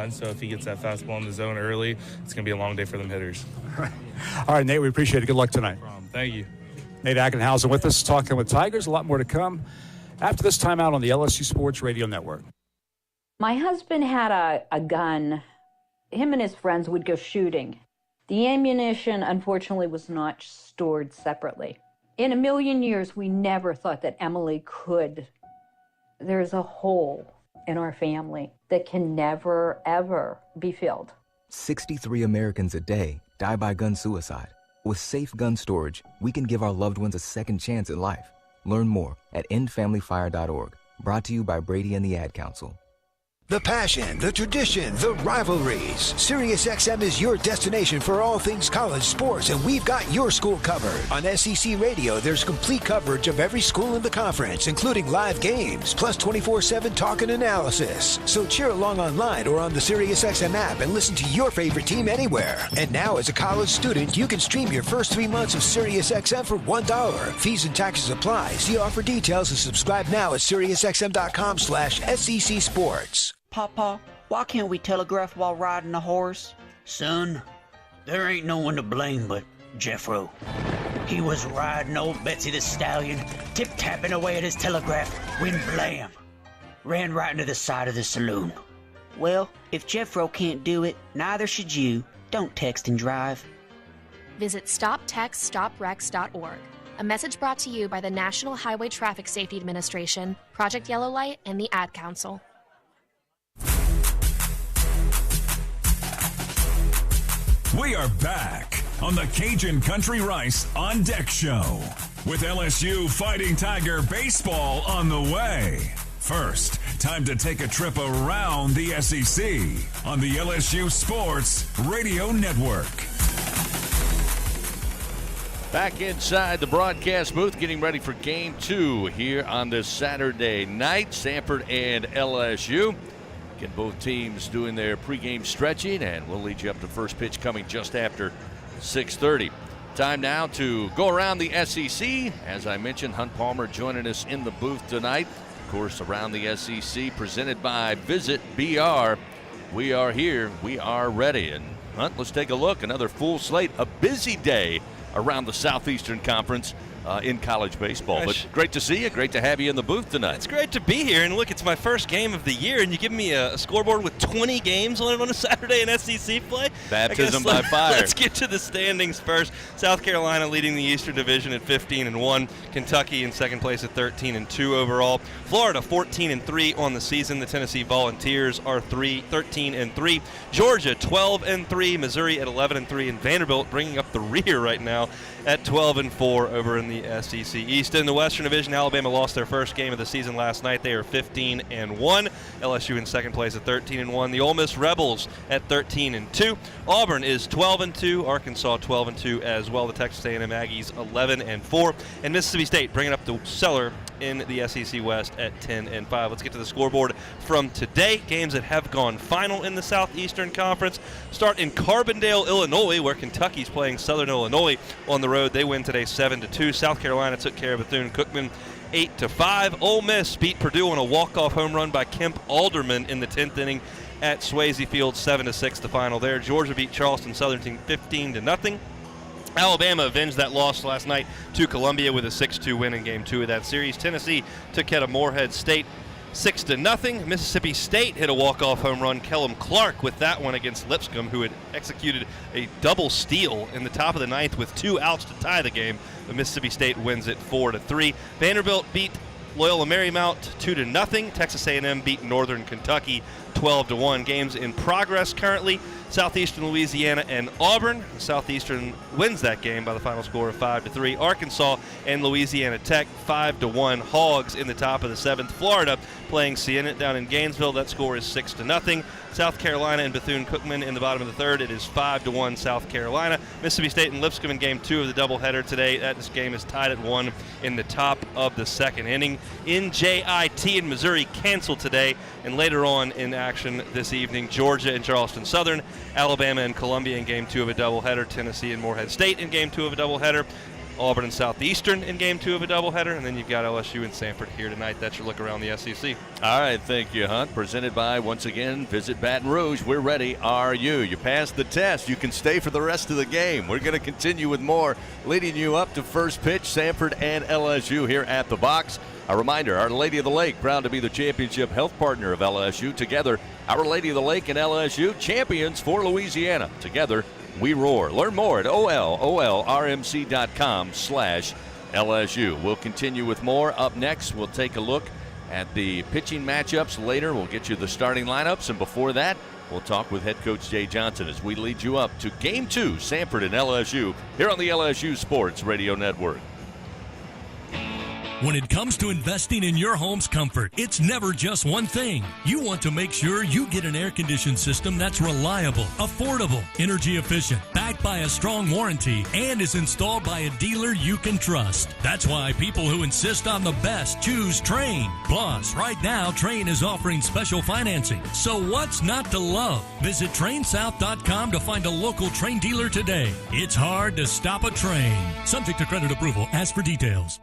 line. So if he gets that fastball in the zone early, it's going to be a long day for them hitters. All right, Nate, we appreciate it. Good luck tonight. No problem. Thank you. Nate Ackenhausen with us, talking with Tigers. A lot more to come after this timeout on the LSU Sports Radio Network. My husband had a gun. Him and his friends would go shooting. The ammunition, unfortunately, was not stored separately. In a million years, we never thought that Emily could. There's a hole in our family that can never, ever be filled. 63 Americans a day die by gun suicide. With safe gun storage, we can give our loved ones a second chance at life. Learn more at endfamilyfire.org. Brought to you by Brady and the Ad Council. The passion, the tradition, the rivalries. SiriusXM is your destination for all things college sports, and we've got your school covered. On SEC Radio, there's complete coverage of every school in the conference, including live games, plus 24/7 talk and analysis. So cheer along online or on the SiriusXM app and listen to your favorite team anywhere. And now, as a college student, you can stream your first 3 months of SiriusXM for $1. Fees and taxes apply. See offer details and subscribe now at SiriusXM.com/SEC Sports. Papa, why can't we telegraph while riding a horse? Son, there ain't no one to blame but Jeffro. He was riding old Betsy the Stallion, tip-tapping away at his telegraph, when blam! Ran right into the side of the saloon. Well, if Jeffro can't do it, neither should you. Don't text and drive. Visit StopTextStopWrecks.org. A message brought to you by the National Highway Traffic Safety Administration, Project Yellow Light, and the Ad Council. We are back on the Cajun Country Rice On Deck Show with LSU Fighting Tiger baseball on the way. First, time to take a trip around the SEC on the LSU Sports Radio Network. Back inside the broadcast booth, getting ready for Game 2 here on this Saturday night. Samford and LSU. Get both teams doing their pregame stretching, and we'll lead you up to first pitch coming just after 6:30. Time now to go around the SEC. As I mentioned, Hunt Palmer joining us in the booth tonight. Of course, around the SEC, presented by Visit BR. We are here. We are ready. And Hunt, let's take a look. Another full slate. A busy day around the Southeastern Conference in college baseball. But great to see you. Great to have you in the booth tonight. It's great to be here. And look, it's my first game of the year, and you give me a scoreboard with 20 games on it on a Saturday in SEC play. Baptism by fire. Let's get to the standings first. South Carolina leading the Eastern Division at 15-1. Kentucky in second place at 13-2 overall. Florida 14-3 on the season. The Tennessee Volunteers are 13-3. Georgia 12-3. Missouri at 11-3, and Vanderbilt bringing up the rear right now at 12-4 over in the SEC East. In the Western Division, Alabama lost their first game of the season last night. They are 15-1. LSU in second place at 13-1. The Ole Miss Rebels at 13-2. Auburn is 12-2. Arkansas 12-2 as well. The Texas A&M Aggies 11-4. And Mississippi State bringing up the cellar in the SEC West at 10-5. Let's get to the scoreboard from today. Games that have gone final in the Southeastern Conference start in Carbondale, Illinois, where Kentucky's playing Southern Illinois on the road. They win today 7-2. South Carolina took care of Bethune-Cookman 8-5. Ole Miss beat Purdue on a walk-off home run by Kemp Alderman in the 10th inning at Swayze Field. 7-6 the final there. Georgia beat Charleston Southern 15-0. Alabama avenged that loss last night to Columbia with a 6-2 win in Game 2 of that series. Tennessee took care of Morehead State 6-0. Mississippi State hit a walk-off home run. Kellum Clark with that one against Lipscomb, who had executed a double steal in the top of the ninth with 2 outs to tie the game. But Mississippi State wins it 4-3. Vanderbilt beat Loyola Marymount 2-0. Texas A&M beat Northern Kentucky 12-1. Games in progress currently. Southeastern Louisiana and Auburn. Southeastern wins that game by the final score of 5-3. Arkansas and Louisiana Tech 5-1. Hogs in the top of the 7th. Florida playing Siena down in Gainesville. That score is 6-0. South Carolina and Bethune-Cookman in the bottom of the 3rd. It is 5-1 South Carolina. Mississippi State and Lipscomb in Game 2 of the doubleheader today. This game is tied at 1 in the top of the 2nd inning. NJIT and Missouri canceled today, and later on in action this evening, Georgia and Charleston Southern, Alabama and Columbia in Game 2 of a doubleheader, Tennessee and Morehead State in Game 2 of a doubleheader. Auburn and Southeastern in Game 2 of a doubleheader, and then you've got LSU and Samford here tonight. That's your look around the SEC. All right, thank you, Hunt. Presented by, once again, Visit Baton Rouge. We're ready. Are you? You passed the test. You can stay for the rest of the game. We're going to continue with more, leading you up to first pitch, Samford and LSU here at the box. A reminder, Our Lady of the Lake, proud to be the championship health partner of LSU. Together, Our Lady of the Lake and LSU, champions for Louisiana. Together, we roar. Learn more at olrmc.com/LSU. We'll continue with more. Up next, we'll take a look at the pitching matchups later. We'll get you the starting lineups. And before that, we'll talk with head coach Jay Johnson as we lead you up to Game 2, Samford and LSU, here on the LSU Sports Radio Network. When it comes to investing in your home's comfort, it's never just one thing. You want to make sure you get an air-conditioned system that's reliable, affordable, energy efficient, backed by a strong warranty, and is installed by a dealer you can trust. That's why people who insist on the best choose Trane. Plus, right now, Trane is offering special financing. So what's not to love? Visit TraneSouth.com to find a local Trane dealer today. It's hard to stop a train. Subject to credit approval. Ask for details.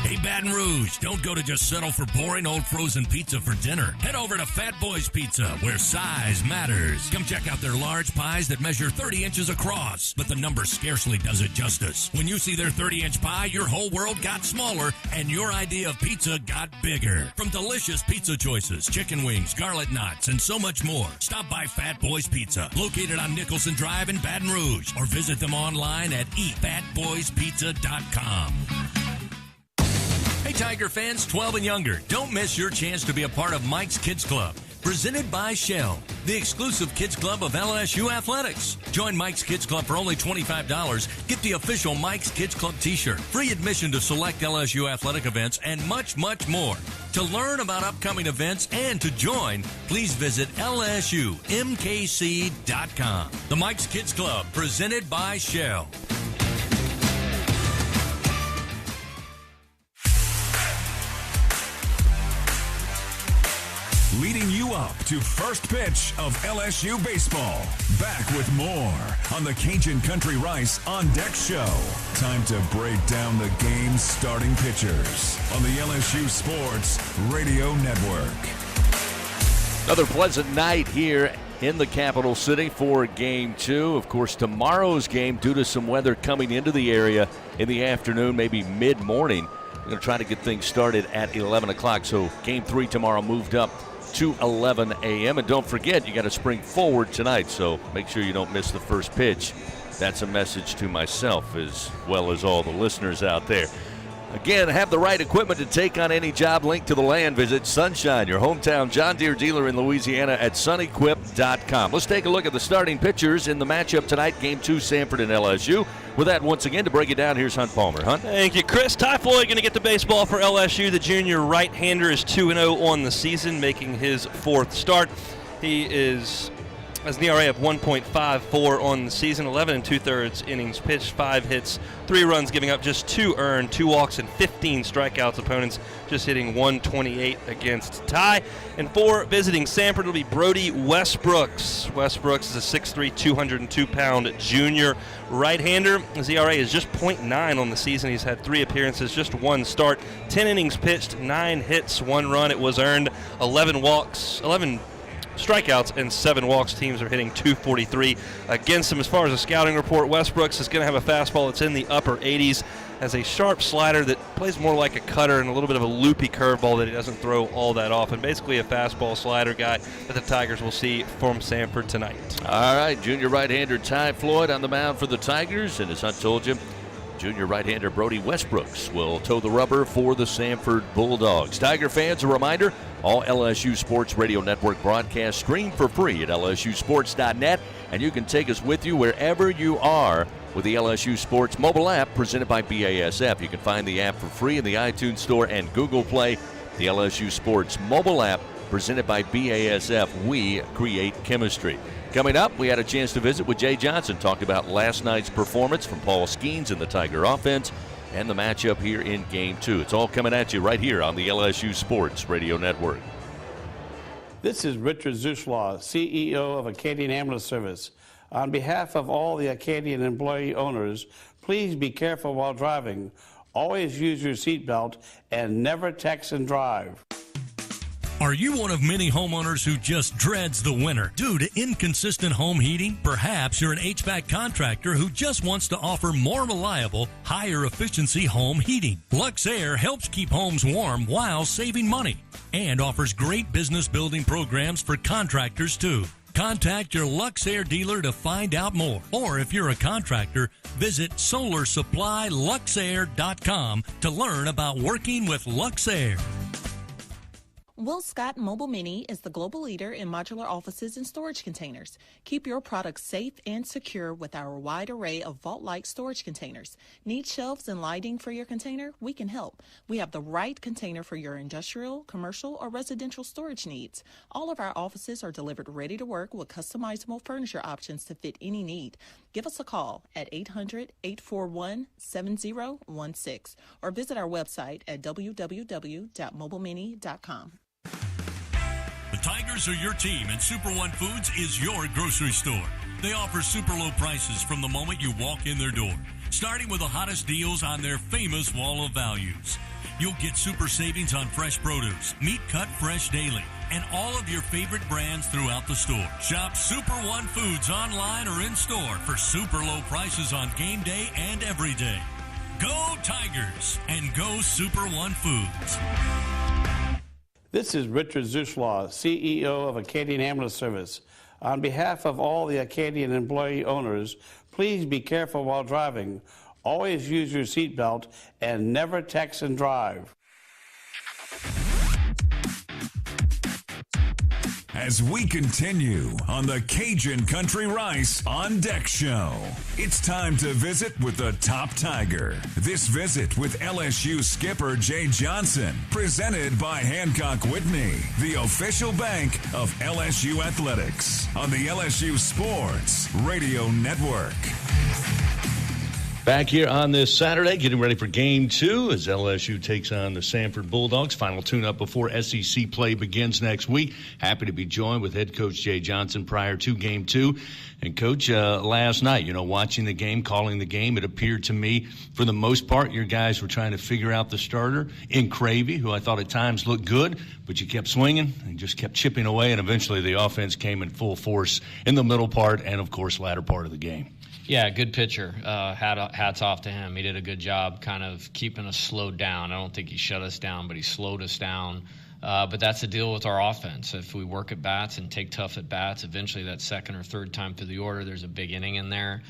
Hey, Baton Rouge, don't go to just settle for boring old frozen pizza for dinner. Head over to Fat Boys Pizza, where size matters. Come check out their large pies that measure 30 inches across, but the number scarcely does it justice. When you see their 30-inch pie, your whole world got smaller, and your idea of pizza got bigger. From delicious pizza choices, chicken wings, garlic knots, and so much more, stop by Fat Boys Pizza, located on Nicholson Drive in Baton Rouge, or visit them online at eatfatboyspizza.com. Hey, Tiger fans 12 and younger, don't miss your chance to be a part of Mike's Kids Club, presented by Shell, the exclusive kids club of LSU Athletics. Join Mike's Kids Club for only $25. Get the official Mike's Kids Club t-shirt, free admission to select LSU athletic events, and much, much more. To learn about upcoming events and to join, please visit LSUMKC.com. The Mike's Kids Club, presented by Shell. Leading you up to first pitch of LSU baseball. Back with more on the Cajun Country Rice On Deck Show. Time to break down the game's starting pitchers on the LSU Sports Radio Network. Another pleasant night here in the capital city for Game 2. Of course, tomorrow's game, due to some weather coming into the area in the afternoon, maybe mid-morning, we're going to try to get things started at 11 o'clock. So Game 3 tomorrow moved up to 11 a.m. And don't forget, you got to spring forward tonight, so make sure you don't miss the first pitch. That's a message to myself as well as all the listeners out there. Again, have the right equipment to take on any job linked to the land. Visit Sunshine, your hometown John Deere dealer in Louisiana, at sunequip.com. Let's take a look at the starting pitchers in the matchup tonight, Game 2, Samford and LSU. With that, once again, to break it down, here's Hunt Palmer. Hunt? Thank you, Chris. Ty Floyd going to get the baseball for LSU. The junior right-hander is 2-0 on the season, making his fourth start. He has an ERA of 1.54 on the season, 11 2/3 innings pitched, 5 hits, 3 runs, giving up just 2 earned, 2 walks, and 15 strikeouts. Opponents just hitting 128 against Ty. And for visiting Samford, it'll be Brody Westbrooks. Westbrooks is a 6'3", 202-pound junior right-hander. His ERA is just .9 on the season. He's had 3 appearances, just 1 start, 10 innings pitched, 9 hits, 1 run. It was earned, 11 strikeouts and 7 walks. Teams are hitting .243 against him. As far as a scouting report, Westbrooks is going to have a fastball that's in the upper 80s, has a sharp slider that plays more like a cutter, and a little bit of a loopy curveball that he doesn't throw all that often. Basically a fastball slider guy that the Tigers will see from Samford tonight. All right, junior right-hander Ty Floyd on the mound for the Tigers, and as Hunt told you, junior right-hander Brody Westbrooks will toe the rubber for the Samford Bulldogs. Tiger fans, a reminder, all LSU Sports Radio Network broadcasts stream for free at lsusports.net, and you can take us with you wherever you are with the LSU Sports mobile app presented by BASF. You can find the app for free in the iTunes Store and Google Play. The LSU Sports mobile app presented by BASF. We create chemistry. Coming up, we had a chance to visit with Jay Johnson, talked about last night's performance from Paul Skeens and the Tiger offense, and the matchup here in Game 2. It's all coming at you right here on the LSU Sports Radio Network. This is Richard Zuschlaw, CEO of Acadian Ambulance Service. On behalf of all the Acadian employee owners, please be careful while driving. Always use your seatbelt and never text and drive. Are you one of many homeowners who just dreads the winter due to inconsistent home heating? Perhaps you're an HVAC contractor who just wants to offer more reliable, higher efficiency home heating. LuxAir helps keep homes warm while saving money and offers great business building programs for contractors too. Contact your LuxAir dealer to find out more. Or if you're a contractor, visit SolarSupplyLuxAir.com to learn about working with LuxAir. Will Scott Mobile Mini is the global leader in modular offices and storage containers. Keep your products safe and secure with our wide array of vault-like storage containers. Need shelves and lighting for your container? We can help. We have the right container for your industrial, commercial, or residential storage needs. All of our offices are delivered ready to work with customizable furniture options to fit any need. Give us a call at 800-841-7016 or visit our website at www.mobilemini.com. The Tigers are your team, and Super One Foods is your grocery store. They offer super low prices from the moment you walk in their door, starting with the hottest deals on their famous wall of values. You'll get super savings on fresh produce, meat cut fresh daily, and all of your favorite brands throughout the store. Shop Super One Foods online or in store for super low prices on game day and every day. Go Tigers and go Super One Foods. This is Richard Zuslaw, CEO of Acadian Ambulance Service. On behalf of all the Acadian employee owners, please be careful while driving. Always use your seatbelt and never text and drive. As we continue on the Cajun Country Rice on Deck Show, it's time to visit with the top Tiger. This visit with LSU skipper Jay Johnson, presented by Hancock Whitney, the official bank of LSU Athletics, on the LSU Sports Radio Network. Back here on this Saturday, getting ready for Game 2 as LSU takes on the Samford Bulldogs. Final tune-up before SEC play begins next week. Happy to be joined with head coach Jay Johnson prior to Game 2. And, Coach, last night, watching the game, calling the game, it appeared to me, for the most part, your guys were trying to figure out the starter in Cravey, who I thought at times looked good, but you kept swinging and just kept chipping away, and eventually the offense came in full force in the middle part and, of course, latter part of the game. Yeah, good pitcher. Hats off to him. He did a good job kind of keeping us slowed down. I don't think he shut us down, but he slowed us down. But that's the deal with our offense. If we work at bats and take tough at bats, eventually that second or third time through the order, there's a big inning in there.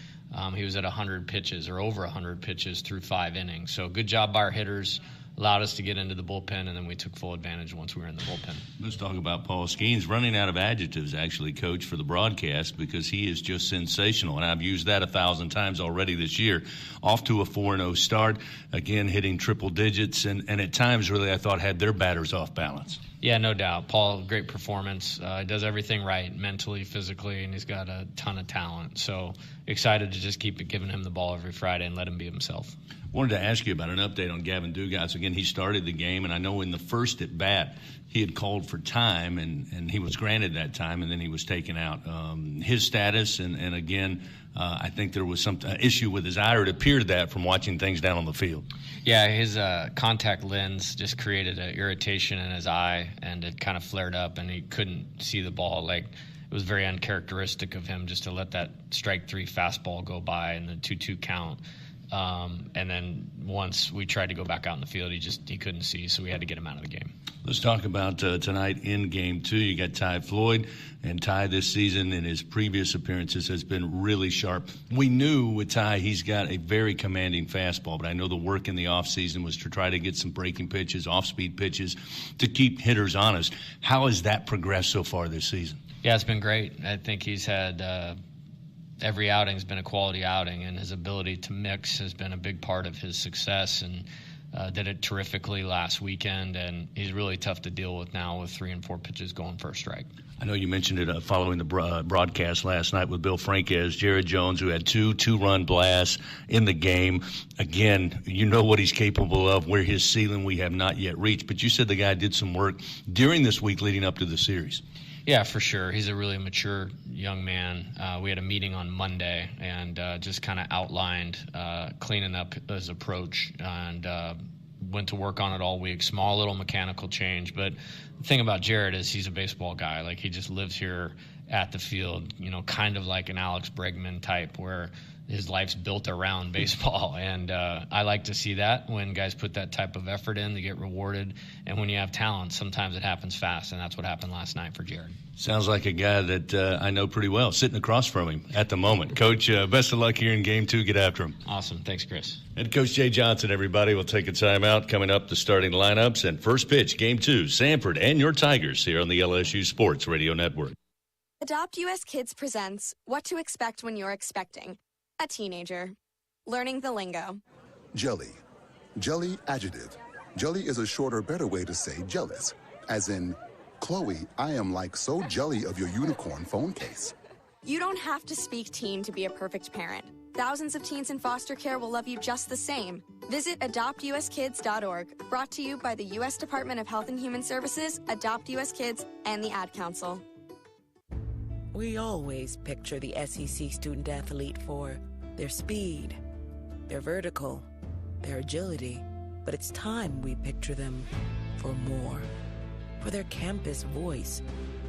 He was at 100 pitches or over 100 pitches through 5 innings. So good job by our hitters. Allowed us to get into the bullpen, and then we took full advantage once we were in the bullpen. Let's talk about Paul Skeens. Running out of adjectives, actually, Coach, for the broadcast, because he is just sensational, and I've used that 1,000 times already this year. Off to a 4-0 start, again hitting triple digits, and at times really I thought had their batters off balance. Yeah, no doubt. Paul, great performance. He does everything right, mentally, physically, and he's got a ton of talent. So excited to just keep giving him the ball every Friday and let him be himself. Wanted to ask you about an update on Gavin Dugas. Again, he started the game, and I know in the first at bat he had called for time, and he was granted that time, and then he was taken out. His status, and again, I think there was some issue with his eye, or it appeared that from watching things down on the field. Yeah, his contact lens just created an irritation in his eye, and it kind of flared up, and he couldn't see the ball. Like, it was very uncharacteristic of him just to let that strike 3 fastball go by and the 2-2 count. And then once we tried to go back out in the field, he couldn't see, so we had to get him out of the game. Let's talk about tonight in Game 2. You got Ty Floyd, and Ty this season in his previous appearances has been really sharp. We knew with Ty he's got a very commanding fastball, but I know the work in the offseason was to try to get some breaking pitches, off-speed pitches, to keep hitters honest. How has that progressed so far this season? Yeah, it's been great. I think he's had every outing's been a quality outing, and his ability to mix has been a big part of his success, and did it terrifically last weekend, and he's really tough to deal with now with 3 and 4 pitches going for a strike. I know you mentioned it following the broadcast last night with Bill Franquez, Jared Jones, who had 2 two-run blasts in the game. Again, you know what he's capable of, where his ceiling we have not yet reached, but you said the guy did some work during this week leading up to the series. Yeah, for sure. He's a really mature young man. We had a meeting on Monday and just kind of outlined cleaning up his approach and went to work on it all week. Small little mechanical change. But the thing about Jared is he's a baseball guy. Like, he just lives here at the field, kind of like an Alex Bregman type where his life's built around baseball. And I like to see that when guys put that type of effort in, they get rewarded. And when you have talent, sometimes it happens fast, and that's what happened last night for Jared. Sounds like a guy that I know pretty well, sitting across from him at the moment. Coach, best of luck here in Game 2. Get after him. Awesome. Thanks, Chris. And Coach Jay Johnson, everybody. We'll take a timeout. Coming up, the starting lineups and first pitch, Game 2, Samford and your Tigers here on the LSU Sports Radio Network. Adopt US Kids presents What to Expect When You're Expecting a Teenager. Learning the lingo. Jelly. Jelly adjective. Jelly is a shorter, better way to say jealous. As in, Chloe, I am like so jelly of your unicorn phone case. You don't have to speak teen to be a perfect parent. Thousands of teens in foster care will love you just the same. Visit adoptuskids.org. Brought to you by the U.S. Department of Health and Human Services, Adopt US Kids, and the Ad Council. We always picture the SEC student athlete for their speed, their vertical, their agility. But it's time we picture them for more. For their campus voice,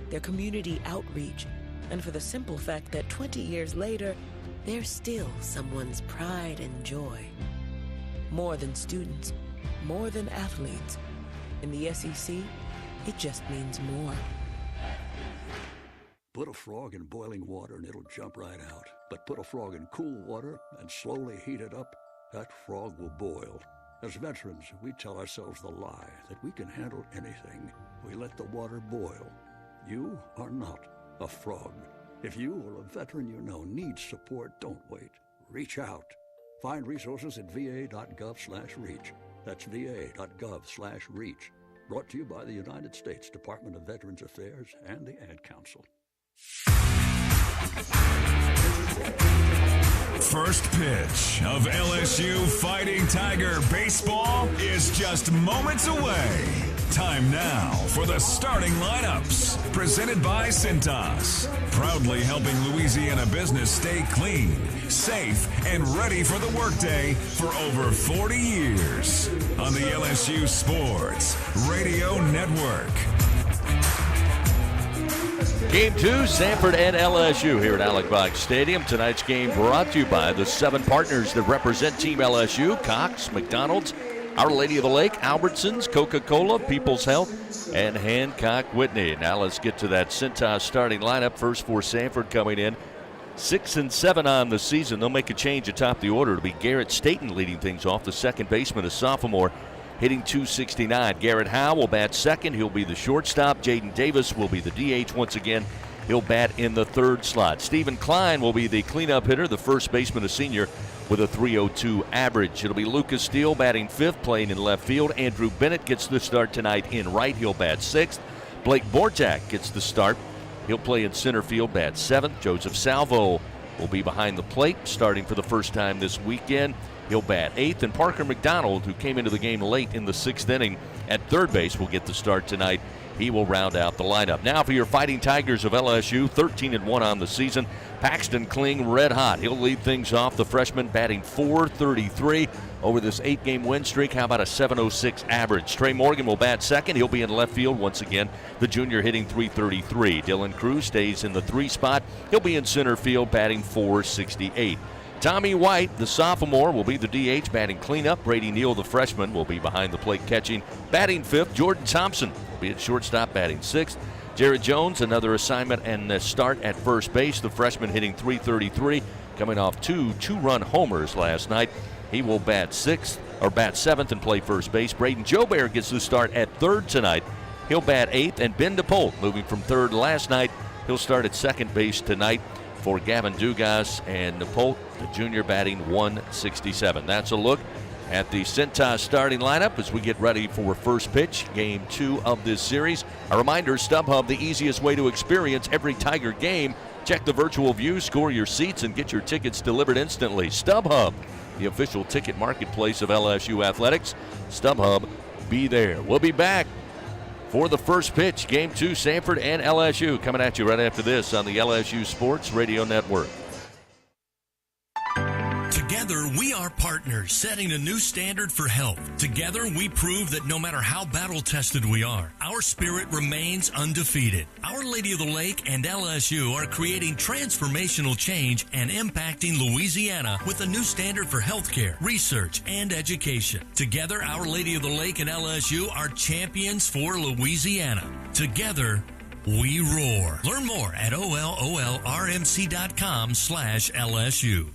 their community outreach, and for the simple fact that 20 years later, they're still someone's pride and joy. More than students, more than athletes. In the SEC, it just means more. Put a frog in boiling water and it'll jump right out. But put a frog in cool water and slowly heat it up, that frog will boil. As veterans, we tell ourselves the lie that we can handle anything. We let the water boil. You are not a frog. If you or a veteran you know needs support, don't wait. Reach out. Find resources at va.gov/reach. That's va.gov/reach. Brought to you by the United States Department of Veterans Affairs and the Ad Council. First pitch of LSU Fighting Tiger baseball is just moments away. Time now for the starting lineups. Presented by Cintas. Proudly helping Louisiana business stay clean, safe, and ready for the workday for over 40 years. On the LSU Sports Radio Network. Game 2, Samford and LSU here at Alec Box Stadium. Tonight's game brought to you by the 7 partners that represent Team LSU: Cox, McDonald's, Our Lady of the Lake, Albertsons, Coca-Cola, People's Health, and Hancock Whitney. Now let's get to that Cintas starting lineup. First for Samford coming in 6-7 on the season. They'll make a change atop the order. It'll be Garrett Staten leading things off. The second baseman, a sophomore, hitting .269. Garrett Howe will bat second. He'll be the shortstop. Jaden Davis will be the DH once again. He'll bat in the third slot. Stephen Klein will be the cleanup hitter, the first baseman, a senior, with a .302 average. It'll be Lucas Steele batting fifth, playing in left field. Andrew Bennett gets the start tonight in right. He'll bat sixth. Blake Bortak gets the start. He'll play in center field, bat seventh. Joseph Salvo will be behind the plate, starting for the first time this weekend. He'll bat eighth, and Parker McDonald, who came into the game late in the sixth inning at third base, will get the start tonight. He will round out the lineup. Now for your Fighting Tigers of LSU, 13-1 on the season. Paxton Kling red hot. He'll lead things off. The freshman batting .433 over this 8-game win streak. How about a .706 average? Trey Morgan will bat second. He'll be in left field once again. The junior hitting .333. Dylan Cruz stays in the 3 spot. He'll be in center field batting .468. Tommy White, the sophomore, will be the DH batting cleanup. Brady Neal, the freshman, will be behind the plate catching. Batting fifth, Jordan Thompson will be at shortstop batting sixth. Jared Jones, another assignment and a start at first base. The freshman hitting .333, coming off two two-run homers last night. He will bat seventh and play first base. Braden Joubert gets the start at third tonight. He'll bat eighth, and Ben DePolt, moving from third last night, he'll start at second base tonight for Gavin Dugas, and DePolt, the junior, batting .167. That's a look at the Cintas starting lineup as we get ready for first pitch, game 2 of this series. A reminder, StubHub, the easiest way to experience every Tiger game. Check the virtual view, score your seats, and get your tickets delivered instantly. StubHub, the official ticket marketplace of LSU Athletics. StubHub, be there. We'll be back for the first pitch. Game 2, Samford and LSU coming at you right after this on the LSU Sports Radio Network. Together, we are partners, setting a new standard for health. Together, we prove that no matter how battle-tested we are, our spirit remains undefeated. Our Lady of the Lake and LSU are creating transformational change and impacting Louisiana with a new standard for healthcare, research, and education. Together, Our Lady of the Lake and LSU are champions for Louisiana. Together, we roar. Learn more at ololrmc.com/LSU.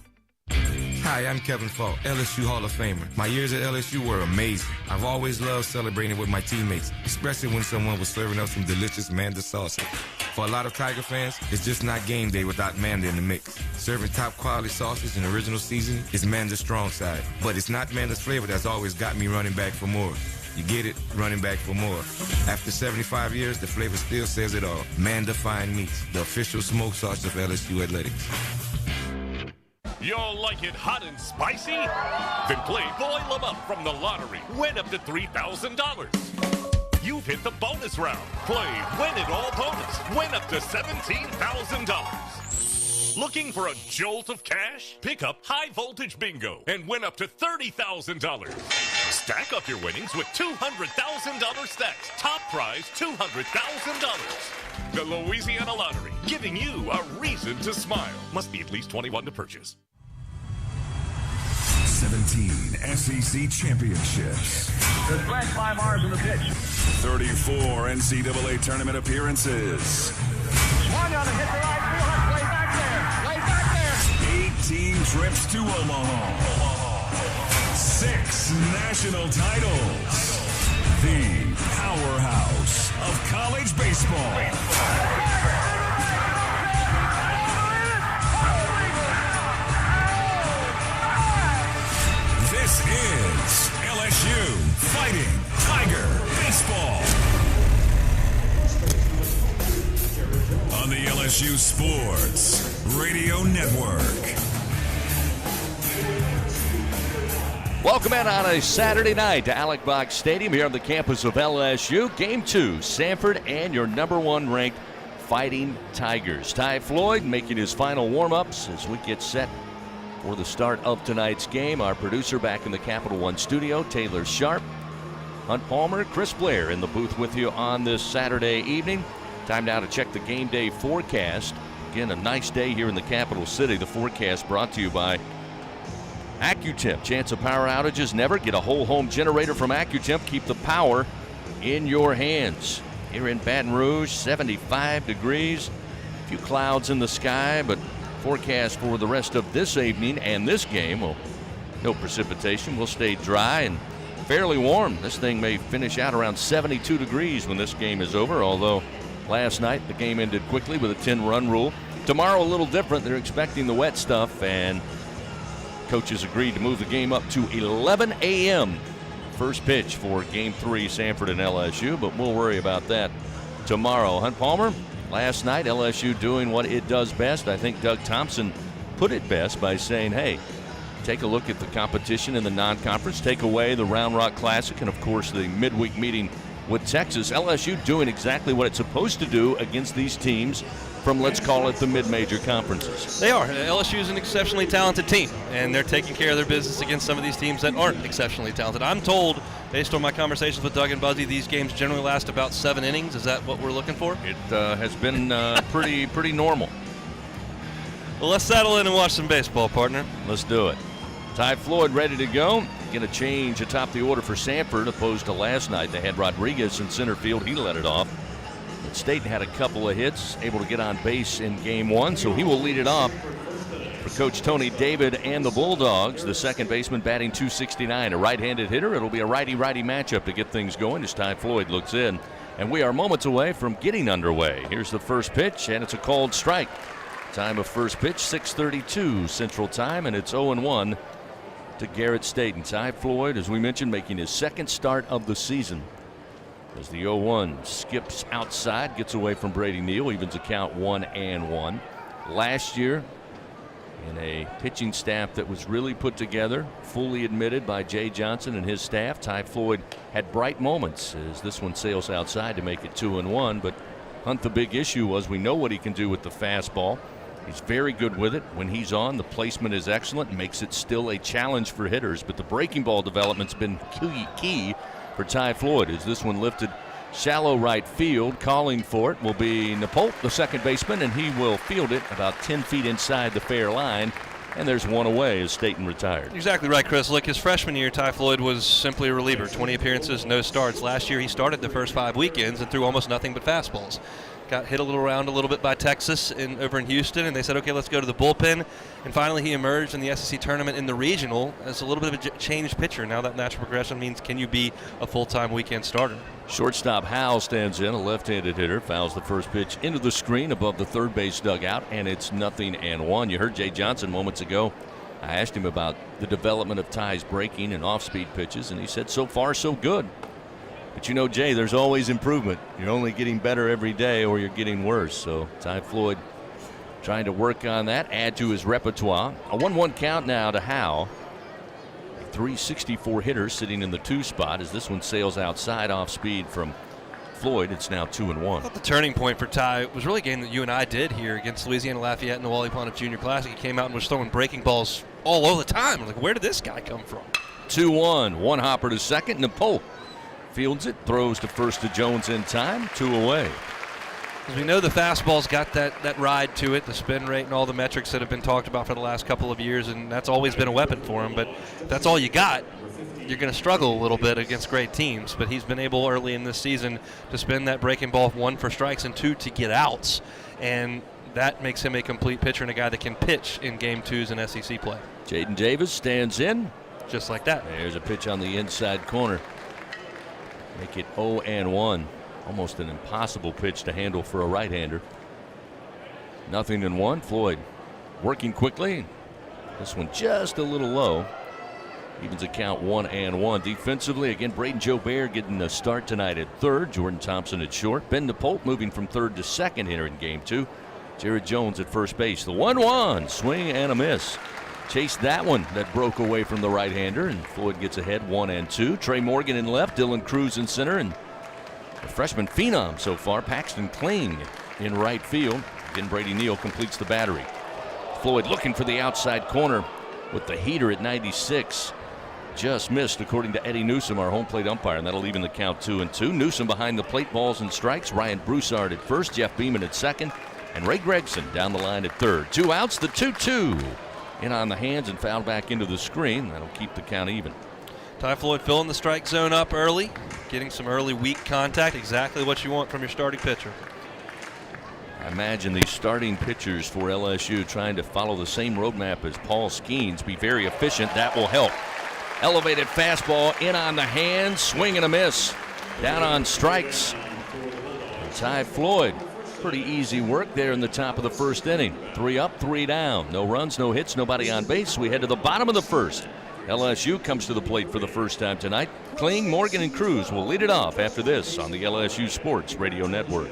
Hi, I'm Kevin Falk, LSU Hall of Famer. My years at LSU were amazing. I've always loved celebrating with my teammates, especially when someone was serving up some delicious Manda salsa. For a lot of Tiger fans, it's just not game day without Manda in the mix. Serving top quality sauces and original seasoning is Manda's strong side. But it's not Manda's flavor that's always got me running back for more. You get it, running back for more. After 75 years, the flavor still says it all. Manda Fine Meats, the official smoke sauce of LSU Athletics. Y'all like it hot and spicy? Then play Boil 'em Up from the lottery. Win up to $3,000. You've hit the bonus round. Play Win It All bonus. Win up to $17,000. Looking for a jolt of cash? Pick up High Voltage Bingo and win up to $30,000. Stack up your winnings with $200,000 stacks. Top prize $200,000. The Louisiana Lottery, giving you a reason to smile. Must be at least 21 to purchase. 17 SEC championships. The flag 5 R's in the pitch. 34 NCAA tournament appearances. Swung on and hit the right field. Way back there. Way back there. 18 trips to Omaha. 6 national titles. The powerhouse of college baseball. This is LSU Fighting Tiger Baseball. On the LSU Sports Radio Network. Welcome in on a Saturday night to Alec Box Stadium here on the campus of LSU. Game 2, Samford and your number 1 ranked Fighting Tigers. Ty Floyd making his final warm-ups as we get set for the start of tonight's game. Our producer back in the Capital One studio, Taylor Sharp. Hunt Palmer, Chris Blair in the booth with you on this Saturday evening. Time now to check the game day forecast. Again, a nice day here in the capital city. The forecast brought to you by AccuTemp. Chance of power outages never. Get a whole home generator from AccuTemp. Keep the power in your hands. Here in Baton Rouge, 75 degrees. A few clouds in the sky, but forecast for the rest of this evening and this game, well, no precipitation. We'll stay dry and fairly warm. This thing may finish out around 72 degrees when this game is over, although last night the game ended quickly with a 10-run rule. Tomorrow a little different. They're expecting the wet stuff, and coaches agreed to move the game up to 11 a.m. First pitch for Game 3, Samford and LSU, but we'll worry about that tomorrow. Hunt Palmer, last night LSU doing what it does best. I think Doug Thompson put it best by saying, hey, take a look at the competition in the non-conference, take away the Round Rock Classic and, of course, the midweek meeting with Texas. LSU doing exactly what it's supposed to do against these teams from, let's call it, the mid-major conferences. They are. LSU is an exceptionally talented team, and they're taking care of their business against some of these teams that aren't exceptionally talented. I'm told, based on my conversations with Doug and Buzzy, these games generally last about 7 innings. Is that what we're looking for? It has been pretty normal. Well, let's settle in and watch some baseball, partner. Let's do it. Ty Floyd ready to go. Going to change atop the order for Samford, opposed to last night. They had Rodriguez in center field. He led it off. But Staten had a couple of hits, able to get on base in Game 1, so he will lead it off for Coach Tony David and the Bulldogs. The second baseman batting .269, a right-handed hitter. It'll be a righty-righty matchup to get things going as Ty Floyd looks in. And we are moments away from getting underway. Here's the first pitch, and it's a called strike. Time of first pitch, 6:32 Central Time, and it's 0-1 to Garrett Staten. Ty Floyd, as we mentioned, making his second start of the season. As the 0-1 skips outside, gets away from Brady Neal, evens the count 1-1. Last year, And a pitching staff that was really put together, fully admitted by Jay Johnson and his staff. Ty Floyd had bright moments as this one sails outside to make it 2-1. But Hunt, the big issue was we know what he can do with the fastball. He's very good with it. When he's on, the placement is excellent and makes it still a challenge for hitters. But the breaking ball development's been key for Ty Floyd as this one lifted shallow right field. Calling for it will be Napolt, the second baseman, and he will field it about 10 feet inside the fair line. And there's one away as Staten retired. Exactly right, Chris. Look, his freshman year, Ty Floyd was simply a reliever. 20 appearances, no starts. Last year, he started the first 5 weekends and threw almost nothing but fastballs. Got hit a little bit by Texas over in Houston, and they said, okay, let's go to the bullpen. And finally, he emerged in the SEC tournament in the regional as a little bit of a changed pitcher. Now that natural progression means, can you be a full-time weekend starter? Shortstop Howell stands in, a left-handed hitter, fouls the first pitch into the screen above the third base dugout, and it's 0-1. You heard Jay Johnson moments ago. I asked him about the development of Ty's breaking and off-speed pitches, and he said so far so good. But you know, Jay, there's always improvement. You're only getting better every day or you're getting worse. So Ty Floyd trying to work on that, add to his repertoire. A 1-1 count now to Howell. A 364 hitter sitting in the 2 spot as this one sails outside off speed from Floyd. It's now 2-1. I thought the turning point for Ty was really a game that you and I did here against Louisiana Lafayette in the Wally Pontiff Junior Classic. He came out and was throwing breaking balls all over the time. I was like, where did this guy come from? 2-1. One hopper to second. Napolt fields it, throws to first to Jones in time, 2 away. As we know, the fastball's got that ride to it, the spin rate and all the metrics that have been talked about for the last couple of years, and that's always been a weapon for him. But if that's all you got, you're going to struggle a little bit against great teams. But he's been able early in this season to spin that breaking ball, 1 for strikes and 2 to get outs. And that makes him a complete pitcher and a guy that can pitch in Game 2s in SEC play. Jaden Davis stands in. Just like that. There's a pitch on the inside corner. Make it 0-1. Almost an impossible pitch to handle for a right-hander. 0-1. Floyd working quickly. This one just a little low. Evens the count 1-1. Defensively, again, Braden Jobert getting a start tonight at third. Jordan Thompson at short. Ben Napolt moving from third to second here in Game 2. Jared Jones at first base. The 1-1. Swing and a miss. Chased that one that broke away from the right-hander, and Floyd gets ahead 1-2. Trey Morgan in left, Dylan Cruz in center, and the freshman phenom so far, Paxton Kling in right field. Again, Brady Neal completes the battery. Floyd looking for the outside corner with the heater at 96. Just missed, according to Eddie Newsom, our home plate umpire, and that'll even the count 2-2. Newsom behind the plate, balls and strikes. Ryan Broussard at first, Jeff Beeman at second, and Ray Gregson down the line at third. 2 outs, the 2-2. In on the hands and fouled back into the screen. That'll keep the count even. Ty Floyd filling the strike zone up early, getting some early weak contact, exactly what you want from your starting pitcher. I imagine these starting pitchers for LSU trying to follow the same roadmap as Paul Skeens, be very efficient. That will help. Elevated fastball in on the hands, swing and a miss. Down on strikes. Ty Floyd. Pretty easy work there in the top of the first inning. 3 up, 3 down. No runs, no hits, nobody on base. We head to the bottom of the first. LSU comes to the plate for the first time tonight. Kling, Morgan, and Cruz will lead it off after this on the LSU Sports Radio Network.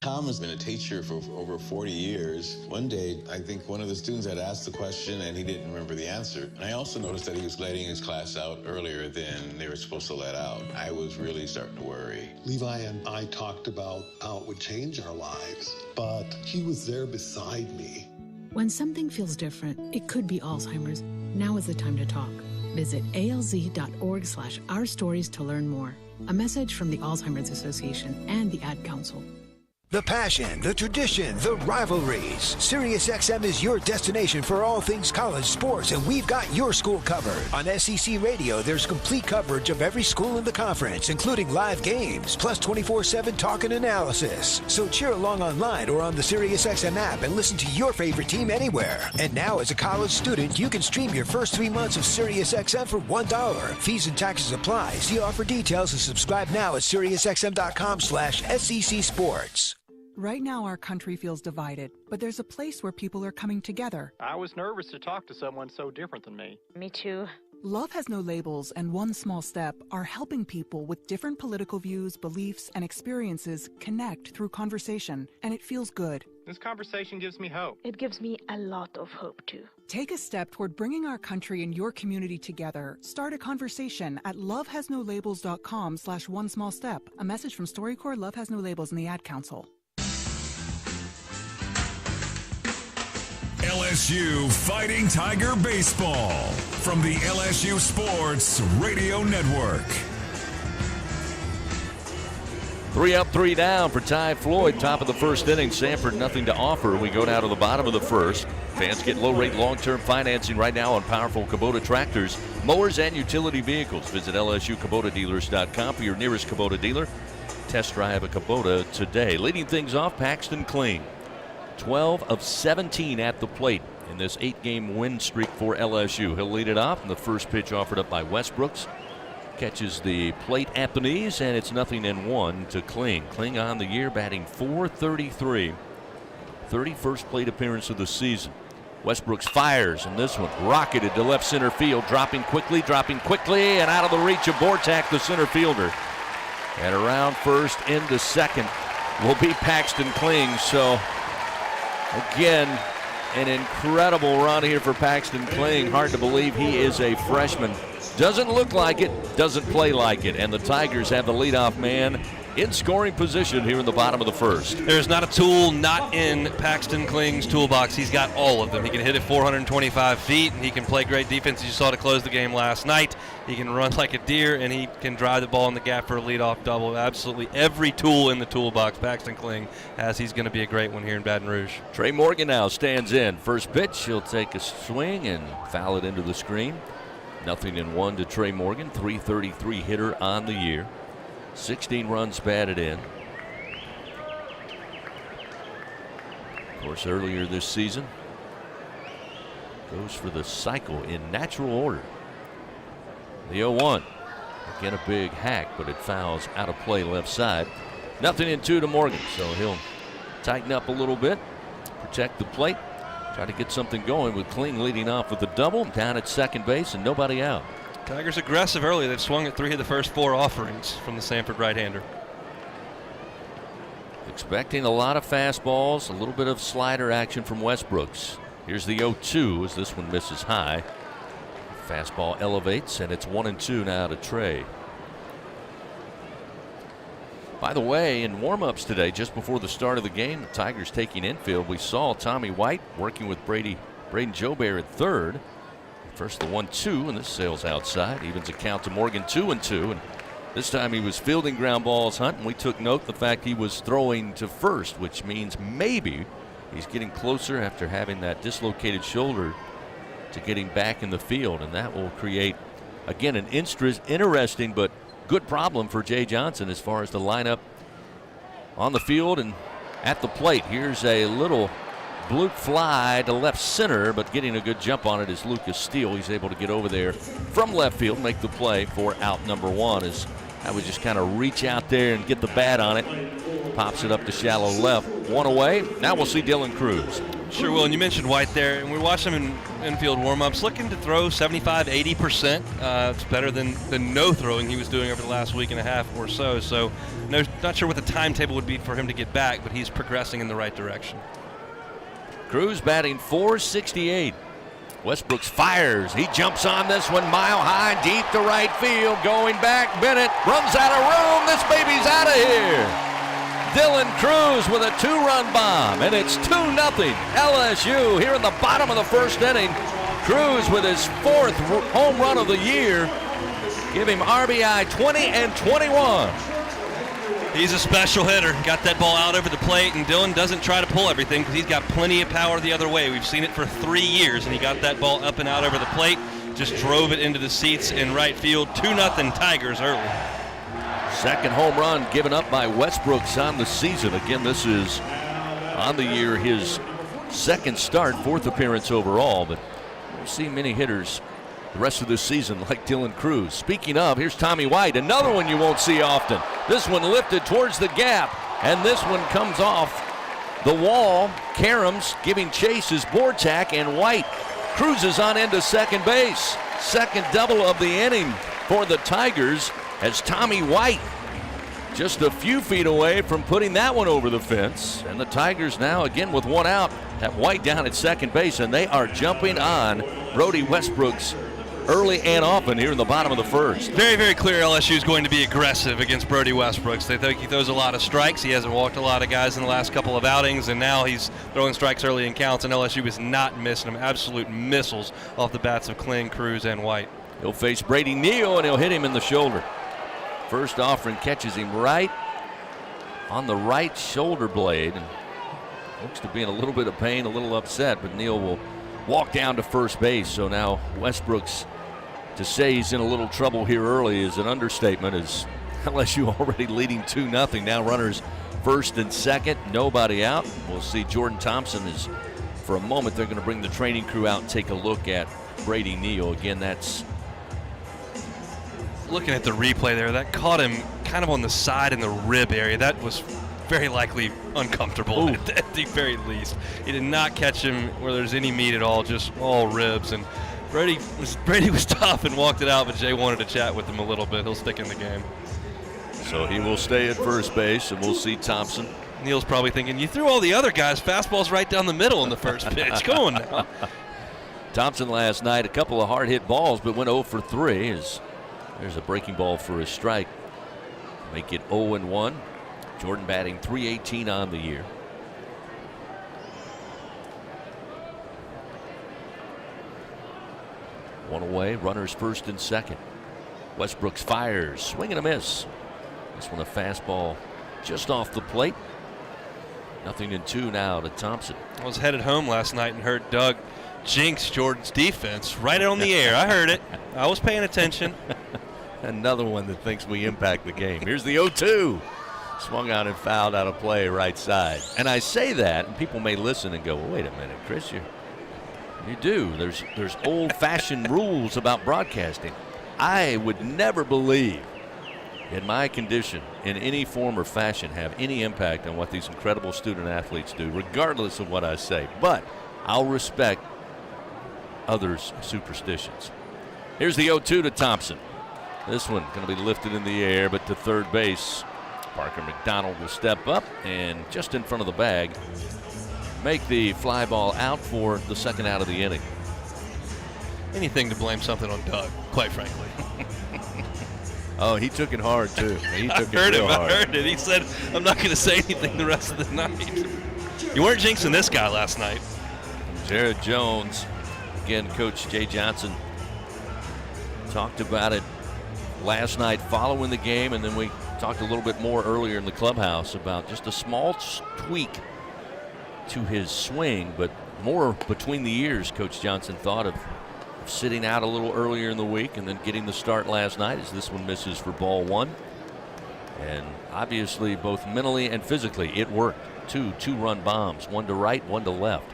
Tom has been a teacher for over 40 years. One day, I think one of the students had asked the question and he didn't remember the answer. And I also noticed that he was letting his class out earlier than they were supposed to let out. I was really starting to worry. Levi and I talked about how it would change our lives, but he was there beside me. When something feels different, it could be Alzheimer's. Now is the time to talk. Visit alz.org/ourstories to learn more. A message from the Alzheimer's Association and the Ad Council. The passion, the tradition, the rivalries. SiriusXM is your destination for all things college sports, and we've got your school covered. On SEC Radio, there's complete coverage of every school in the conference, including live games, plus 24/7 talk and analysis. So cheer along online or on the SiriusXM app and listen to your favorite team anywhere. And now, as a college student, you can stream your first 3 months of SiriusXM for $1. Fees and taxes apply. See offer details and subscribe now at SiriusXM.com/SEC Sports. Right now, our country feels divided, but there's a place where people are coming together. I was nervous to talk to someone so different than me. Me too. Love Has No Labels and One Small Step are helping people with different political views, beliefs, and experiences connect through conversation, and it feels good. This conversation gives me hope. It gives me a lot of hope, too. Take a step toward bringing our country and your community together. Start a conversation at lovehasnolabels.com/one small step. A message from StoryCorps, Love Has No Labels, and the Ad Council. LSU Fighting Tiger Baseball from the LSU Sports Radio Network. 3 up, 3 down for Ty Floyd. Top of the first inning. Samford nothing to offer. We go down to the bottom of the first. Fans get low-rate long-term financing right now on powerful Kubota tractors, mowers, and utility vehicles. Visit LSUKubotaDealers.com for your nearest Kubota dealer. Test drive a Kubota today. Leading things off, Paxton Kling. 12 of 17 at the plate in this 8-game win streak for LSU. He'll lead it off, and the first pitch offered up by Westbrooks catches the plate at the knees, and it's 0-1 to Kling. Kling on the year batting .433. 31st plate appearance of the season. Westbrooks fires, and this one rocketed to left center field, dropping quickly, and out of the reach of Bortak, the center fielder. And around first into second will be Paxton Kling. So again, an incredible run here for Paxton Kling. Hard to believe he is a freshman. Doesn't look like it, doesn't play like it. And the Tigers have the leadoff man in scoring position here in the bottom of the first. There's not a tool not in Paxton Kling's toolbox. He's got all of them. He can hit it 425 feet. He can play great defense, as you saw to close the game last night. He can run like a deer, and he can drive the ball in the gap for a leadoff double. Absolutely every tool in the toolbox Paxton Kling has. He's going to be a great one here in Baton Rouge. Trey Morgan now stands in. First pitch, he'll take a swing and foul it into the screen. 0-1 to Trey Morgan, .333 hitter on the year. 16 runs batted in. Of course, earlier this season, goes for the cycle in natural order. The 0-1. Again, a big hack, but it fouls out of play left side. 0-2 to Morgan, so he'll tighten up a little bit, protect the plate, try to get something going with Kling leading off with a double down at second base and nobody out. Tigers aggressive early. They've swung at 3 of the first 4 offerings from the Samford right-hander. Expecting a lot of fastballs, a little bit of slider action from Westbrooks. Here's the 0-2 as this one misses high. Fastball elevates, and it's 1-2 now to Trey. By the way, in warm-ups today, just before the start of the game, the Tigers taking infield, we saw Tommy White working with Braden Joubert at third. First the 1-2, and this sails outside, evens a count to Morgan 2-2, and this time he was fielding ground balls, Hunt, and we took note the fact he was throwing to first, which means maybe he's getting closer after having that dislocated shoulder to getting back in the field, and that will create, again, an interesting but good problem for Jay Johnson as far as the lineup on the field and at the plate. Here's a little bloop fly to left center, but getting a good jump on it is Lucas Steele. He's able to get over there from left field, make the play for out number 1 as I would just kind of reach out there and get the bat on it. Pops it up to shallow left. 1 away. Now we'll see Dylan Cruz. Sure will, and you mentioned White there, and we watched him in infield warm-ups, looking to throw 75-80%. It's better than the no throwing he was doing over the last week and a half or so. So not sure what the timetable would be for him to get back, but he's progressing in the right direction. Cruz batting .468. Westbrooks fires. He jumps on this one mile high, deep to right field. Going back, Bennett runs out of room. This baby's out of here. Dylan Cruz with a 2-run bomb, and it's 2-0 LSU here in the bottom of the first inning. Cruz with his 4th home run of the year. Give him RBI 20 and 21. He's a special hitter. Got that ball out over the plate, and Dylan doesn't try to pull everything because he's got plenty of power the other way. We've seen it for 3 years, and he got that ball up and out over the plate. Just drove it into the seats in right field. 2-0 Tigers early. Second home run given up by Westbrooks on the season. Again, this is on the year his 2nd start, 4th appearance overall, but we'll see many hitters the rest of this season like Dylan Cruz. Speaking of, here's Tommy White, another one you won't see often. This one lifted towards the gap, and this one comes off the wall. Karams giving chase is Bortak, and White cruises on into second base. Second double of the inning for the Tigers as Tommy White just a few feet away from putting that one over the fence. And the Tigers now again with one out, have White down at second base, and they are jumping on Brody Westbrook's early and often here in the bottom of the first. Very, very clear LSU is going to be aggressive against Brody Westbrooks. They think he throws a lot of strikes. He hasn't walked a lot of guys in the last couple of outings, and now he's throwing strikes early in counts, and LSU is not missing them. Absolute missiles off the bats of Kling, Cruz, and White. He'll face Brady Neal, and he'll hit him in the shoulder. First offering catches him right on the right shoulder blade. And looks to be in a little bit of pain, a little upset, but Neal will walk down to first base. So now Westbrooks, to say he's in a little trouble here early is an understatement, as LSU already leading 2-0. Now runners first and second, nobody out. We'll see Jordan Thompson is, for a moment, they're going to bring the training crew out and take a look at Brady Neal. Again, that's looking at the replay there, that caught him kind of on the side in the rib area. That was very likely uncomfortable at the very least. He did not catch him where there's any meat at all, just all ribs. And Brady was tough and walked it out, but Jay wanted to chat with him a little bit. He'll stick in the game. So he will stay at first base, and we'll see Thompson. Neal's probably thinking, you threw all the other guys fastballs right down the middle in the first pitch. Go on now. Thompson last night, a couple of hard hit balls, but went 0 for 3. There's a breaking ball for a strike. Make it 0-1. Jordan batting .318 on the year. One away, runners first and second. Westbrooks fires, swing and a miss. This one a fastball just off the plate. 0-2 now to Thompson. I was headed home last night and heard Doug jinx Jordan's defense right on the air. I heard it. I was paying attention. Another one that thinks we impact the game. Here's the 0-2. Swung out and fouled out of play right side. And I say that, and people may listen and go, well, wait a minute, Chris, you do. There's old-fashioned rules about broadcasting. I would never believe in my condition in any form or fashion have any impact on what these incredible student athletes do, regardless of what I say. But I'll respect others' superstitions. Here's the 0-2 to Thompson. This one going to be lifted in the air, but to third base. Parker McDonald will step up and just in front of the bag make the fly ball out for the second out of the inning. Anything to blame something on Doug, quite frankly. Oh, he took it hard, too. He took I heard it. He said, I'm not going to say anything the rest of the night. You weren't jinxing this guy last night. Jared Jones. Again, Coach Jay Johnson talked about it last night following the game, and then we talked a little bit more earlier in the clubhouse about just a small tweak to his swing, but more between the years. Coach Johnson thought of sitting out a little earlier in the week and then getting the start last night as this one misses for ball one. And obviously both mentally and physically it worked. Two-run bombs, one to right, one to left.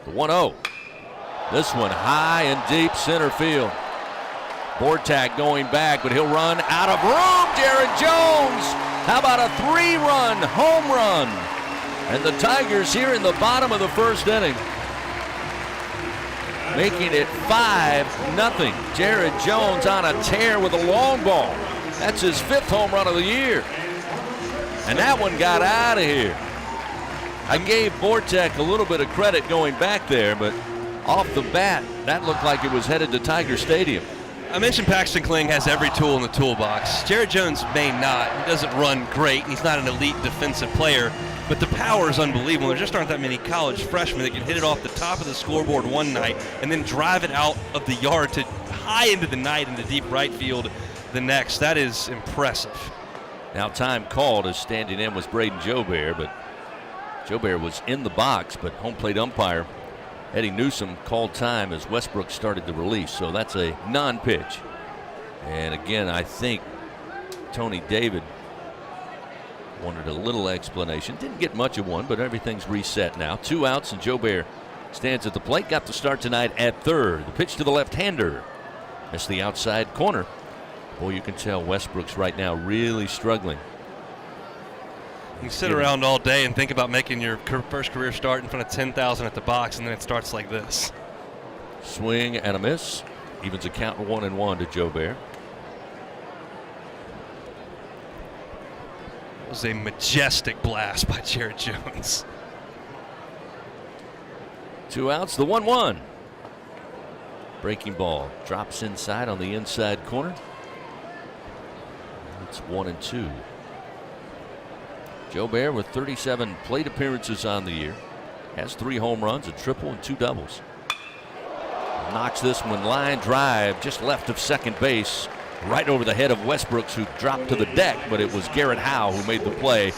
The 1-0. This one high and deep center field. Bortak going back, but he'll run out of room. Jared Jones. How about a 3-run home run? And the Tigers here in the bottom of the first inning, making it 5-0. Jared Jones on a tear with a long ball. That's his 5th home run of the year. And that one got out of here. I gave Bortak a little bit of credit going back there, but off the bat, that looked like it was headed to Tiger Stadium. I mentioned Paxton Kling has every tool in the toolbox. Jared Jones may not. He doesn't run great. He's not an elite defensive player, but the power is unbelievable. There just aren't that many college freshmen that can hit it off the top of the scoreboard one night and then drive it out of the yard to high into the night into deep right field the next. That is impressive. Now time called as standing in was Braden Joubert, but Joubert was in the box, but home plate umpire Eddie Newsom called time as Westbrook started the release, so that's a non-pitch. And again, I think Tony David wanted a little explanation. Didn't get much of one, but everything's reset now. 2 outs, and Joubert stands at the plate. Got the start tonight at third. The pitch to the left-hander. Missed the outside corner. Boy, you can tell Westbrook's right now really struggling. You sit around all day and think about making your first career start in front of 10,000 at the box, and then it starts like this. Swing and a miss. Evens a count 1-1 to Joe Bear. It was a majestic blast by Jared Jones. 2 outs, the 1-1. Breaking ball drops inside on the inside corner. It's 1-2. Joe Bear with 37 plate appearances on the year. Has 3 home runs, a triple, and 2 doubles. Knocks this one line drive just left of second base, right over the head of Westbrooks, who dropped to the deck, but it was Garrett Howe who made the play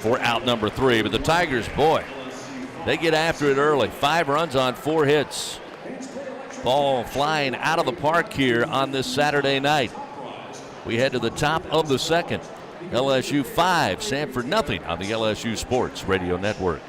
for out number 3. But the Tigers, boy, they get after it early. 5 runs on 4 hits. Ball flying out of the park here on this Saturday night. We head to the top of the second. LSU 5, Samford nothing on the LSU Sports Radio Network.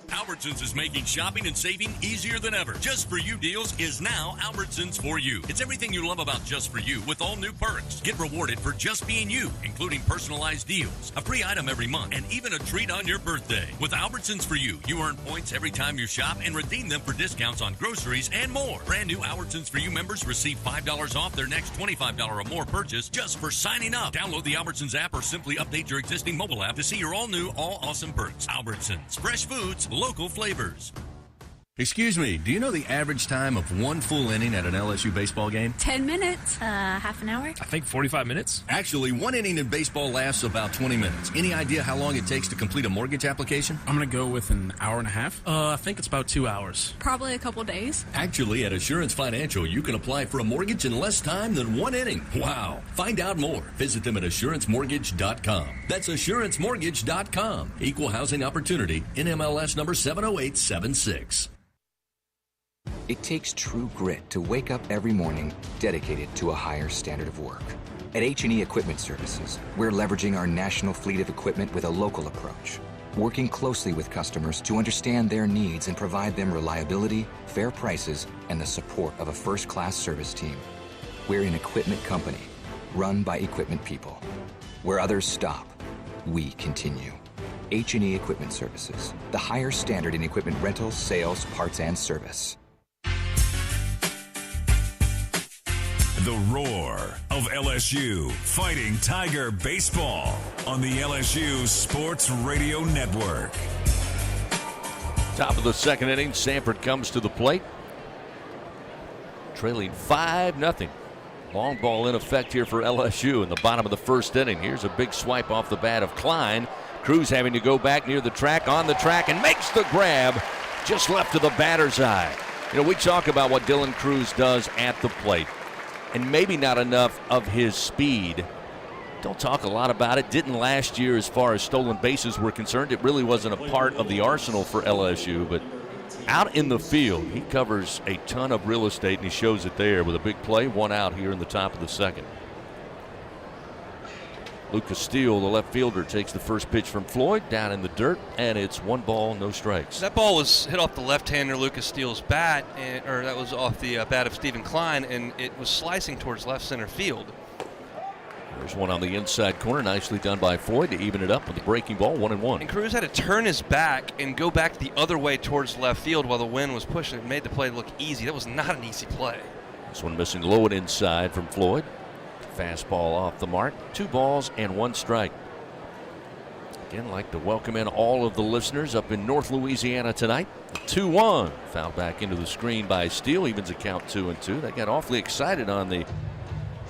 Albertsons is making shopping and saving easier than ever. Just For You deals is now Albertsons For You. It's everything you love about Just For You with all new perks. Get rewarded for just being you, including personalized deals, a free item every month, and even a treat on your birthday. With Albertsons For You, you earn points every time you shop and redeem them for discounts on groceries and more. Brand new Albertsons For You members receive $5 off their next $25 or more purchase just for signing up. Download the Albertsons app or simply update your existing mobile app to see your all new, all awesome perks. Albertsons, fresh foods, local flavors. Excuse me, do you know the average time of one full inning at an LSU baseball game? 10 minutes. Half an hour? I think 45 minutes. Actually, one inning in baseball lasts about 20 minutes. Any idea how long it takes to complete a mortgage application? I'm going to go with an hour and a half. I think it's about 2 hours. Probably a couple days. Actually, at Assurance Financial, you can apply for a mortgage in less time than one inning. Wow. Find out more. Visit them at AssuranceMortgage.com. That's AssuranceMortgage.com. Equal housing opportunity. NMLS number 70876. It takes true grit to wake up every morning dedicated to a higher standard of work. At H&E Equipment Services, we're leveraging our national fleet of equipment with a local approach, working closely with customers to understand their needs and provide them reliability, fair prices, and the support of a first-class service team. We're an equipment company, run by equipment people. Where others stop, we continue. H&E Equipment Services, the higher standard in equipment rentals, sales, parts, and service. The roar of LSU Fighting Tiger Baseball on the LSU Sports Radio Network. Top of the second inning, Samford comes to the plate. Trailing 5-0. Long ball in effect here for LSU in the bottom of the first inning. Here's a big swipe off the bat of Klein. Cruz having to go back near the track, on the track, and makes the grab just left of the batter's eye. You know, we talk about what Dylan Cruz does at the plate, and maybe not enough of his speed. Don't talk a lot about it. Didn't last year as far as stolen bases were concerned. It really wasn't a part of the arsenal for LSU, but out in the field, he covers a ton of real estate, and he shows it there with a big play. 1 out here in the top of the second. Lucas Steele, the left fielder, takes the first pitch from Floyd down in the dirt, and it's 1 ball, no strikes. That ball was hit off the left-hander Lucas Steele's bat, or that was off the bat of Stephen Klein, and it was slicing towards left center field. There's one on the inside corner, nicely done by Floyd to even it up with a breaking ball, 1-1. And Cruz had to turn his back and go back the other way towards left field while the wind was pushing. It made the play look easy. That was not an easy play. This one missing low and inside from Floyd. Fastball off the mark. 2 balls and 1 strike. Again, like to welcome in all of the listeners up in North Louisiana tonight. 2-1. Fouled back into the screen by Steele. Evens a count 2-2. They got awfully excited on the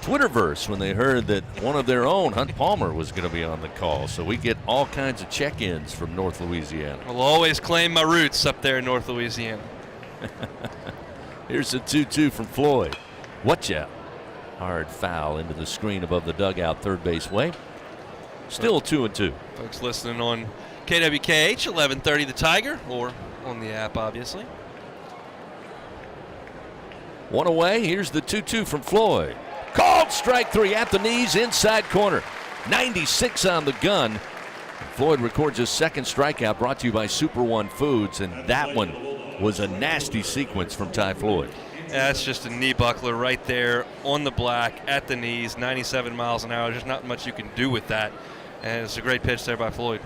Twitterverse when they heard that one of their own, Hunt Palmer, was going to be on the call. So we get all kinds of check-ins from North Louisiana. I'll always claim my roots up there in North Louisiana. Here's a 2-2 from Floyd. Watch out. Hard foul into the screen above the dugout, third base way. Still 2-2. Folks listening on KWKH 1130 The Tiger, or on the app, obviously. 1 away. Here's the 2-2 from Floyd. Called strike 3 at the knees, inside corner. 96 on the gun. Floyd records his second strikeout, brought to you by Super One Foods, and that one was a nasty sequence from Ty Floyd. That's just a knee buckler right there on the black at the knees, 97 miles an hour. There's not much you can do with that. And it's a great pitch there by Floyd.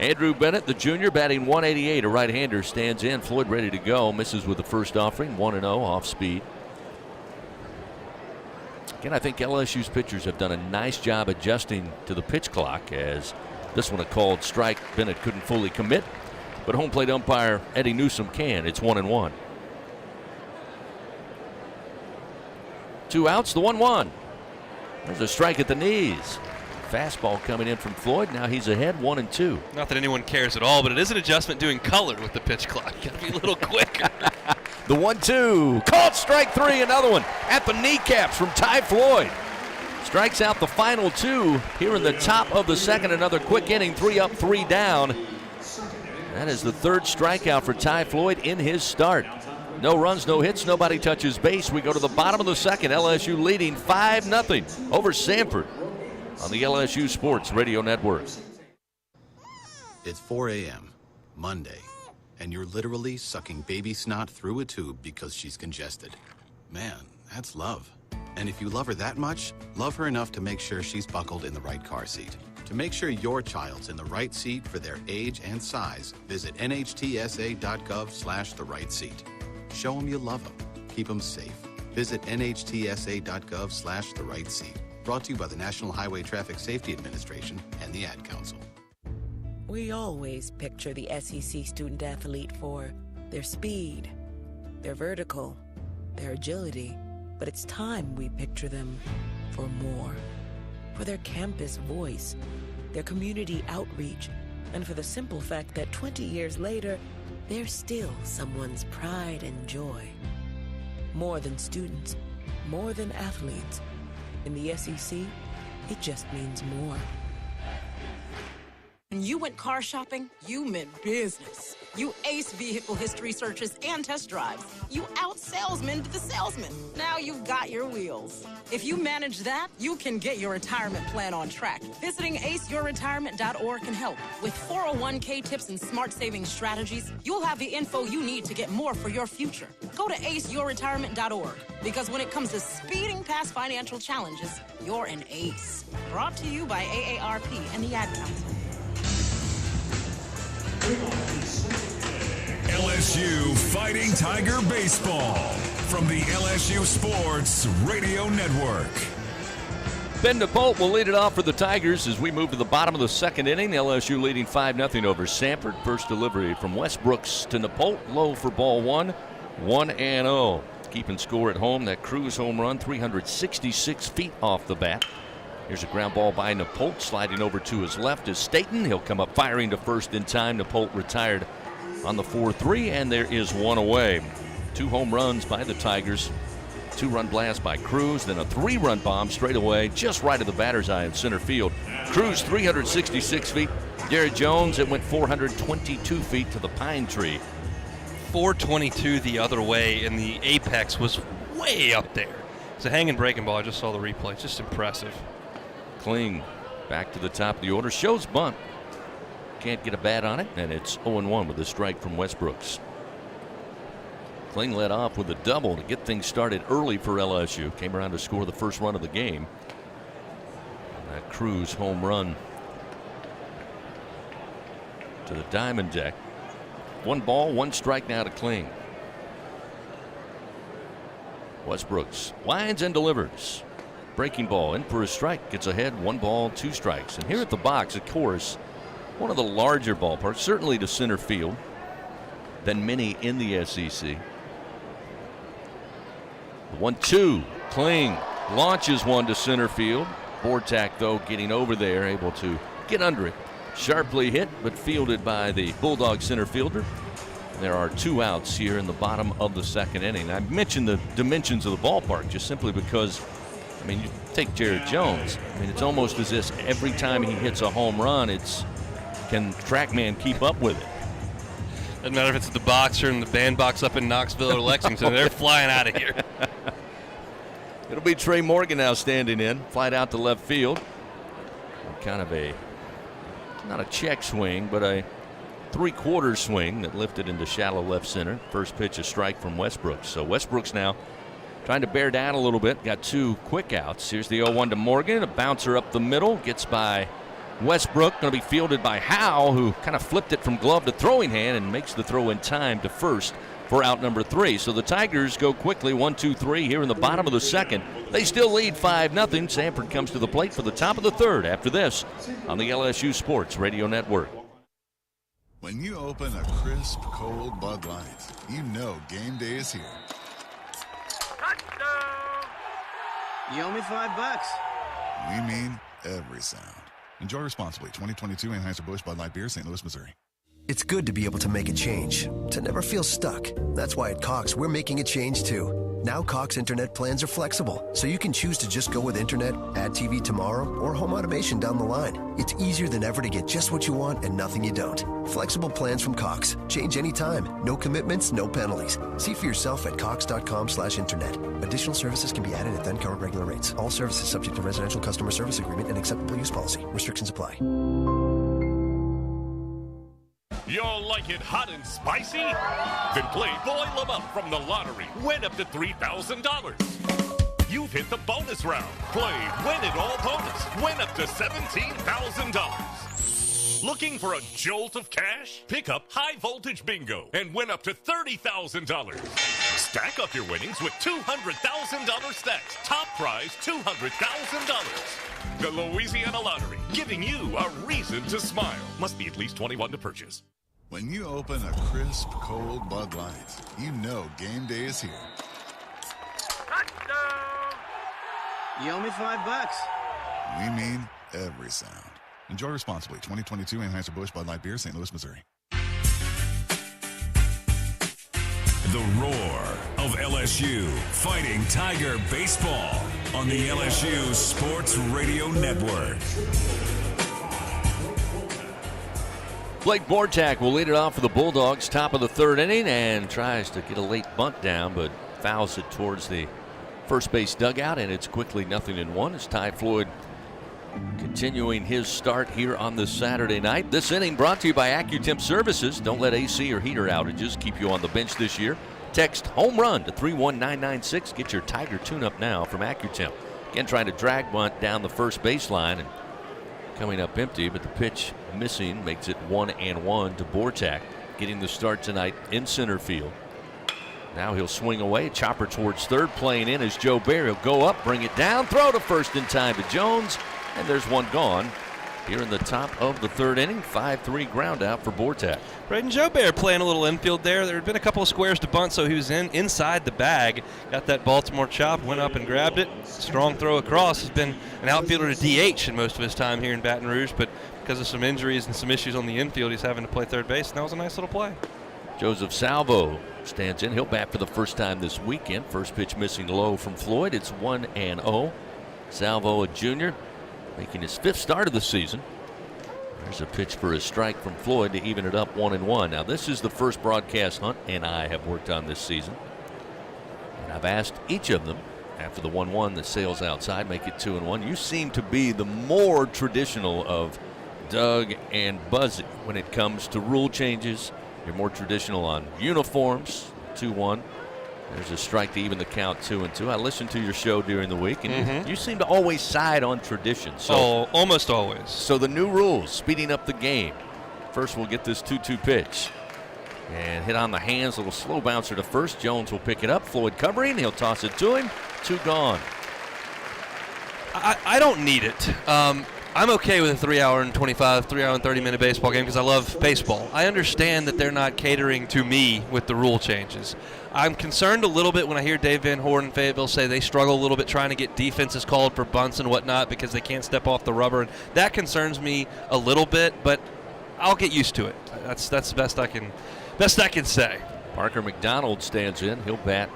Andrew Bennett, the junior, batting 188. A right-hander stands in. Floyd ready to go. Misses with the first offering. 1-0 off speed. Again, I think LSU's pitchers have done a nice job adjusting to the pitch clock, as this one a called strike. Bennett couldn't fully commit, but home plate umpire Eddie Newsom can. It's 1-1. 2 outs, the 1-1. There's a strike at the knees. Fastball coming in from Floyd. Now he's ahead, 1-2. Not that anyone cares at all, but it is an adjustment doing color with the pitch clock. Got to be a little quicker. The 1-2. Called strike 3. Another one at the kneecaps from Ty Floyd. Strikes out the final 2 here in the top of the second. Another quick inning, 3 up, 3 down. That is the 3rd strikeout for Ty Floyd in his start. No runs, no hits, nobody touches base. We go to the bottom of the second. LSU leading 5-0 over Samford on the LSU Sports Radio Network. It's 4 a.m., Monday, and you're literally sucking baby snot through a tube because she's congested. Man, that's love. And if you love her that much, love her enough to make sure she's buckled in the right car seat. To make sure your child's in the right seat for their age and size, visit nhtsa.gov/the right seat. Show them you love them. Keep them safe. Visit nhtsa.gov/the right seat. Brought to you by the National Highway Traffic Safety Administration and the Ad Council. We always picture the SEC student athlete for their speed, their vertical, their agility, but it's time we picture them for more. For their campus voice, their community outreach, and for the simple fact that 20 years later, they're still someone's pride and joy. More than students, more than athletes. In the SEC, it just means more. When you went car shopping, you meant business. You aced vehicle history searches and test drives. You out-salesmaned the salesman. Now you've got your wheels. If you manage that, you can get your retirement plan on track. Visiting aceyourretirement.org can help. With 401k tips and smart savings strategies, you'll have the info you need to get more for your future. Go to aceyourretirement.org, because when it comes to speeding past financial challenges, you're an ace. Brought to you by AARP and the Ad Council. LSU Fighting Tiger Baseball from the LSU Sports Radio Network. Ben DePault will lead it off for the Tigers as we move to the bottom of the second inning. LSU leading 5-0 over Samford. First delivery from Westbrooks to DePault. Low for ball 1. 1-0. Keeping score at home. That Cruz home run, 366 feet off the bat. Here's a ground ball by Napolt. Sliding over to his left is Staten. He'll come up firing to first in time. Napolt retired on the 4-3, and there is one away. 2 home runs by the Tigers. 2-run blast by Cruz, then a 3-run bomb straight away, just right of the batter's eye in center field. Cruz 366 feet. Jared Jones, it went 422 feet to the pine tree. 422 the other way, and the apex was way up there. It's a hanging breaking ball. I just saw the replay. It's just impressive. Kling back to the top of the order. Shows bunt. Can't get a bat on it, and it's 0-1 with a strike from Westbrooks. Kling led off with a double to get things started early for LSU. Came around to score the first run of the game. And that Cruz home run to the diamond deck. 1 ball, 1 strike now to Kling. Westbrooks winds and delivers. Breaking ball in for a strike. Gets ahead, 1 ball, 2 strikes. And here at the box, of course, one of the larger ballparks, certainly to center field than many in the SEC. 1-2. Kling launches one to center field. Bortak, though, getting over there, able to get under it. Sharply hit, but fielded by the Bulldog center fielder. There are 2 outs here in the bottom of the second inning. I mentioned the dimensions of the ballpark just simply because, I mean, you take Jared Jones. I mean, it's almost as if every time he hits a home run, can TrackMan keep up with it? Doesn't matter if it's the box or in the bandbox up in Knoxville or Lexington. They're flying out of here. It'll be Trey Morgan now standing in. Flied out to left field. Kind of not a check swing, but a 3/4 swing that lifted into shallow left center. First pitch, a strike from Westbrooks. So Westbrooks now trying to bear down a little bit. Got 2 quick outs. Here's the 0-1 to Morgan. A bouncer up the middle. Gets by Westbrook going to be fielded by Howe, who kind of flipped it from glove to throwing hand and makes the throw in time to first for out number 3. So the Tigers go quickly 1-2-3 here in the bottom of the second. They still lead 5-0. Samford comes to the plate for the top of the third after this on the LSU Sports Radio Network. When you open a crisp, cold Bud Light, you know game day is here. Touchdown! You owe me $5. We mean every sound. Enjoy responsibly. 2022 Anheuser-Busch Bud Light Beer, St. Louis, Missouri. It's good to be able to make a change, to never feel stuck. That's why at Cox, we're making a change too. Now Cox Internet plans are flexible, so you can choose to just go with Internet, add TV tomorrow, or home automation down the line. It's easier than ever to get just what you want and nothing you don't. Flexible plans from Cox. Change anytime. No commitments, no penalties. See for yourself at cox.com/internet. Additional services can be added at then current regular rates. All services subject to residential customer service agreement and acceptable use policy. Restrictions apply. You'll like it hot and spicy? Then play Boil 'em Up from the lottery. Win up to $3,000. You've hit the bonus round. Play Win It All bonus. Win up to $17,000. Looking for a jolt of cash? Pick up High Voltage Bingo and win up to $30,000. Stack up your winnings with $200,000 stacks. Top prize $200,000. The Louisiana Lottery, giving you a reason to smile. Must be at least 21 to purchase. When you open a crisp, cold Bud Light, you know game day is here. Touchdown! You owe me $5. We mean every sound. Enjoy responsibly. 2022 Anheuser-Busch Bud Light Beer, St. Louis, Missouri. The roar of LSU fighting Tiger baseball on the LSU Sports Radio Network. Blake Bortak will lead it off for the Bulldogs, top of the third inning, and tries to get a late bunt down, but fouls it towards the first base dugout, and it's quickly 0-1 as Ty Floyd continuing his start here on this Saturday night. This inning brought to you by AccuTemp Services. Don't let AC or heater outages keep you on the bench this year. Text home run to 31996. Get your Tiger tune-up now from AccuTemp. Again, trying to drag bunt down the first baseline and coming up empty, but the pitch missing makes it 1-1 to Bortak, getting the start tonight in center field. Now he'll swing away, chopper towards third, playing in as Joe Bear. He'll go up, bring it down, throw to first in time to Jones, and there's one gone. Here in the top of the third inning, 5-3 ground out for Bortak. Right, and Joe Bear playing a little infield there. There had been a couple of squares to bunt, so he was inside the bag. Got that Baltimore chop, went up and grabbed it. Strong throw across. He's been an outfielder to DH in most of his time here in Baton Rouge, but because of some injuries and some issues on the infield, he's having to play third base, and that was a nice little play. Joseph Salvo stands in. He'll bat for the first time this weekend. First pitch missing low from Floyd. It's 1-0. Salvo, a junior, making his fifth start of the season. There's a pitch for a strike from Floyd to even it up 1-1. Now, this is the first broadcast Hunt and I have worked on this season. And I've asked each of them, after the 1-1 that sails outside, make it 2-1. You seem to be the more traditional of Doug and Buzzy when it comes to rule changes. You're more traditional on uniforms. 2-1. There's a strike to even the count, 2-2. I listened to your show during the week, and you seem to always side on tradition. So, almost always. So the new rules, speeding up the game. First, we'll get this 2-2 pitch. And hit on the hands, a little slow bouncer to first. Jones will pick it up. Floyd covering. He'll toss it to him. 2 gone. I don't need it. I'm okay with a 3 hour and 30-minute baseball game because I love baseball. I understand that they're not catering to me with the rule changes. I'm concerned a little bit when I hear Dave Van Horn and Fayetteville say they struggle a little bit trying to get defenses called for bunts and whatnot because they can't step off the rubber. And that concerns me a little bit, but I'll get used to it. That's the best I can say. Parker McDonald stands in. He'll bat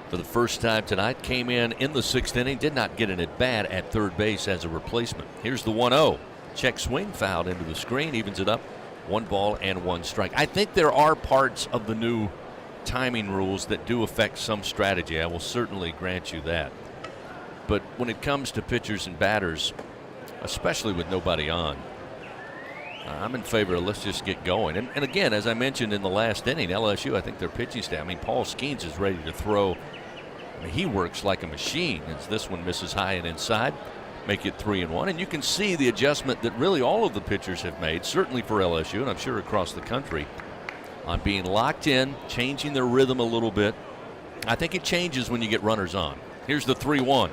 for the first time tonight. Came in the 6th inning. Did not get an at-bat at third base as a replacement. Here's the 1-0. Check swing, fouled into the screen. Evens it up. 1 ball and 1 strike. I think there are parts of the new timing rules that do affect some strategy. I will certainly grant you that. But when it comes to pitchers and batters, especially with nobody on, I'm in favor of let's just get going. And again, as I mentioned in the last inning, LSU, I think their pitching staff, Paul Skeens is ready to throw. He works like a machine as this one misses high and inside. make it 3-1. And you can see the adjustment that really all of the pitchers have made, certainly for LSU, and I'm sure across the country, on being locked in, changing their rhythm a little bit. I think it changes when you get runners on. Here's the 3-1.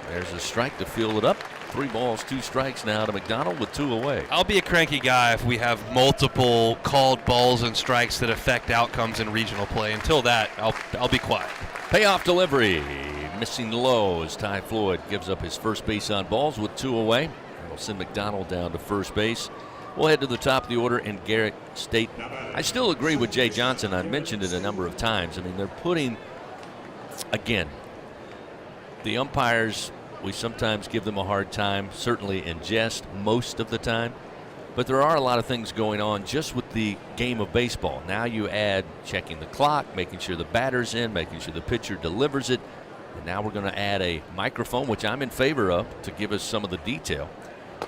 There's a strike to field it up. 3 balls, 2 strikes now to McDonald with 2 away. I'll be a cranky guy if we have multiple called balls and strikes that affect outcomes in regional play. Until that, I'll be quiet. Payoff delivery. Missing low as Ty Floyd gives up his first base on balls with 2 away. That'll send McDonald down to first base. We'll head to the top of the order in Garrett State. I still agree with Jay Johnson. I mentioned it a number of times. I mean, they're putting, again, the umpires, we sometimes give them a hard time, certainly in jest most of the time. But there are a lot of things going on just with the game of baseball. Now you add checking the clock, making sure the batter's in, making sure the pitcher delivers it. And now we're going to add a microphone, which I'm in favor of, to give us some of the detail.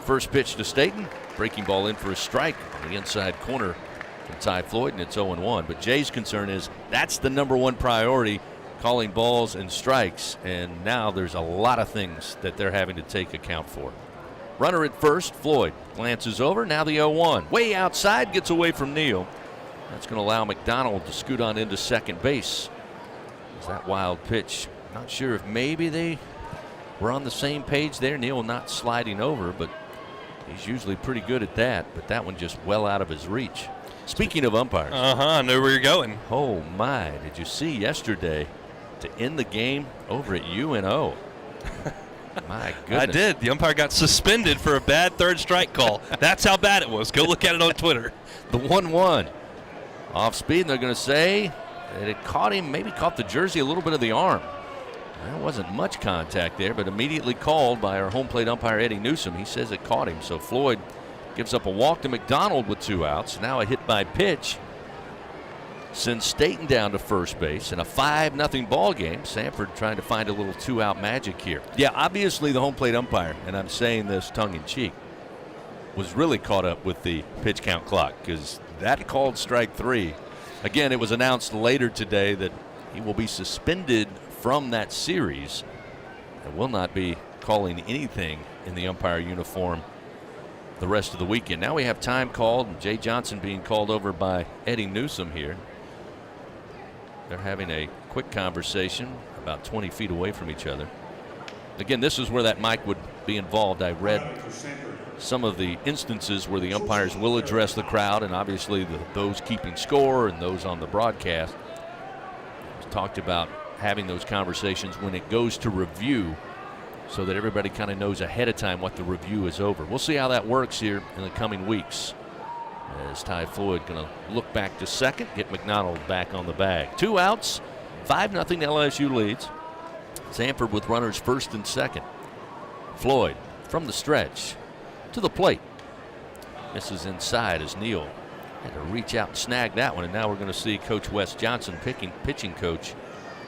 First pitch to Staten. Breaking ball in for a strike on the inside corner from Ty Floyd, and it's 0-1. But Jay's concern is that's the number one priority, calling balls and strikes. And now there's a lot of things that they're having to take account for. Runner at first, Floyd glances over. Now the 0-1. Way outside, gets away from Neal. That's going to allow McDonald to scoot on into second base. Is that wild pitch? Not sure if maybe they were on the same page there. Neal not sliding over, but he's usually pretty good at that. But that one just well out of his reach. Speaking of umpires. I know where you're going. Oh, my. Did you see yesterday to end the game over at UNO? My goodness. I did. The umpire got suspended for a bad third strike call. That's how bad it was. Go look at it on Twitter. The 1-1. Off speed, and they're going to say that it caught him, maybe caught the jersey, a little bit of the arm. There wasn't much contact there, but immediately called by our home plate umpire, Eddie Newsom. He says it caught him. So Floyd gives up a walk to McDonald with 2 outs. Now a hit by pitch sends Staten down to first base in a 5-0 ball game. Samford trying to find a little 2-out magic here. Yeah, obviously the home plate umpire, and I'm saying this tongue-in-cheek, was really caught up with the pitch count clock because that called strike 3. Again, it was announced later today that he will be suspended from that series and will not be calling anything in the umpire uniform the rest of the weekend. Now we have time called, and Jay Johnson being called over by Eddie Newsom here. They're having a quick conversation about 20 feet away from each other. Again, this is where that mic would be involved. I read some of the instances where the umpires will address the crowd, and obviously those keeping score and those on the broadcast. It's talked about having those conversations when it goes to review so that everybody kind of knows ahead of time what the review is over. We'll see how that works here in the coming weeks. As Ty Floyd going to look back to second, get McDonald back on the bag. 2 outs, 5-0 LSU leads. Samford with runners first and second. Floyd from the stretch to the plate. Misses inside as Neal had to reach out and snag that one. And now we're going to see Coach Wes Johnson, pitching coach,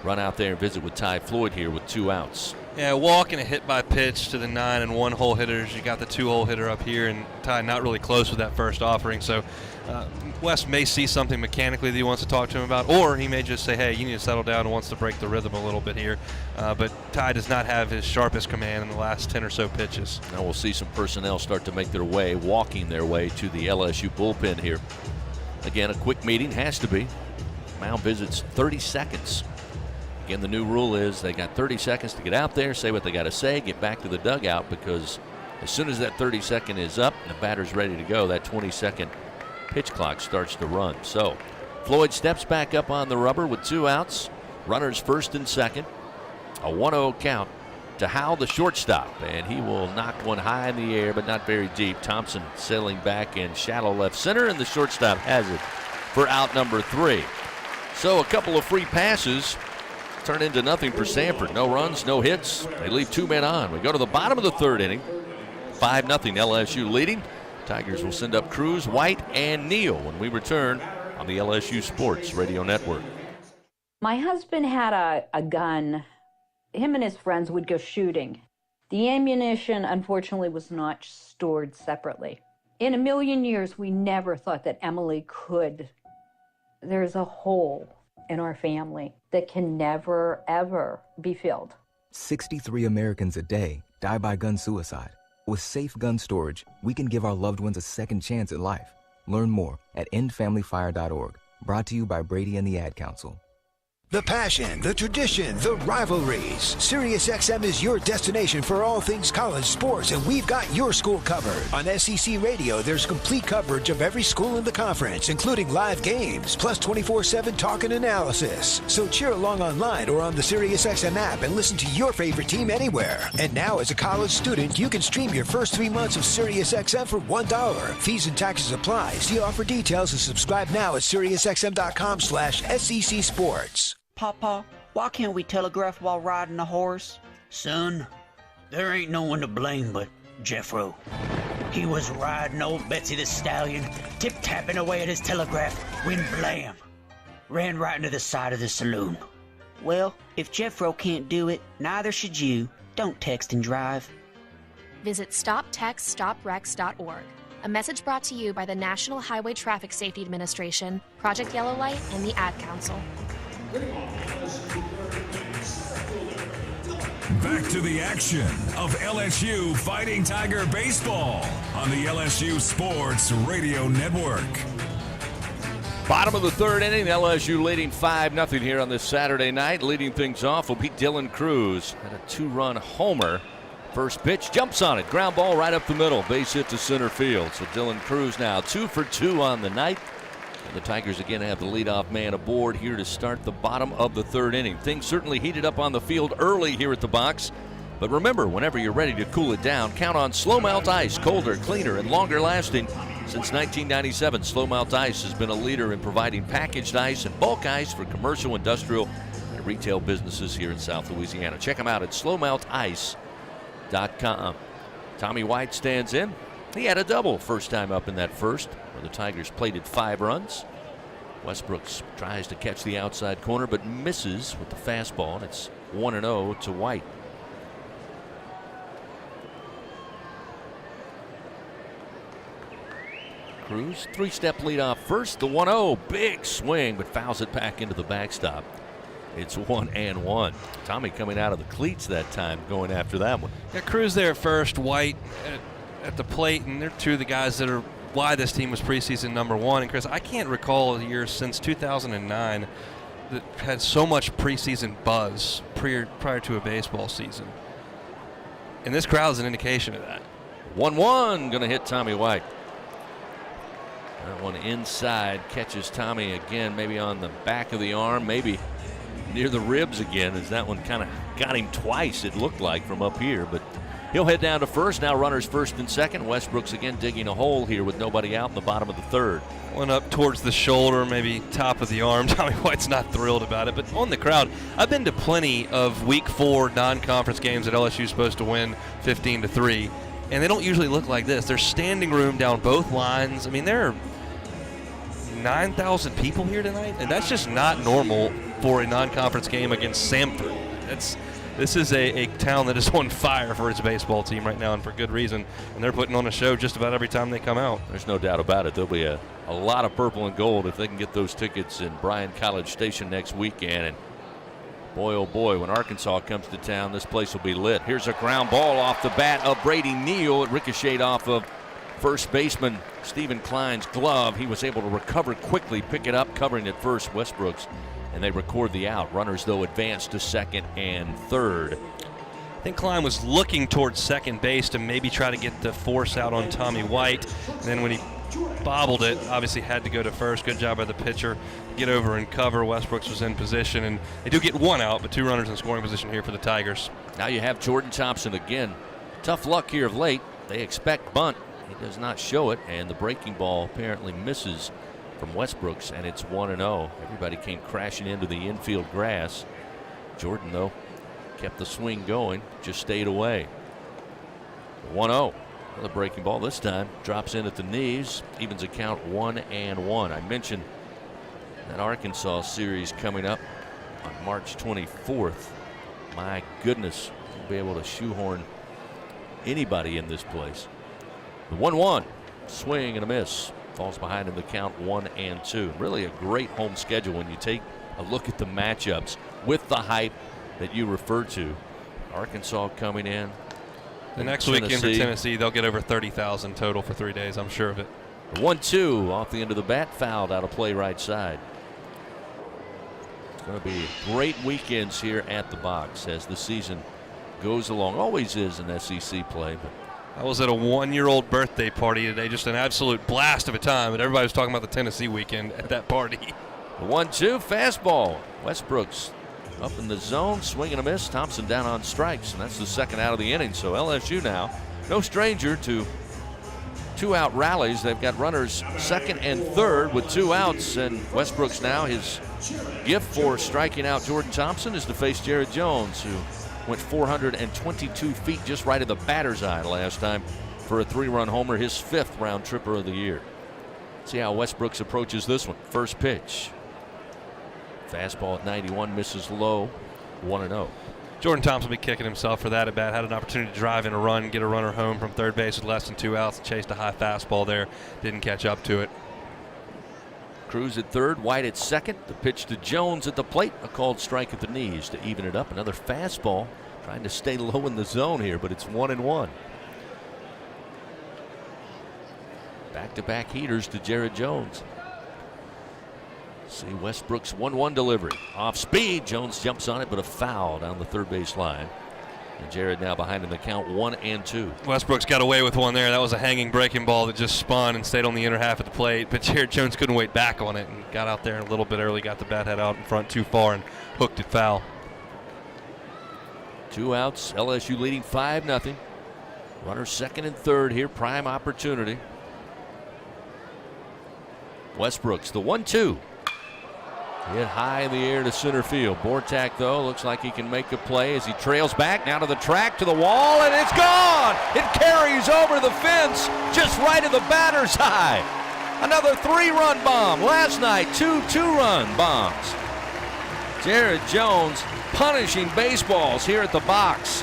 run out there and visit with Ty Floyd here with 2 outs. Yeah, walk and a hit by pitch to the 9 and 1 hole hitters. You got the 2 hole hitter up here, and Ty not really close with that first offering. So Wes may see something mechanically that he wants to talk to him about, or he may just say, hey, you need to settle down and wants to break the rhythm a little bit here. But Ty does not have his sharpest command in the last 10 or so pitches. Now we'll see some personnel start to make their way, walking their way to the LSU bullpen here. Again, a quick meeting has to be. Mound visits 30 seconds. Again, the new rule is they got 30 seconds to get out there, say what they got to say, get back to the dugout, because as soon as that 30-second is up and the batter's ready to go, that 20-second pitch clock starts to run. So Floyd steps back up on the rubber with 2 outs. Runners first and second. A 1-0 count to Howell, the shortstop, and he will knock one high in the air, but not very deep. Thompson sailing back in shallow left center, and the shortstop has it for out number 3. So a couple of free passes turn into nothing for Samford. No runs, no hits. They leave 2 men on. We go to the bottom of the 3rd inning. 5-0 LSU leading. Tigers will send up Cruz, White, and Neal when we return on the LSU Sports Radio Network. My husband had a gun. Him and his friends would go shooting. The ammunition, unfortunately, was not stored separately. In a million years, we never thought that Emily could. There's a hole in our family that can never, ever be filled. 63 Americans a day die by gun suicide. With safe gun storage, we can give our loved ones a second chance at life. Learn more at endfamilyfire.org. Brought to you by Brady and the Ad Council. The passion, the tradition, the rivalries. SiriusXM is your destination for all things college sports, and we've got your school covered. On SEC Radio, there's complete coverage of every school in the conference, including live games, plus 24/7 talk and analysis. So cheer along online or on the SiriusXM app and listen to your favorite team anywhere. And now, as a college student, you can stream your first 3 months of SiriusXM for $1. Fees and taxes apply. See offer details and subscribe now at SiriusXM.com/SEC Sports. Papa, why can't we telegraph while riding a horse? Son, there ain't no one to blame but Jeffro. He was riding old Betsy the Stallion, tip-tapping away at his telegraph, when blam! Ran right into the side of the saloon. Well, if Jeffro can't do it, neither should you. Don't text and drive. Visit StopTextStopWrecks.org. A message brought to you by the National Highway Traffic Safety Administration, Project Yellow Light, and the Ad Council. Back to the action of LSU Fighting Tiger Baseball on the LSU Sports Radio Network. Bottom of the third inning, LSU leading 5-0 here on this Saturday night. Leading things off will be Dylan Cruz. Had a 2-run homer. First pitch, jumps on it. Ground ball right up the middle. Base hit to center field. So Dylan Cruz now 2 for 2 on the night. And the Tigers again have the leadoff man aboard here to start the bottom of the third inning. Things certainly heated up on the field early here at the box. But remember, whenever you're ready to cool it down, count on Slow Melt Ice. Colder, cleaner, and longer lasting. Since 1997, Slow Melt Ice has been a leader in providing packaged ice and bulk ice for commercial, industrial, and retail businesses here in South Louisiana. Check them out at slowmeltice.com. Tommy White stands in. He had a double first time up in that first, where the Tigers plated 5 runs. Westbrooks tries to catch the outside corner, but misses with the fastball, and it's 1-0 to White. Cruz, 3-step leadoff first. The 1-0, big swing, but fouls it back into the backstop. It's 1-1. Tommy coming out of the cleats that time, going after that one. Yeah, Cruz there first, White at the plate, and they're two of the guys that are why this team was preseason number 1. And Chris, I can't recall a year since 2009 that had so much preseason buzz prior to a baseball season. And this crowd is an indication of that. 1-1, going to hit Tommy White. That one inside, catches Tommy again, maybe on the back of the arm, maybe near the ribs again, as that one kind of got him twice, it looked like, from up here. But he'll head down to first. Now runners first and second. Westbrooks again digging a hole here with nobody out in the bottom of the third. One up towards the shoulder, maybe top of the arm. Tommy White's not thrilled about it. But on the crowd, I've been to plenty of Week 4 non-conference games that LSU's supposed to win 15-3, and they don't usually look like this. There's standing room down both lines. I mean, there are 9,000 people here tonight, and that's just not normal for a non-conference game against Samford. This is a town that is on fire for its baseball team right now, and for good reason. And they're putting on a show just about every time they come out. There's no doubt about it. There'll be a lot of purple and gold if they can get those tickets in Bryan College Station next weekend. And boy, oh boy, when Arkansas comes to town, this place will be lit. Here's a ground ball off the bat of Brady Neal. It ricocheted off of first baseman Stephen Klein's glove. He was able to recover quickly, pick it up, covering at first, Westbrooks. And they record the out. Runners, though, advance to second and third. I think Klein was looking towards second base to maybe try to get the force out on Tommy White. And then when he bobbled it, obviously had to go to first. Good job by the pitcher. Get over and cover. Westbrooks was in position. And they do get 1 out, but 2 runners in scoring position here for the Tigers. Now you have Jordan Thompson again. Tough luck here of late. They expect bunt. He does not show it. And the breaking ball apparently misses from Westbrooks, and it's 1-0. Everybody came crashing into the infield grass. Jordan, though, kept the swing going, just stayed away. 1-0. Another breaking ball this time. Drops in at the knees. Evens a count 1-1. I mentioned that Arkansas series coming up on March 24th. My goodness, we'll be able to shoehorn anybody in this place. The 1-1. Swing and a miss. Falls behind in the count 1-2. Really a great home schedule when you take a look at the matchups with the hype that you refer to. Arkansas coming in The next weekend for Tennessee, they'll get over 30,000 total for 3 days. I'm sure of it. 1-2 off the end of the bat, fouled out of play right side. It's going to be great weekends here at the box as the season goes along. Always is in SEC play. But I was at a 1-year-old birthday party today, just an absolute blast of a time, and everybody was talking about the Tennessee weekend at that party. The 1-2 fastball. Westbrook's up in the zone, swing and a miss. Thompson down on strikes, and that's the second out of the inning. So LSU now, no stranger to 2-out rallies. They've got runners second and third with 2 outs, and Westbrook's now, his gift for striking out Jordan Thompson is to face Jared Jones, who went 422 feet just right of the batter's eye last time for a 3-run homer, his 5th round tripper of the year. See how Westbrooks approaches this one. First pitch. Fastball at 91, misses low, 1-0. Jordan Thompson will be kicking himself for that at bat. Had an opportunity to drive in a run, get a runner home from third base with less than 2 outs. Chased a high fastball there. Didn't catch up to it. Cruz at third, White at second. The pitch to Jones at the plate. A called strike at the knees to even it up. Another fastball. Trying to stay low in the zone here, but it's 1-1. Back-to-back heaters to Jared Jones. See Westbrook's 1-1 delivery. Off speed. Jones jumps on it, but a foul down the third base line. And Jared now behind in the count 1-2. Westbrook's got away with one there. That was a hanging breaking ball that just spun and stayed on the inner half of the plate. But Jared Jones couldn't wait back on it and got out there a little bit early, got the bat head out in front too far and hooked it foul. 2 outs. LSU leading 5-0. Runner second and third here. Prime opportunity. Westbrook's the 1-2. Hit high in the air to center field. Bortak, though, looks like he can make a play as he trails back now to the track, to the wall, and it's gone! It carries over the fence just right at the batter's eye. Another 3-run bomb. Last night, 2 2-run bombs. Jared Jones punishing baseballs here at the box.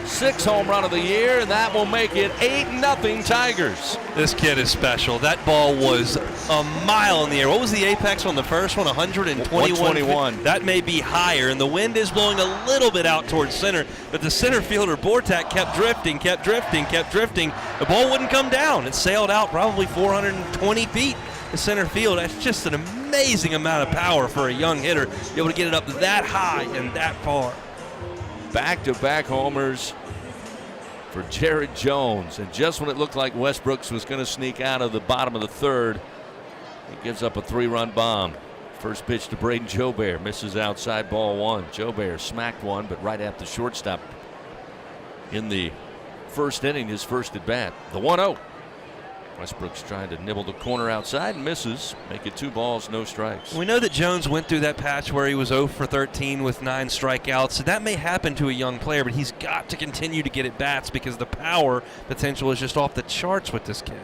6th home run of the year, and that will make it 8-0 Tigers. This kid is special. That ball was a mile in the air. What was the apex on the first one? 121. That may be higher, and the wind is blowing a little bit out towards center, but the center fielder, Bortak, kept drifting. The ball wouldn't come down. It sailed out probably 420 feet to center field. That's just an amazing amount of power for a young hitter, to be able to get it up that high and that far. Back-to-back homers for Jared Jones. And just when it looked like Westbrooks was going to sneak out of the bottom of the third, he gives up a 3-run bomb. First pitch to Braden Jobert. Misses outside, ball 1. Jobert smacked one, but right at the shortstop in the first inning, his first at bat. The 1-0. Westbrook's trying to nibble the corner outside and misses. Make it 2 balls, no strikes. We know that Jones went through that patch where he was 0 for 13 with 9 strikeouts. So that may happen to a young player, but he's got to continue to get at bats because the power potential is just off the charts with this kid.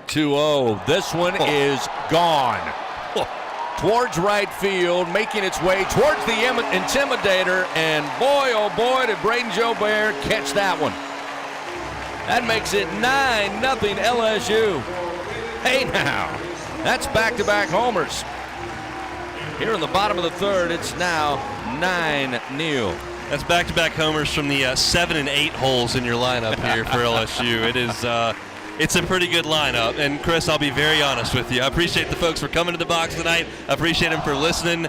2-0. This one is gone. Towards right field, making its way towards the Intimidator, and boy, oh boy, did Braden Jobert catch that one. That makes it 9-0 LSU. Hey now, that's back-to-back homers. Here in the bottom of the third, it's now 9-0. That's back-to-back homers from the 7 and 8 holes in your lineup here for LSU. It is, it's a pretty good lineup. And Chris, I'll be very honest with you. I appreciate the folks for coming to the box tonight. I appreciate them for listening.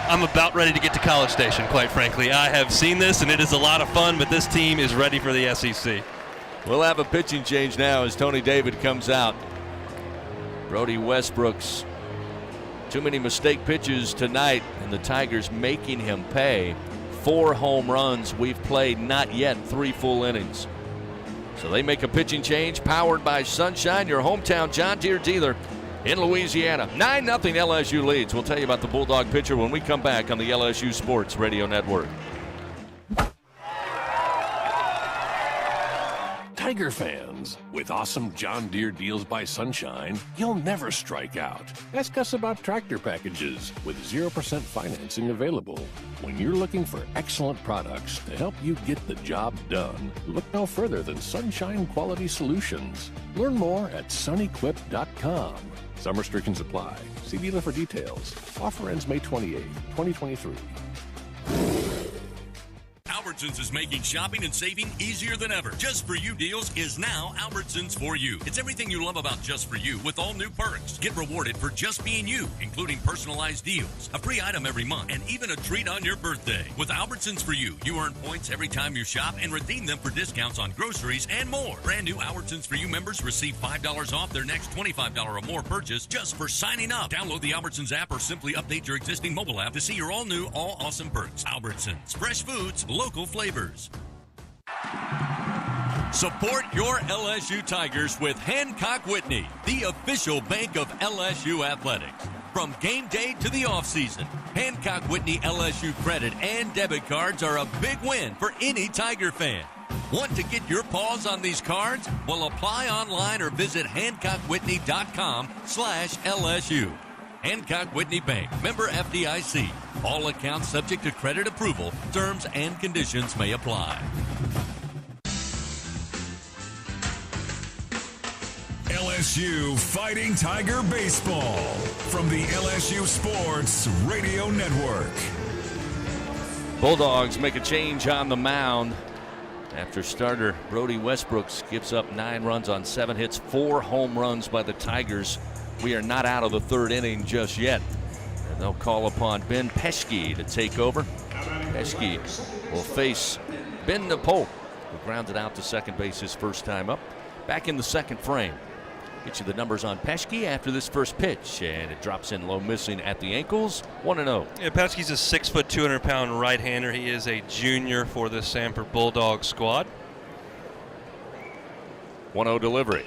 I'm about ready to get to College Station, quite frankly. I have seen this, and it is a lot of fun, but this team is ready for the SEC. We'll have a pitching change now as Tony David comes out. Brody Westbrooks, too many mistake pitches tonight, and the Tigers making him pay. 4 home runs we've played, not yet 3 full innings. So they make a pitching change, powered by Sunshine, your hometown John Deere dealer in Louisiana. 9-0 LSU leads. We'll tell you about the Bulldog pitcher when we come back on the LSU Sports Radio Network. Tiger fans, with awesome John Deere deals by Sunshine, you'll never strike out. Ask us about tractor packages with 0% financing available. When you're looking for excellent products to help you get the job done, look no further than Sunshine Quality Solutions. Learn more at sunequip.com. Some restrictions apply. See dealer for details. Offer ends May 28, 2023. Our Albertsons is making shopping and saving easier than ever. Just For You deals is now Albertsons For You. It's everything you love about Just For You with all new perks. Get rewarded for just being you, including personalized deals, a free item every month, and even a treat on your birthday. With Albertsons For You, you earn points every time you shop and redeem them for discounts on groceries and more. Brand new Albertsons For You members receive $5 off their next $25 or more purchase just for signing up. Download the Albertsons app or simply update your existing mobile app to see your all-new, all-awesome perks. Albertsons. Fresh foods, local flavors. Support your LSU Tigers with Hancock Whitney, the official bank of LSU Athletics. From game day to the offseason, Hancock Whitney LSU credit and debit cards are a big win for any Tiger fan. Want to get your paws on these cards? Well, apply online or visit HancockWhitney.com/LSU. Hancock Whitney Bank, member FDIC. All accounts subject to credit approval. Terms and conditions may apply. LSU Fighting Tiger Baseball from the LSU Sports Radio Network. Bulldogs make a change on the mound after starter Brody Westbrooks gives up 9 runs on 7 hits, 4 home runs by the Tigers. We are not out of the 3rd inning just yet. And they'll call upon Ben Peschke to take over. Peschke will face Ben Napole, who grounded out to second base his first time up. Back in the second frame. Get you the numbers on Peschke after this first pitch, and it drops in low, missing at the ankles. 1-0. Yeah, Peschke's a 6', 200-pound right-hander. He is a junior for the Samford Bulldog squad. 1-0 delivery.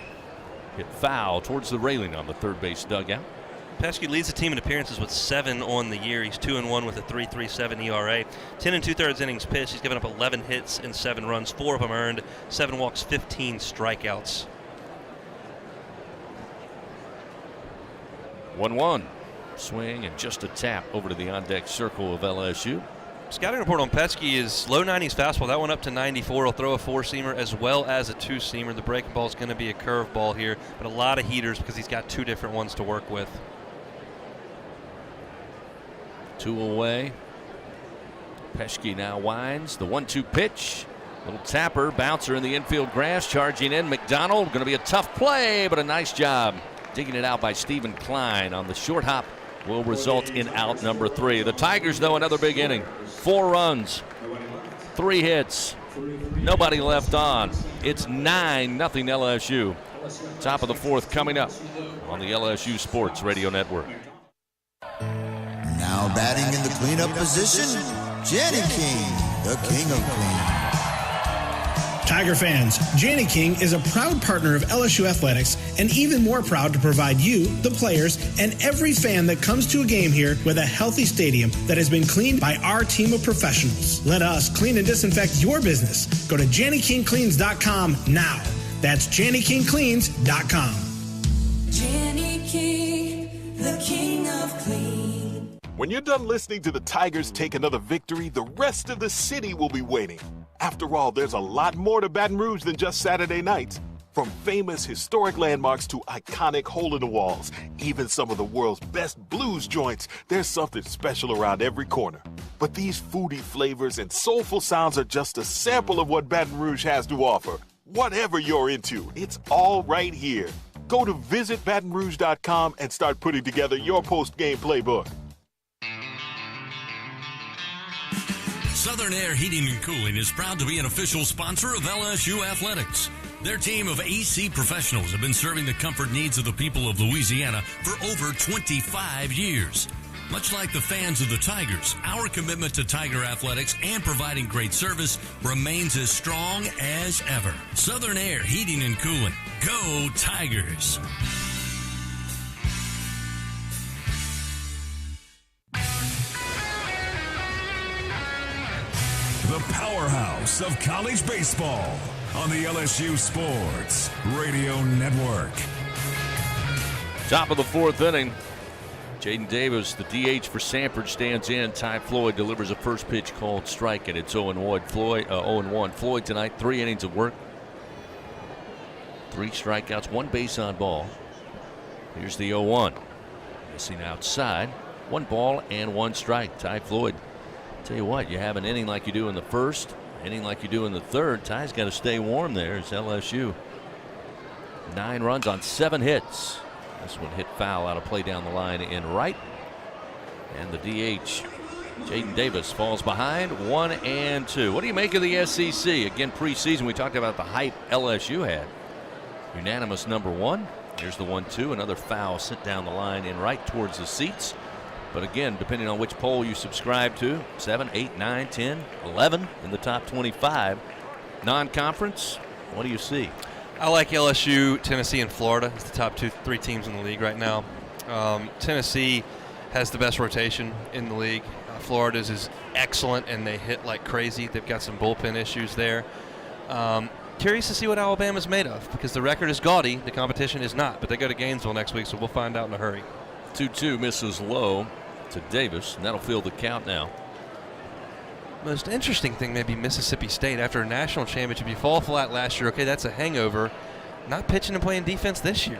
Hit foul towards the railing on the third base dugout. Peschke leads the team in appearances with 7 on the year. He's 2-1 with a 3.37 ERA. 10 2/3 innings pitched. He's given up 11 hits and 7 runs, 4 of them earned, 7 walks, 15 strikeouts. 1-1. Swing and just a tap over to the on-deck circle of LSU. Scouting report on Peschke is low 90s fastball. That went up to 94. He'll throw a 4-seamer as well as a 2-seamer. The breaking ball is going to be a curveball here, but a lot of heaters because he's got 2 different ones to work with. 2 away. Peschke now winds. The 1-2 pitch. Little tapper, bouncer in the infield grass, charging in. McDonald, going to be a tough play, but a nice job. Digging it out by Stephen Klein on the short hop will result in out number 3. The Tigers, though, another big inning. 4 runs, 3 hits, nobody left on. It's 9-0 LSU. Top of the 4th coming up on the LSU Sports Radio Network. Now batting in the cleanup position, Jenny King, the king of clean. Tiger fans, Janney King is a proud partner of LSU Athletics and even more proud to provide you, the players, and every fan that comes to a game here with a healthy stadium that has been cleaned by our team of professionals. Let us clean and disinfect your business. Go to JannyKingCleans.com now. That's JannyKingCleans.com. Janney King, the king of clean. When you're done listening to the Tigers take another victory, the rest of the city will be waiting. After all, there's a lot more to Baton Rouge than just Saturday nights. From famous historic landmarks to iconic hole-in-the-walls, even some of the world's best blues joints, there's something special around every corner. But these foodie flavors and soulful sounds are just a sample of what Baton Rouge has to offer. Whatever you're into, it's all right here. Go to visitbatonrouge.com and start putting together your post-game playbook. Southern Air Heating and Cooling is proud to be an official sponsor of LSU Athletics. Their team of AC professionals have been serving the comfort needs of the people of Louisiana for over 25 years. Much like the fans of the Tigers, our commitment to Tiger athletics and providing great service remains as strong as ever. Southern Air Heating and Cooling. Go Tigers! The powerhouse of college baseball on the LSU Sports Radio Network. Top of the 4th inning. Jaden Davis, the DH for Samford, stands in. Ty Floyd delivers a first pitch called strike, and it's 0-1. Floyd tonight, 3 innings of work. 3 strikeouts, 1 base on ball. Here's the 0-1. Missing outside. 1 ball and 1 strike. Ty Floyd. Tell you what, you have an inning like you do in the first, Inning like you do in the third. Ty's got to stay warm there as LSU. 9 runs on 7 hits. This one hit foul out of play down the line in right. And the DH, Jaden Davis, falls behind 1-2. What do you make of the SEC? Again, preseason, we talked about the hype LSU had. Unanimous number 1. Here's the 1-2. Another foul sent down the line in right towards the seats. But again, depending on which poll you subscribe to, 7, 8, 9, 10, 11 in the top 25. Non-conference, what do you see? I like LSU, Tennessee, and Florida. It's the top 2-3 teams in the league right now. Tennessee has the best rotation in the league. Florida's is excellent, and they hit like crazy. They've got some bullpen issues there. Curious to see what Alabama's made of, because the record is gaudy. The competition is not, but they go to Gainesville next week, so we'll find out in a hurry. 2-2 misses low to Davis, and that'll fill the count now. Most interesting thing may be Mississippi State. After a national championship, you fall flat last year. Okay, that's a hangover. Not pitching and playing defense this year.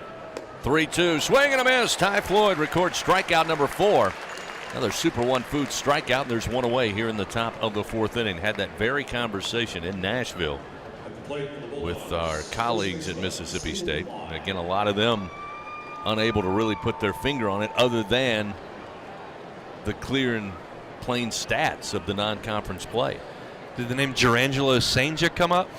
3-2, swing and a miss. Ty Floyd records strikeout number 4. Another Super One Foods strikeout, and there's one away here in the top of the 4th inning. Had that very conversation in Nashville with our colleagues at Mississippi State. And again, a lot of them unable to really put their finger on it other than the clear and plain stats of the non-conference play. Did the name Jurangelo Sanger come up?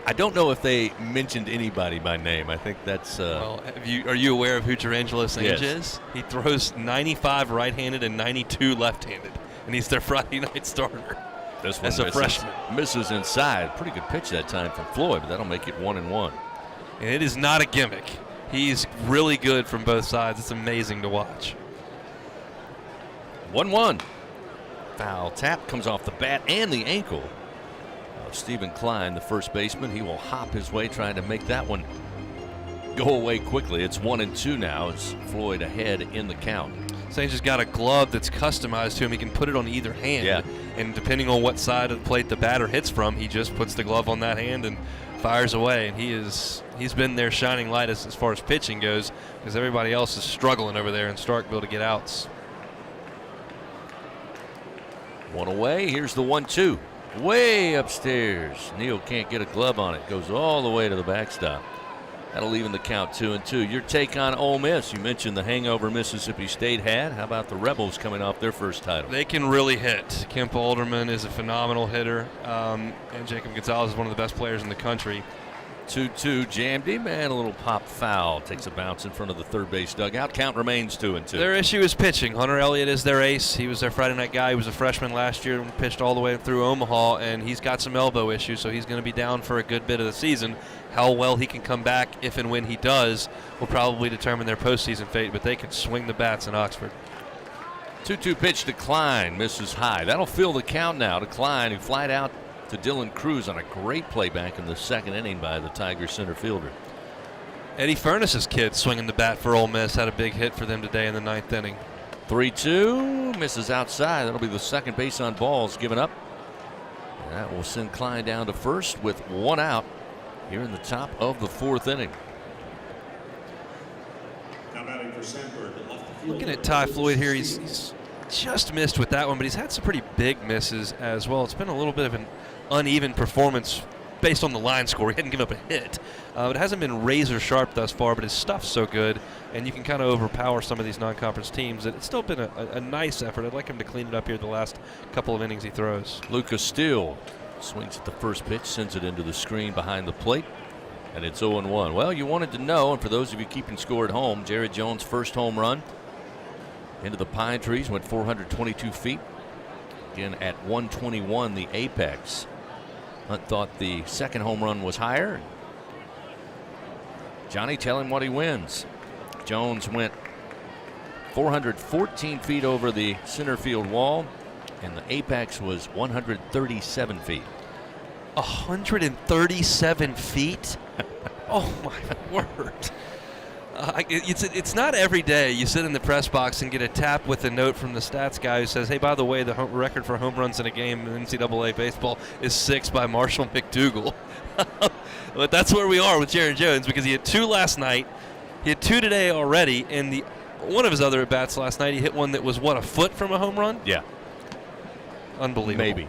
I don't know if they mentioned anybody by name. I think that's. Well, are you aware of who Jurangelo Sanger is? He throws 95 right-handed and 92 left-handed, and he's their Friday night starter. This one as a freshman. Misses inside. Pretty good pitch that time from Floyd, but that'll make it 1-1. And it is not a gimmick. He's really good from both sides. It's amazing to watch. 1-1. Foul tap comes off the bat and the ankle of Stephen Klein, the first baseman. He will hop his way, trying to make that one go away quickly. It's 1-2 now as Floyd ahead in the count. Sanger's got a glove that's customized to him. He can put it on either hand. Yeah. And depending on what side of the plate the batter hits from, he just puts the glove on that hand and fires away. And he's been their shining light as far as pitching goes, because everybody else is struggling over there in Starkville to get outs. One away. Here's the 1-2. Way upstairs. Neal can't get a glove on it. Goes all the way to the backstop. That'll even the count 2-2. Your take on Ole Miss. You mentioned the hangover Mississippi State had. How about the Rebels coming off their first title? They can really hit. Kemp Alderman is a phenomenal hitter, and Jacob Gonzalez is one of the best players in the country. 2-2 jammed him, and a little pop foul. Takes a bounce in front of the third base dugout. Count remains 2-2. Their issue is pitching. Hunter Elliott is their ace. He was their Friday night guy. He was a freshman last year and pitched all the way through Omaha, and he's got some elbow issues, so he's going to be down for a good bit of the season. How well he can come back, if and when he does, will probably determine their postseason fate, but they can swing the bats in Oxford. 2-2 pitch to Klein. Misses high. That'll fill the count now to Klein, who flied out to Dylan Cruz on a great play back in the second inning by the Tigers center fielder. Eddie Furness's kid swinging the bat for Ole Miss had a big hit for them today in the 9th inning. 3-2 misses outside. That'll be the second base on balls given up. And that will send Klein down to first with one out here in the top of the 4th inning. Looking at Ty Floyd here, he's just missed with that one, but he's had some pretty big misses as well. It's been a little bit of an uneven performance based on the line score. He hadn't given up a hit. It hasn't been razor sharp thus far, but his stuff's so good, and you can kind of overpower some of these non-conference teams. It's still been a nice effort. I'd like him to clean it up here the last couple of innings he throws. Lucas Steele swings at the first pitch, sends it into the screen behind the plate, and it's 0-1. Well, you wanted to know, and for those of you keeping score at home, Jared Jones' first home run into the pine trees, went 422 feet. Again, at 121, the apex. Hunt thought the second home run was higher. Johnny, tell him what he wins. Jones went 414 feet over the center field wall, and the apex was 137 feet. 137 feet? Oh, my word. It's not every day you sit in the press box and get a tap with a note from the stats guy who says, hey, by the way, the record for home runs in a game in NCAA baseball is 6 by Marshall McDougal. But that's where we are with Jared Jones, because he had 2 last night. He had 2 today already, and one of his other at-bats last night, he hit one that was, a foot from a home run? Yeah. Unbelievable. Maybe.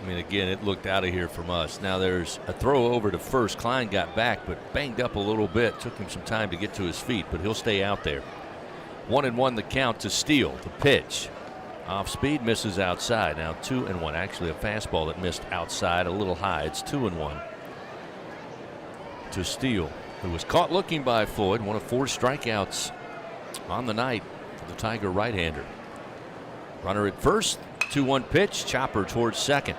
I mean, again, it looked out of here from us. Now there's a throw over to first. Klein got back, but banged up a little bit. Took him some time to get to his feet, but he'll stay out there. 1-1 the count to Steele. The pitch. Off speed, misses outside. Now 2-1. Actually, a fastball that missed outside a little high. It's 2-1 to Steele, who was caught looking by Floyd. One of 4 strikeouts on the night for the Tiger right-hander. Runner at first. 2-1 pitch. Chopper towards second.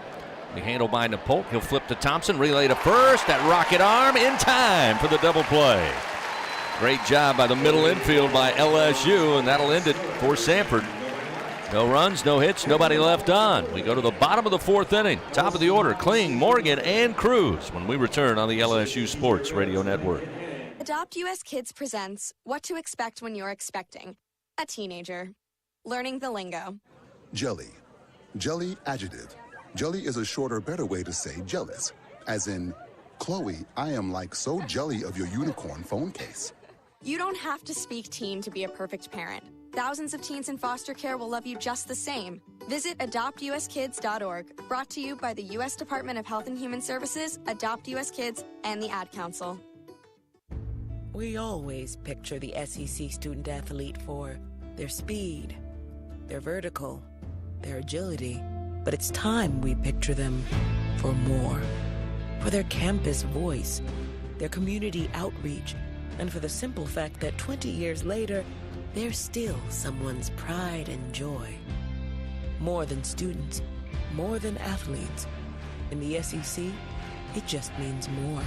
The handle by Napolk. He'll flip to Thompson. Relay to first. That rocket arm in time for the double play. Great job by the middle infield by LSU, and that'll end it for Samford. No runs, no hits, nobody left on. We go to the bottom of the 4th inning. Top of the order, Kling, Morgan, and Cruz when we return on the LSU Sports Radio Network. Adopt US Kids presents What to Expect When You're Expecting a Teenager. Learning the lingo. Jelly. Jelly adjective. Jelly is a shorter, better way to say jealous. As in, Chloe, I am like so jelly of your unicorn phone case. You don't have to speak teen to be a perfect parent. Thousands of teens in foster care will love you just the same. Visit adoptuskids.org. Brought to you by the U.S. Department of Health and Human Services, Adopt U.S. Kids, and the Ad Council. We always picture the SEC student athlete for their speed, their vertical, their agility. But it's time we picture them for more. For their campus voice, their community outreach, and for the simple fact that 20 years later, they're still someone's pride and joy. More than students, more than athletes. In the SEC, it just means more.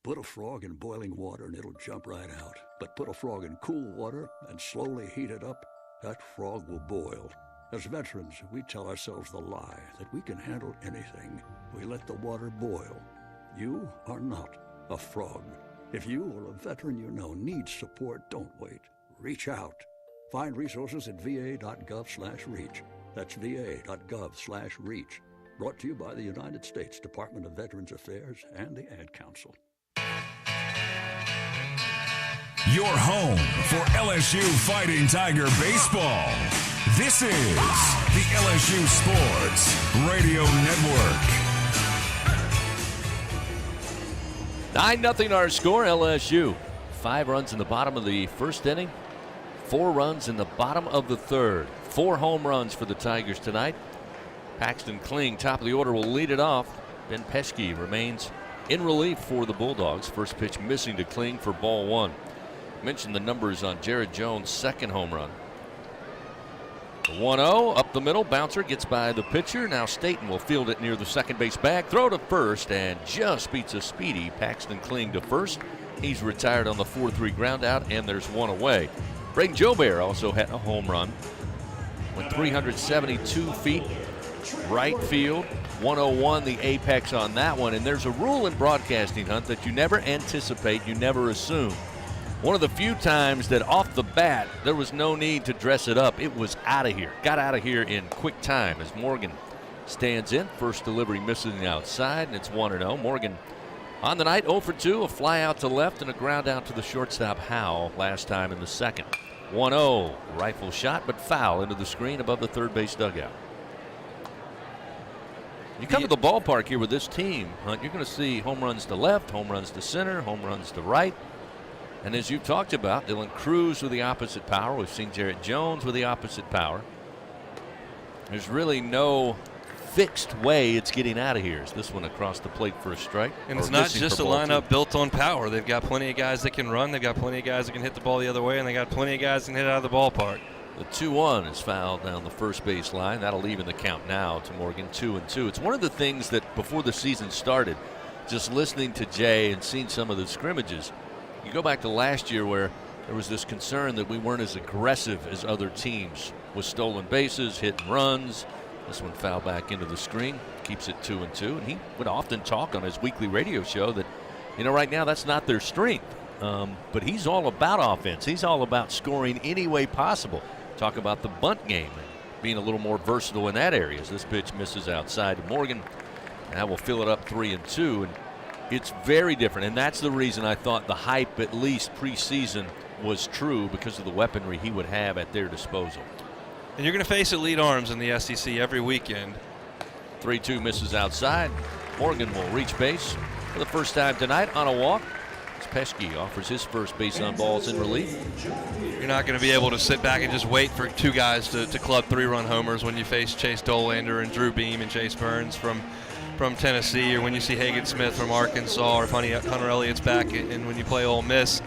Put a frog in boiling water and it'll jump right out. But put a frog in cool water and slowly heat it up, that frog will boil. As veterans, we tell ourselves the lie that we can handle anything. We let the water boil. You are not a frog. If you or a veteran you know needs support, don't wait. Reach out. Find resources at va.gov/reach. That's va.gov/reach. Brought to you by the United States Department of Veterans Affairs and the Ad Council. Your home for LSU Fighting Tiger baseball. This is the LSU Sports Radio Network. 9-0 our score, LSU. 5 runs in the bottom of the 1st inning. 4 runs in the bottom of the 3rd. 4 home runs for the Tigers tonight. Paxton Kling, top of the order, will lead it off. Ben Pesky remains in relief for the Bulldogs. First pitch missing to Kling for ball 1. Mentioned the numbers on Jared Jones' 2nd home run. The 1-0 up the middle. Bouncer gets by the pitcher. Now Staten will field it near the second base bag. Throw to first and just beats a speedy Paxton Kling to first. He's retired on the 4-3 ground out, and there's 1 away. Braden Jobert also had a home run. Went 372 feet right field. 101 the apex on that one. And there's a rule in broadcasting, Hunt, that you never anticipate, you never assume. One of the few times that off the bat there was no need to dress it up. It was out of here. Got out of here in quick time as Morgan stands in. First delivery missing outside, and it's 1-0. Morgan on the night 0 for 2, a fly out to left and a ground out to the shortstop Howell last time in the 2nd. 1-0 rifle shot, but foul into the screen above the third base dugout. You come to the ballpark here with this team, Hunt, you're going to see home runs to left, home runs to center, home runs to right. And as you talked about, Dylan Cruz with the opposite power. We've seen Jarrett Jones with the opposite power. There's really no fixed way it's getting out of here. Is this one across the plate for a strike? And it's not just a lineup built on power. They've got plenty of guys that can run. They've got plenty of guys that can hit the ball the other way, and they got plenty of guys that can hit out of the ballpark. The 2-1 is fouled down the first base line. That'll even the count now to Morgan, 2-2. It's one of the things that before the season started, just listening to Jay and seeing some of the scrimmages, you go back to last year where there was this concern that we weren't as aggressive as other teams with stolen bases, hit and runs. This one fouled back into the screen, keeps it 2-2. And he would often talk on his weekly radio show that, you know, right now that's not their strength. But he's all about offense. He's all about scoring any way possible. Talk about the bunt game and being a little more versatile in that area as this pitch misses outside to Morgan. And that will fill it up 3-2. And it's very different, and that's the reason I thought the hype, at least preseason, was true because of the weaponry he would have at their disposal. And you're going to face elite arms in the SEC every weekend. 3-2 misses outside. Morgan will reach base for the first time tonight on a walk. As Peschke offers his first base on balls in relief. You're not going to be able to sit back and just wait for two guys to club 3-run homers when you face Chase Dolander and Drew Beam and Chase Burns from Tennessee, or when you see Hagen Smith from Arkansas, or if Hunter Elliott's back and when you play Ole Miss.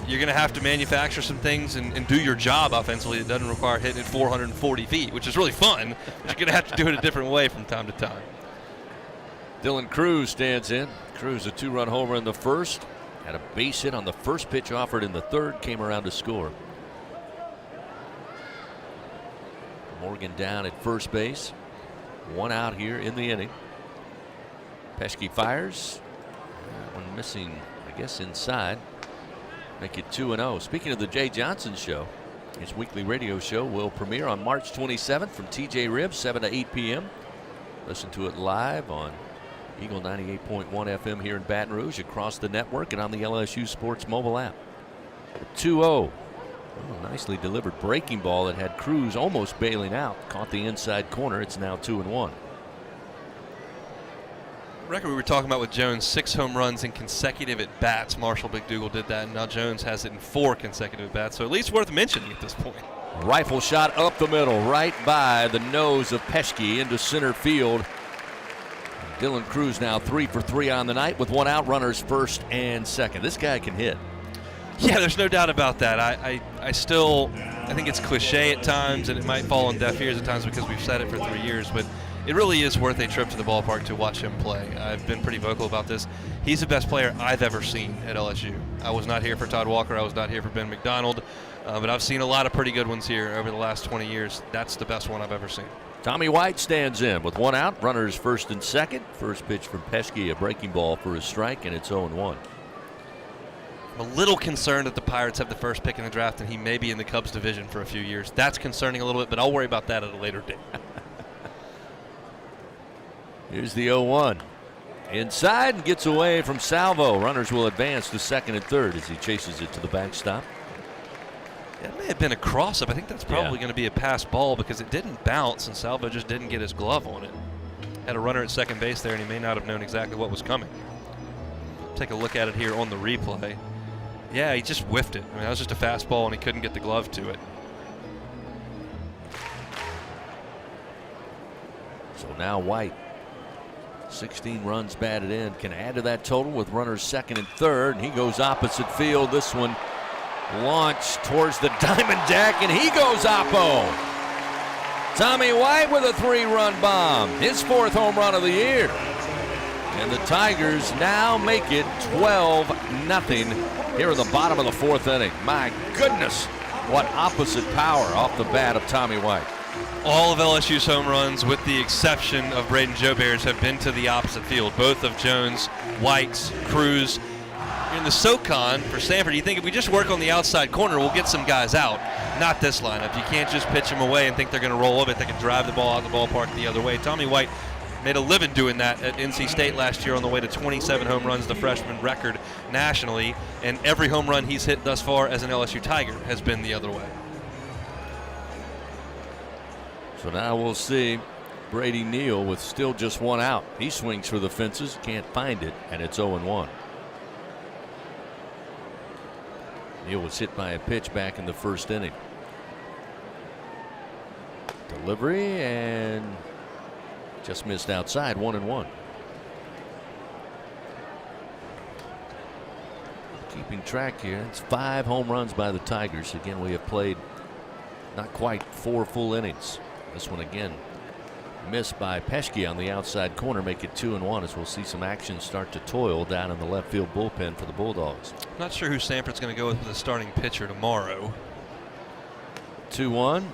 You're going to have to manufacture some things and do your job offensively. It doesn't require hitting it 440 feet, which is really fun, but you're going to have to do it a different way from time to time. Dylan Cruz stands in. Cruz, a 2-run homer in the first. Had a base hit on the first pitch offered in the third. Came around to score. Morgan down at first base. 1 out here in the inning. Peschke fires. One missing, I guess, inside. Make it 2-0. Speaking of the Jay Johnson Show, his weekly radio show will premiere on March 27th from TJ Ribs, 7 to 8 p.m. Listen to it live on Eagle 98.1 FM here in Baton Rouge, across the network, and on the LSU Sports mobile app. 2-0. Oh, nicely delivered breaking ball that had Cruz almost bailing out. Caught the inside corner. It's now 2-1. Record we were talking about with Jones, 6 home runs in consecutive at bats. Marshall McDougal did that, and now Jones has it in 4 consecutive at bats, so at least worth mentioning at this point. Rifle shot up the middle, right by the nose of Peschke into center field. Dylan Cruz now 3 for 3 on the night with 1 out, runners first and second. This guy can hit. Yeah, there's no doubt about that. I think it's cliche at times, and it might fall on deaf ears at times because we've said it for 3 years, but it really is worth a trip to the ballpark to watch him play. I've been pretty vocal about this. He's the best player I've ever seen at LSU. I was not here for Todd Walker. I was not here for Ben McDonald. But I've seen a lot of pretty good ones here over the last 20 years. That's the best one I've ever seen. Tommy White stands in with 1 out, runners first and second. First pitch from Peschke, a breaking ball for a strike, and it's 0-1. I'm a little concerned that the Pirates have the first pick in the draft and he may be in the Cubs division for a few years. That's concerning a little bit, but I'll worry about that at a later date. Here's the 0-1. Inside and gets away from Salvo. Runners will advance to second and third as he chases it to the backstop. It may have been a cross-up. I think that's probably going to be a pass ball because it didn't bounce and Salvo just didn't get his glove on it. Had a runner at second base there and he may not have known exactly what was coming. Take a look at it here on the replay. Yeah, he just whiffed it. I mean, that was just a fastball and he couldn't get the glove to it. So now White, 16 runs batted in, can add to that total with runners second and third. And he goes opposite field. This one launched towards the diamond deck, and he goes oppo. Tommy White with a 3-run bomb, his 4th home run of the year. And the Tigers now make it 12-0 here in the bottom of the 4th inning. My goodness, what opposite power off the bat of Tommy White. All of LSU's home runs, with the exception of Braden Jobears, have been to the opposite field. Both of Jones, White, Cruz. In the SoCon for Samford, you think if we just work on the outside corner, we'll get some guys out. Not this lineup. You can't just pitch them away and think they're going to roll over it. They can drive the ball out of the ballpark the other way. Tommy White made a living doing that at NC State last year on the way to 27 home runs, the freshman record nationally. And every home run he's hit thus far as an LSU Tiger has been the other way. So now we'll see Brady Neal with still just 1 out. He swings for the fences, can't find it, and it's 0-1. Neal was hit by a pitch back in the first inning. Delivery and just missed outside, 1-1. Keeping track here, it's 5 home runs by the Tigers. Again, we have played not quite 4 full innings. This one again missed by Peschke on the outside corner, make it 2-1 as we'll see some action start to toil down in the left field bullpen for the Bulldogs. Not sure who Samford's going to go with the starting pitcher tomorrow. 2-1.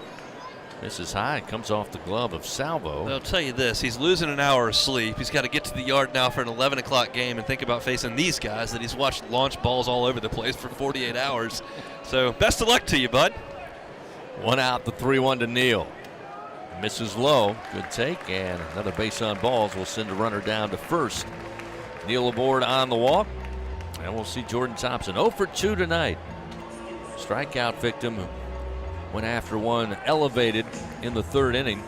Misses high, comes off the glove of Salvo. I'll tell you this, he's losing an hour of sleep. He's got to get to the yard now for an 11 o'clock game and think about facing these guys that he's watched launch balls all over the place for 48 hours. So best of luck to you, bud. 1 out, the 3-1 to Neal. Misses low. Good take, and another base on balls will send a runner down to first. Neal aboard on the walk, and we'll see Jordan Thompson 0 for 2 tonight. Strikeout victim who went after one elevated in the third inning.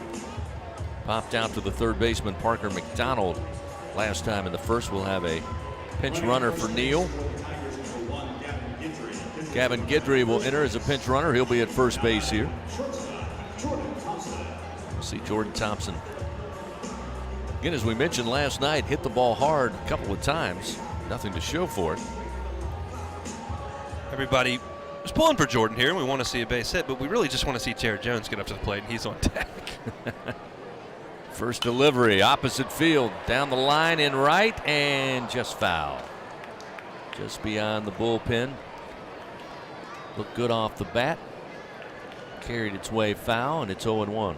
Popped out to the third baseman, Parker McDonald. Last time in the first, we'll have a pinch runner for Neal. Gavin Guidry will enter as a pinch runner. He'll be at first base here. We'll see Jordan Thompson. Again, as we mentioned last night, hit the ball hard a couple of times. Nothing to show for it. Everybody was pulling for Jordan here, and we want to see a base hit, but we really just want to see Jared Jones get up to the plate, and he's on deck. First delivery, opposite field, down the line in right, and just foul. Just beyond the bullpen. Looked good off the bat. Carried its way foul, and it's 0-1.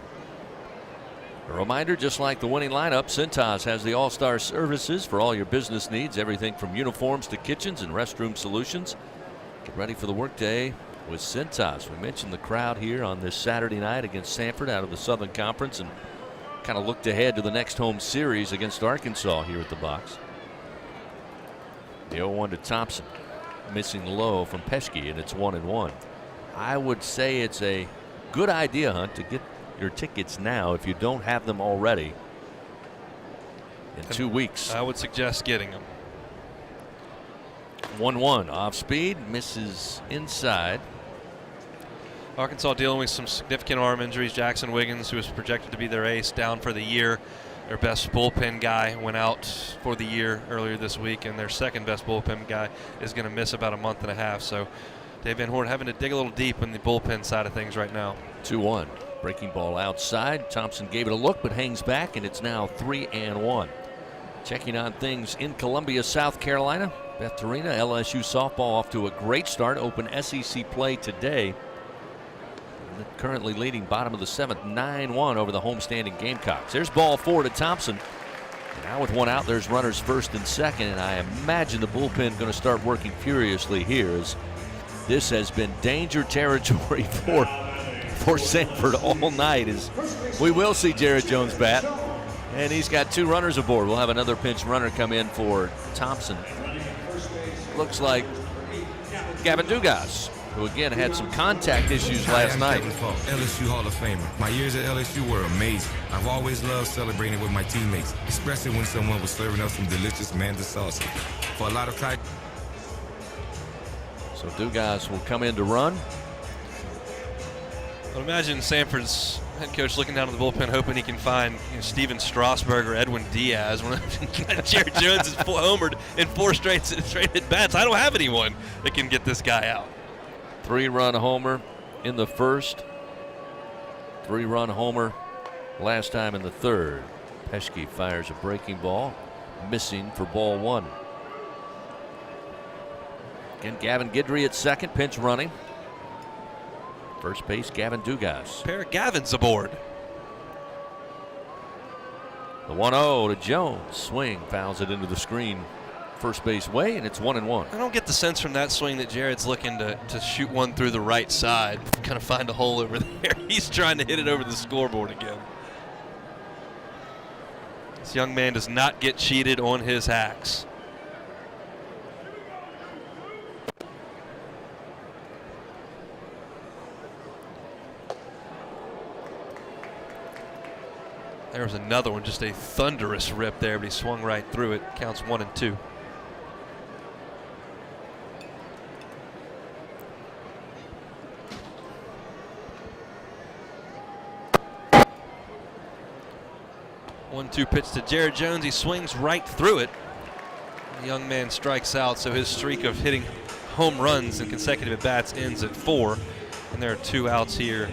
A reminder, just like the winning lineup, Cintas has the all-star services for all your business needs, everything from uniforms to kitchens and restroom solutions. Get ready for the workday with Cintas. We mentioned the crowd here on this Saturday night against Samford out of the Southern Conference, and kind of looked ahead to the next home series against Arkansas here at the box. The 0-1 to Thompson. Missing low from Peschke, and it's 1-1. I would say it's a good idea, Hunt, to get your tickets now if you don't have them already in 2 weeks. I would suggest getting them. 1-1 off speed, misses inside. Arkansas dealing with some significant arm injuries. Jackson Wiggins, who was projected to be their ace, down for the year. Their best bullpen guy went out for the year earlier this week, and their second best bullpen guy is going to miss about a month and a half. So Dave Van Horn having to dig a little deep in the bullpen side of things right now. 2-1. Breaking ball outside. Thompson gave it a look but hangs back, and it's now 3-1. Checking on things in Columbia, South Carolina. Beth Torina, LSU softball off to a great start. Open SEC play today. Currently leading bottom of the seventh, 9-1 over the homestanding Gamecocks. There's ball 4 to Thompson. And now with one out, there's runners first and second, and I imagine the bullpen going to start working furiously here, as this has been danger territory for Samford all night. As we will see Jared Jones bat, and he's got 2 runners aboard. We'll have another pinch runner come in for Thompson. Looks like Gavin Dugas, who again had some contact issues last night. LSU Hall of Famer. My years at LSU were amazing. I've always loved celebrating with my teammates, especially when someone was serving up some delicious Manda salsa. For a lot of Tigers. So Dugas will come in to run. I would imagine Samford's head coach looking down at the bullpen, hoping he can find Steven Strasburg or Edwin Diaz. Jared Jones is homered in 4 straight at bats. I don't have anyone that can get this guy out. 3-run homer in the first. 3-run homer last time in the third. Peschke fires a breaking ball, missing for ball 1. Again, Gavin Guidry at second, pinch running. First base, Gavin Dugas. Pair of Gavins aboard. The 1-0 to Jones. Swing, fouls it into the screen first base way, and it's 1-1. I don't get the sense from that swing that Jared's looking to shoot one through the right side, kind of find a hole over there. He's trying to hit it over the scoreboard again. This young man does not get cheated on his hacks. There was another one, just a thunderous rip there, but he swung right through it. Counts 1-2. One-two pitch to Jared Jones. He swings right through it. The young man strikes out, so his streak of hitting home runs in consecutive at-bats ends at 4. And there are 2 outs here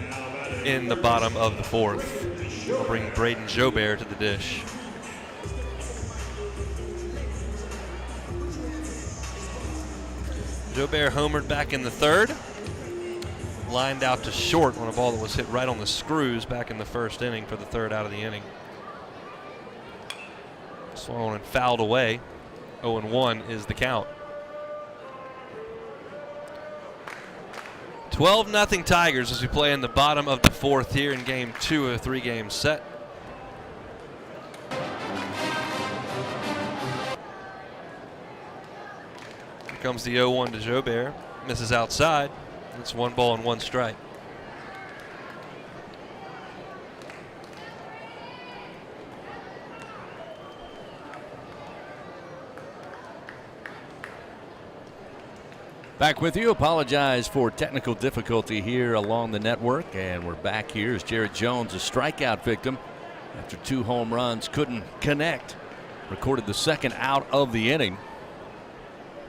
in the bottom of the 4th. We'll bring Braden Jobert to the dish. Jobert homered back in the 3rd. Lined out to short on a ball that was hit right on the screws back in the 1st inning for the 3rd out of the inning. Swung and fouled away. 0-1 is the count. 12-0 Tigers as we play in the bottom of the 4th here in game 2 of a 3-game set. Here comes the 0-1 to Jobert. Misses outside. It's 1 ball and 1 strike. Back with you. Apologize for technical difficulty here along the network. And we're back here as Jared Jones, a strikeout victim after 2 home runs, couldn't connect. Recorded the second out of the inning.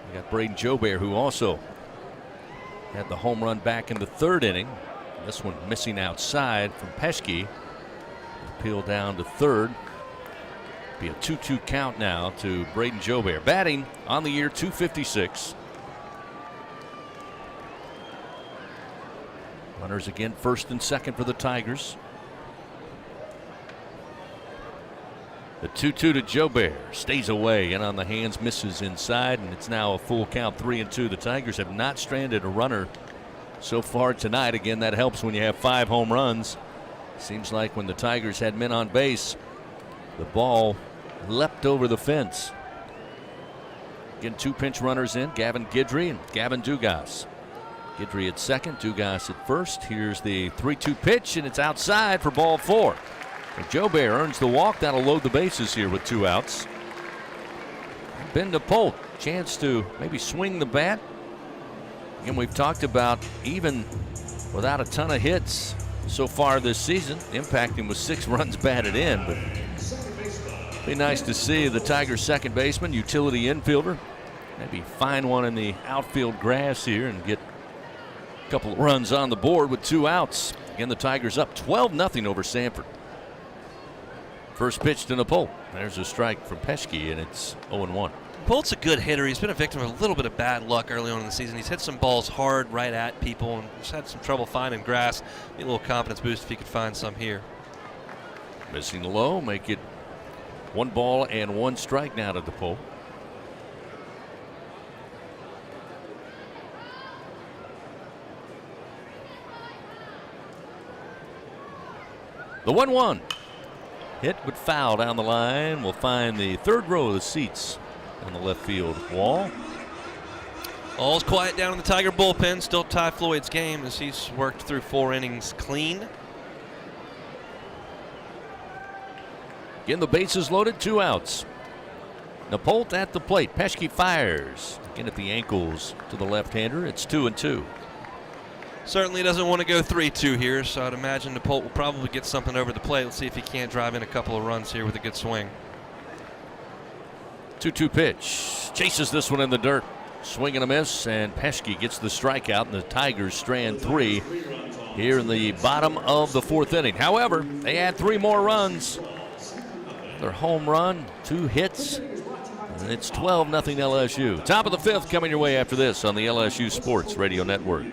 We got Braden Jobert, who also had the home run back in the 3rd inning. This one missing outside from Pesky. Appeal down to 3rd. Be a 2-2 count now to Braden Jobert. Batting on the year .256. Runners again, 1st and 2nd for the Tigers. The 2-2 to Jobert. Stays away and on the hands, misses inside, and it's now a full count, 3-2. The Tigers have not stranded a runner so far tonight. Again, that helps when you have 5 home runs. Seems like when the Tigers had men on base, the ball leapt over the fence. Again, 2 pinch runners in, Gavin Guidry and Gavin Dugas. Guidry at second, Dugas at first. Here's the 3-2 pitch, and it's outside for ball 4. And Jobert earns the walk. That'll load the bases here with 2 outs. Ben DePolt, chance to maybe swing the bat. Again, we've talked about even without a ton of hits so far this season, impacting with 6 runs batted in. But be nice to see the Tigers' second baseman, utility infielder, maybe find one in the outfield grass here and get a couple of runs on the board with 2 outs. Again, the Tigers up 12-0 over Samford. First pitch to Napolt. There's a strike from Pesky, and it's 0-1. Polt's a good hitter. He's been a victim of a little bit of bad luck early on in the season. He's hit some balls hard right at people and just had some trouble finding grass. Need a little confidence boost if he could find some here. Missing low, make it 1 ball and 1 strike now to DePaul. The 1-1. Hit but foul down the line. We'll find the 3rd row of the seats on the left field wall. All's quiet down in the Tiger bullpen. Still Ty Floyd's game as he's worked through 4 innings clean. Again, the bases loaded, 2 outs. Napolt at the plate. Pesky fires. Again at the ankles to the left-hander. It's 2-2. Certainly doesn't want to go 3-2 here, so I'd imagine Napolt will probably get something over the plate. Let's see if he can't drive in a couple of runs here with a good swing. 2-2 pitch. Chases this one in the dirt. Swing and a miss, and Pesky gets the strikeout, and the Tigers strand 3 here in the bottom of the 4th inning. However, they add 3 more runs. Their home run, 2 hits, and it's 12-0 LSU. Top of the 5th coming your way after this on the LSU Sports Radio Network.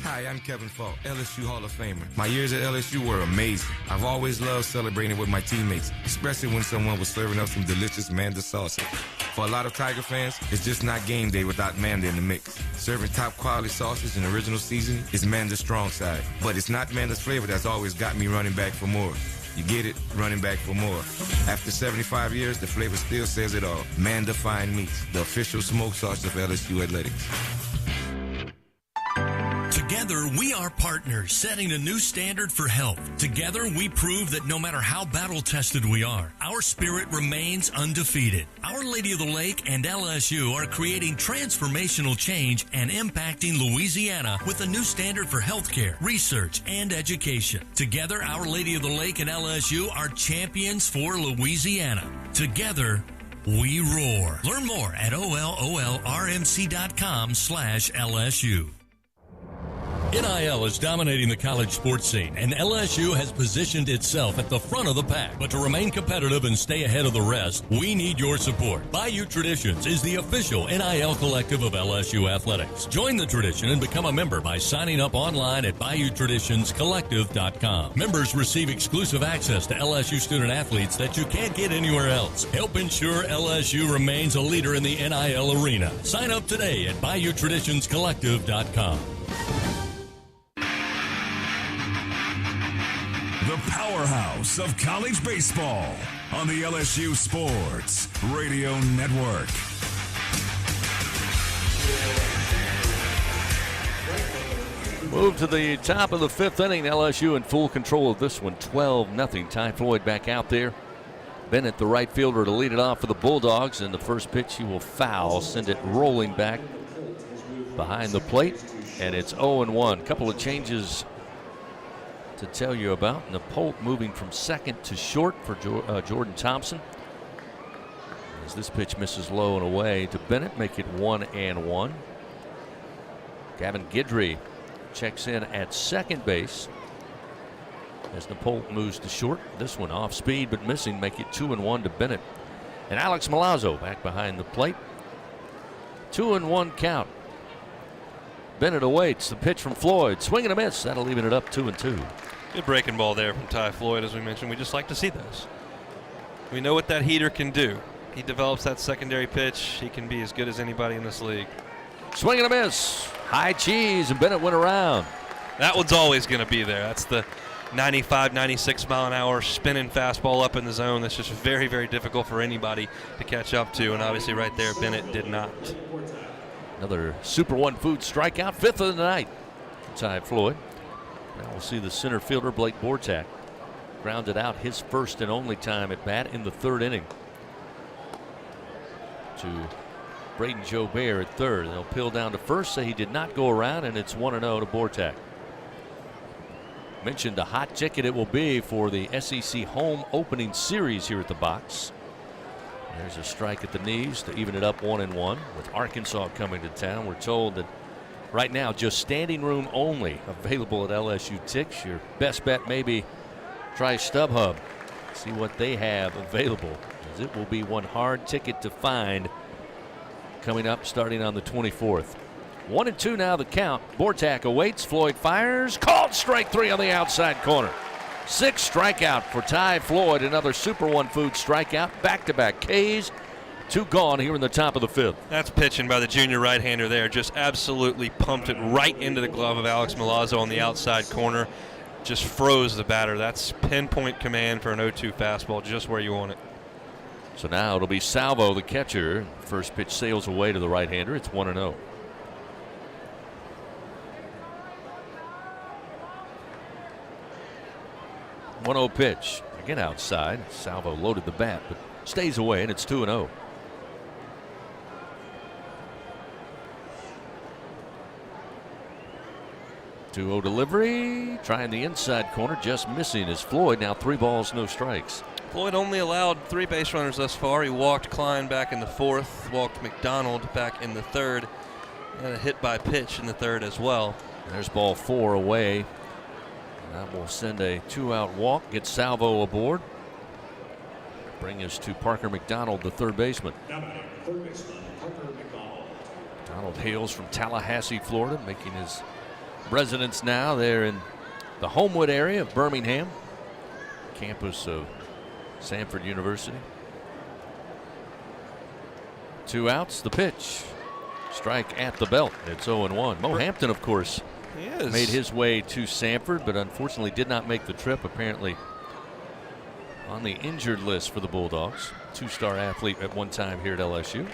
Hi, I'm Kevin Falk, LSU Hall of Famer. My years at LSU were amazing. I've always loved celebrating with my teammates, especially when someone was serving up some delicious Manda salsa. For a lot of Tiger fans, it's just not game day without Manda in the mix. Serving top quality sauces and original seasoning is Manda's strong side. But it's not Manda's flavor that's always got me running back for more. You get it? Running back for more. After 75 years, the flavor still says it all. Manda Fine Meats, the official smoke sauce of LSU Athletics. Together, we are partners, setting a new standard for health. Together, we prove that no matter how battle-tested we are, our spirit remains undefeated. Our Lady of the Lake and LSU are creating transformational change and impacting Louisiana with a new standard for healthcare, research, and education. Together, Our Lady of the Lake and LSU are champions for Louisiana. Together, we roar. Learn more at ololrmc.com/LSU. NIL is dominating the college sports scene, and LSU has positioned itself at the front of the pack. But to remain competitive and stay ahead of the rest, we need your support. Bayou Traditions is the official NIL collective of LSU Athletics. Join the tradition and become a member by signing up online at BayouTraditionsCollective.com. Members receive exclusive access to LSU student athletes that you can't get anywhere else. Help ensure LSU remains a leader in the NIL arena. Sign up today at BayouTraditionsCollective.com. The powerhouse of college baseball on the LSU Sports Radio Network. Move to the top of the 5th inning. LSU in full control of this one, 12-0. Ty Floyd back out there. Bennett, the right fielder, to lead it off for the Bulldogs. And the first pitch, he will foul, send it rolling back behind the plate, and it's 0-1. Couple of changes to tell you about. Napolt moving from second to short for Jordan Thompson. As this pitch misses low and away to Bennett, make it 1-1. Gavin Guidry checks in at second base as Napolt moves to short. This one off speed but missing, make it 2-1 to Bennett. And Alex Milazzo back behind the plate. 2-1 count. Bennett awaits the pitch from Floyd. Swing and a miss. That'll even it up 2-2. Good breaking ball there from Ty Floyd, as we mentioned. We just like to see those. We know what that heater can do. He develops that secondary pitch. He can be as good as anybody in this league. Swing and a miss. High cheese, and Bennett went around. That one's always going to be there. That's the 95, 96 mile an hour spinning fastball up in the zone. That's just very, very difficult for anybody to catch up to. And obviously right there, Bennett did not. Another Super One Food strikeout, fifth of the night. Ty Floyd. Now we'll see the center fielder, Blake Bortak, grounded out his first and only time at bat in the third inning to Braden Jobert at third. They'll peel down to first, say he did not go around, and it's 1-0 to Bortak. Mentioned a hot ticket it will be for the SEC home opening series here at the box. There's a strike at the knees to even it up 1-1. With Arkansas coming to town, we're told that right now just standing room only available at LSU Tix. Your best bet maybe try StubHub, see what they have available, as it will be one hard ticket to find coming up starting on the 24th. 1-2 now the count. Bortak awaits. Floyd fires. Called strike three on the outside corner. Sixth strikeout for Ty Floyd. Another Super One Food strikeout. Back-to-back Ks. Two gone here in the top of the fifth. That's pitching by the junior right-hander there. Just absolutely pumped it right into the glove of Alex Milazzo on the outside corner. Just froze the batter. That's pinpoint command for an 0-2 fastball, just where you want it. So now it'll be Salvo, the catcher. First pitch sails away to the right-hander. It's 1-0. One-0 pitch. Again outside. Salvo loaded the bat, but stays away, and it's 2-0. Two-0 delivery. Trying the inside corner, just missing is Floyd. Now 3 balls, no strikes. Floyd only allowed 3 base runners thus far. He walked Klein back in the 4th, walked McDonald back in the 3rd, and a hit by pitch in the 3rd as well. There's ball 4 away. That will send a 2-out walk, get Salvo aboard. Bring us to Parker McDonald, the third baseman. McDonald hails from Tallahassee, Florida, making his residence now there in the Homewood area of Birmingham, campus of Samford University. 2 outs, the pitch. Strike at the belt. It's 0-1. Mo Hampton, of course, made his way to Samford, but unfortunately did not make the trip. Apparently on the injured list for the Bulldogs. 2-star athlete at one time here at LSU.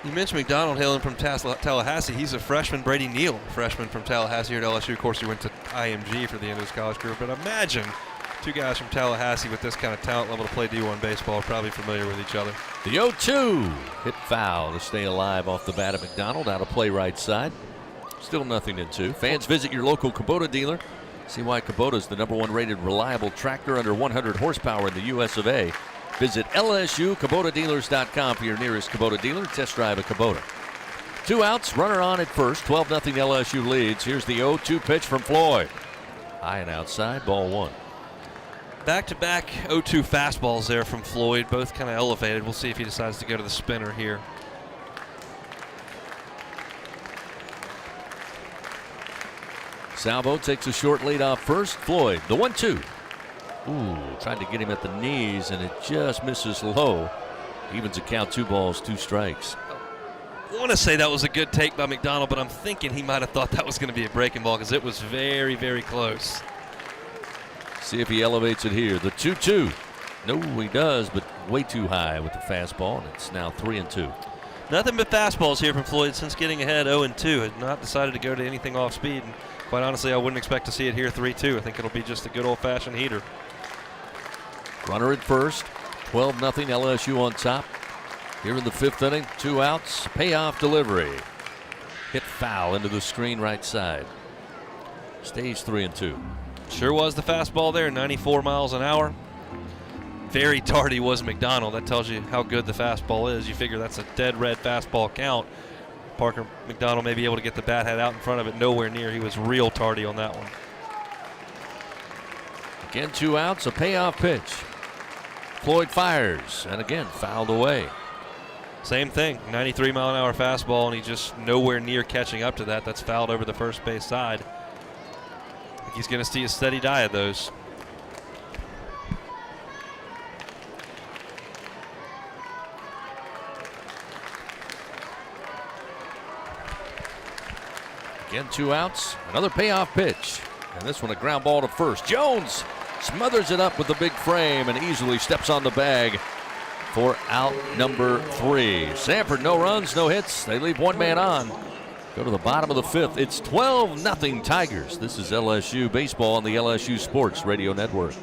You mentioned McDonald hailing from Tallahassee. He's a freshman. Brady Neal, freshman from Tallahassee here at LSU. Of course, he went to IMG for the end of his college career. But imagine 2 guys from Tallahassee with this kind of talent level to play D1 baseball, probably familiar with each other. The 0-2 hit foul to stay alive off the bat of McDonald. Out of play right side. Still nothing in 2. Fans, visit your local Kubota dealer. See why Kubota is the #1 rated reliable tractor under 100 horsepower in the US of A. Visit LSUKubotaDealers.com for your nearest Kubota dealer. Test drive a Kubota. 2 outs, runner on at first. 12-0 LSU leads. Here's the 0-2 pitch from Floyd. High and outside, ball 1. Back-to-back 0-2 fastballs there from Floyd, both kind of elevated. We'll see if he decides to go to the spinner here. Salvo takes a short lead off first. Floyd, the 1-2. Ooh, tried to get him at the knees, and it just misses low. Evens the count, 2 balls, 2 strikes. I want to say that was a good take by McDonald, but I'm thinking he might have thought that was going to be a breaking ball because it was very, very close. See if he elevates it here. The 2-2. No, he does, but way too high with the fastball, and it's now 3-2. Nothing but fastballs here from Floyd since getting ahead 0-2. Had not decided to go to anything off speed, and quite honestly, I wouldn't expect to see it here 3-2. I think it'll be just a good old-fashioned heater. Runner at first. 12-0 LSU on top. Here in the 5th inning, 2 outs, payoff delivery. Hit foul into the screen right side. Stays 3-2. Sure was the fastball there, 94 miles an hour. Very tardy was McDonald. That tells you how good the fastball is. You figure that's a dead red fastball count. Parker McDonald may be able to get the bat head out in front of it. Nowhere near. He was real tardy on that one. Again, 2 outs, a payoff pitch. Floyd fires, and again, fouled away. Same thing, 93 mile an hour fastball, and he's just nowhere near catching up to that. That's fouled over the first base side. I think he's going to see a steady die of those. Again, 2 outs, another payoff pitch. And this one a ground ball to first. Jones smothers it up with the big frame and easily steps on the bag for out number 3. Samford, no runs, no hits. They leave one man on. Go to the bottom of the 5th. It's 12-0 Tigers. This is LSU Baseball on the LSU Sports Radio Network.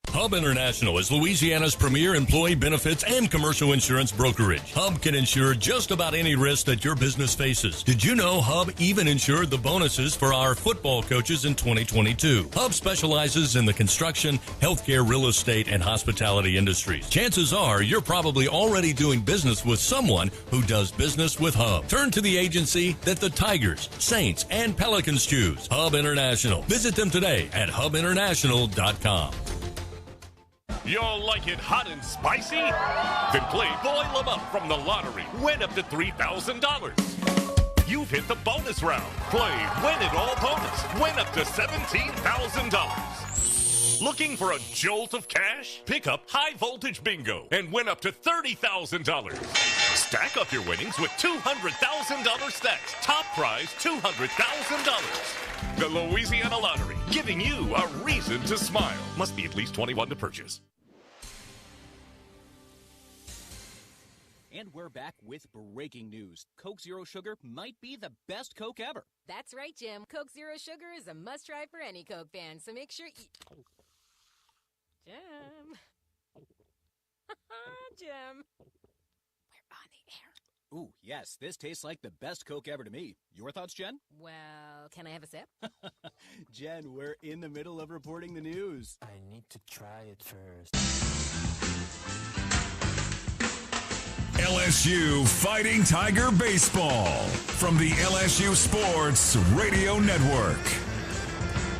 Hub International is Louisiana's premier employee benefits and commercial insurance brokerage. Hub can insure just about any risk that your business faces. Did you know Hub even insured the bonuses for our football coaches in 2022? Hub specializes in the construction, healthcare, real estate, and hospitality industries. Chances are you're probably already doing business with someone who does business with Hub. Turn to the agency that the Tigers, Saints, and Pelicans choose. Hub International. Visit them today at hubinternational.com. Y'all like it hot and spicy? Then play Boil 'em Up from the lottery. Win up to $3,000. You've hit the bonus round. Play Win It All bonus. Win up to $17,000. Looking for a jolt of cash? Pick up High Voltage Bingo and win up to $30,000. Stack up your winnings with $200,000 stacks. Top prize $200,000. The Louisiana Lottery, giving you a reason to smile. Must be at least 21 to purchase. And we're back with breaking news. Coke Zero Sugar might be the best Coke ever. That's right, Jim. Coke Zero Sugar is a must-try for any Coke fan, so make sure you... Jim. Jim. We're on the air. Ooh, yes, this tastes like the best Coke ever to me. Your thoughts, Jen? Well, can I have a sip? Jen, we're in the middle of reporting the news. I need to try it first. LSU Fighting Tiger Baseball from the LSU Sports Radio Network.